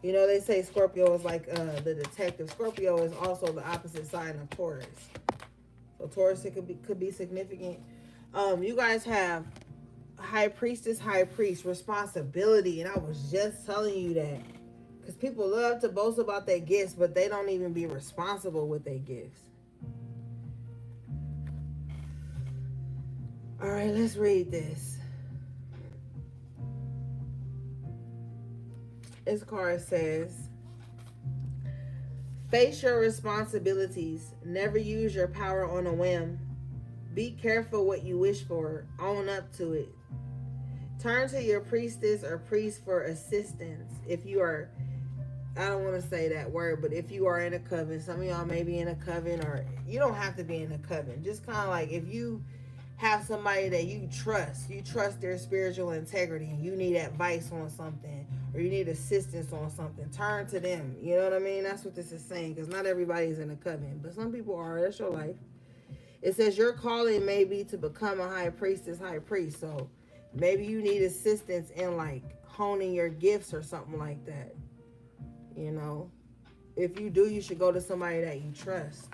You know, they say Scorpio is like the detective. Scorpio is also the opposite sign of Taurus. So Taurus, it could be significant. You guys have High Priestess, High Priest, responsibility, and I was just telling you that because people love to boast about their gifts, but they don't even be responsible with their gifts. All right, let's read this. This card says, face your responsibilities. Never use your power on a whim. Be careful what you wish for. Own up to it. Turn to your priestess or priest for assistance. If you are, I don't want to say that word, but if you are in a coven, some of y'all may be in a coven, or you don't have to be in a coven. Just kind of like if you have somebody that you trust their spiritual integrity, and you need advice on something, or you need assistance on something, turn to them. You know what I mean? That's what this is saying, because not everybody's in a coven, but some people are. That's your life. It says your calling may be to become a high priestess, high priest. So maybe you need assistance in like honing your gifts or something like that. You know, if you do, you should go to somebody that you trust.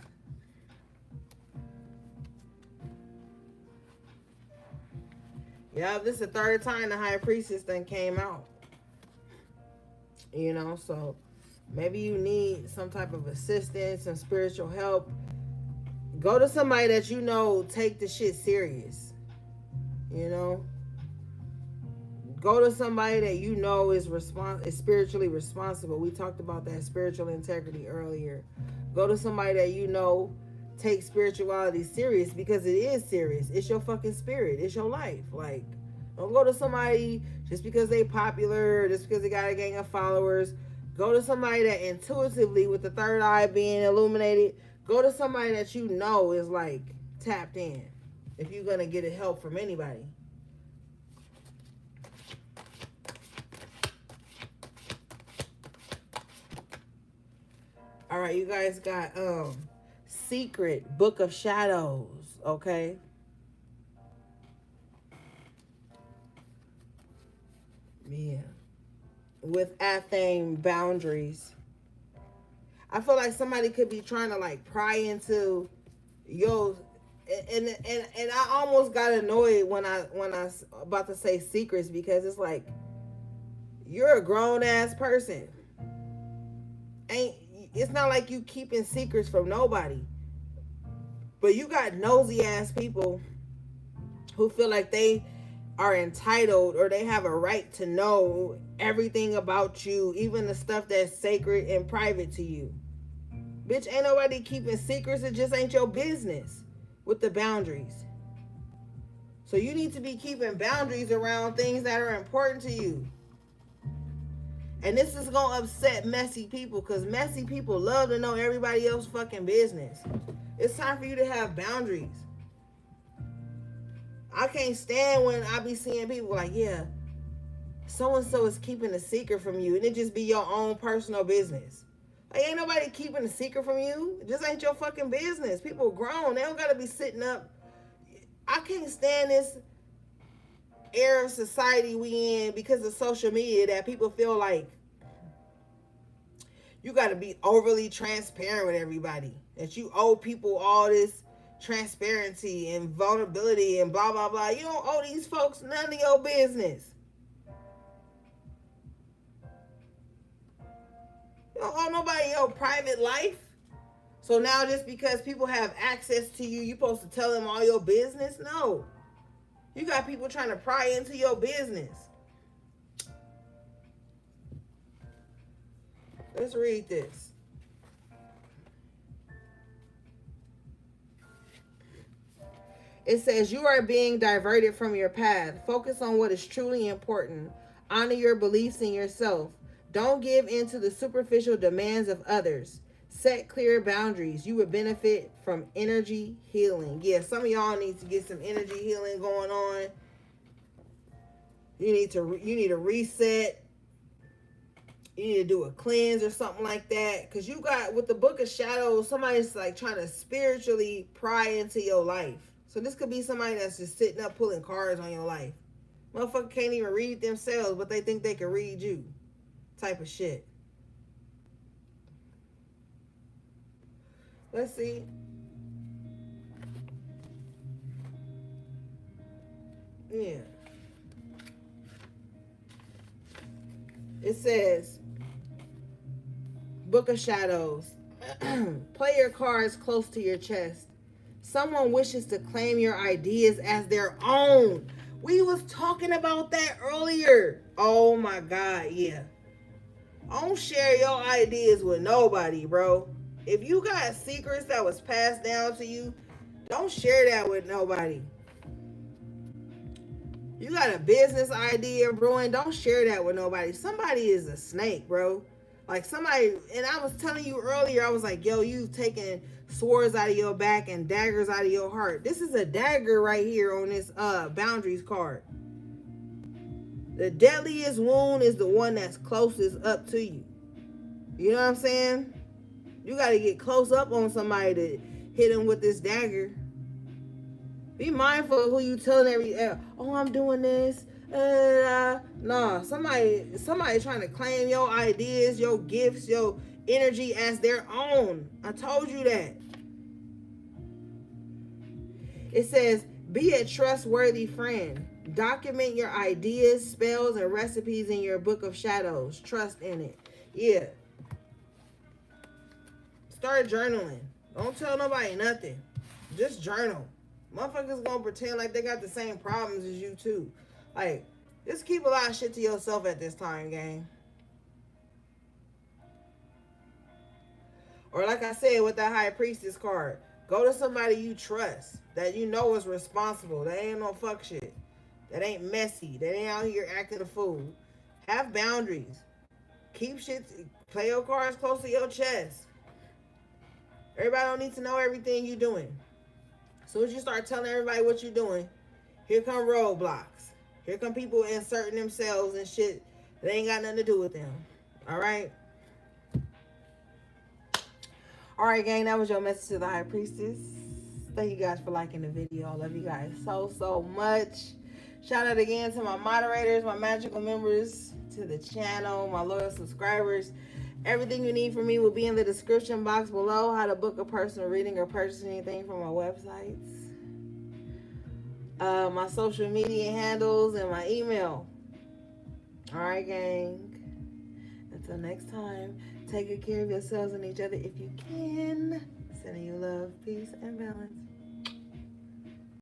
Yeah, this is the third time the high priestess thing came out. You know, so maybe you need some type of assistance and spiritual help. Go to somebody that you know take the shit serious. You know, go to somebody that you know is spiritually responsible. We talked about that spiritual integrity earlier. Go to somebody that you know takes spirituality serious, because it is serious. It's your fucking spirit. It's your life. Like, don't go to somebody just because they popular, just because they got a gang of followers. Go to somebody that intuitively, with the third eye being illuminated, go to somebody that you know is like tapped in. If you're gonna get help from anybody. All right, you guys got Secret, Book of Shadows, okay? with Athame boundaries. I feel like somebody could be trying to like pry into your, and I almost got annoyed when I about to say secrets, because it's like, you're a grown ass person. Ain't It's not like you keeping secrets from nobody. But you got nosy ass people who feel like they are entitled, or they have a right to know everything about you, even the stuff that's sacred and private to you. Bitch, ain't nobody keeping secrets. It just ain't your business with the boundaries. So you need to be keeping boundaries around things that are important to you. And this is going to upset messy people, because messy people love to know everybody else's fucking business. It's time for you to have boundaries. I can't stand when I be seeing people like, yeah, so-and-so is keeping a secret from you, and it just be your own personal business. Like, ain't nobody keeping a secret from you. It just ain't your fucking business. People grown. They don't got to be sitting up. I can't stand this era of society we in because of social media, that people feel like you got to be overly transparent with everybody, that you owe people all this transparency and vulnerability and blah blah blah. You don't owe these folks none of your business. You don't owe nobody your private life. So now just because people have access to you, you supposed to tell them all your business? No. You got people trying to pry into your business. Let's read this. It says, you are being diverted from your path. Focus on what is truly important. Honor your beliefs in yourself. Don't give in to the superficial demands of others. Set clear boundaries. You would benefit from energy healing. Yeah, some of y'all need to get some energy healing going on. You need to reset. You need to do a cleanse or something like that. Because you got, with the Book of Shadows, somebody's like trying to spiritually pry into your life. So this could be somebody that's just sitting up pulling cards on your life. Motherfucker can't even read themselves, but they think they can read you. Type of shit. Let's see. Yeah. It says, Book of Shadows. Play your cards close to your chest. Someone wishes to claim your ideas as their own. We was talking about that earlier. Oh my God, yeah. Don't share your ideas with nobody, bro. If you got secrets that was passed down to you, don't share that with nobody. You got a business idea brewing, don't share that with nobody. Somebody is a snake, bro. Like somebody, and I was telling you earlier, I was like, yo, you've taken swords out of your back and daggers out of your heart. This is a dagger right here on this boundaries card. The deadliest wound is the one that's closest up to you. You know what I'm saying? You got to get close up on somebody to hit them with this dagger. Be mindful of who you telling oh, I'm doing this. Nah, somebody trying to claim your ideas, your gifts, your energy as their own. I told you that. It says, be a trustworthy friend. Document your ideas, spells, and recipes in your Book of Shadows. Trust in it. Yeah. Start journaling. Don't tell nobody nothing. Just journal. Motherfuckers gonna pretend like they got the same problems as you too. Like, just keep a lot of shit to yourself at this time, gang. Or like I said with that High Priestess card, go to somebody you trust, that you know is responsible, that ain't no fuck shit, that ain't messy, that ain't out here acting a fool. Have boundaries. Keep shit, play your cards close to your chest. Everybody don't need to know everything you doing. As soon as you start telling everybody what you're doing, here come roadblocks. Here come people inserting themselves and shit that ain't got nothing to do with them. All right? All right, gang, that was your message to the High Priestess. Thank you guys for liking the video. I love you guys so much. Shout out again to my moderators, my magical members. to the channel, my loyal subscribers. Everything you need from me will be in the description box below. How to book a personal reading or purchase anything from my websites, my social media handles, and my email. All right, gang. Until next time, take good care of yourselves and each other if you can. Sending you love, peace, and balance.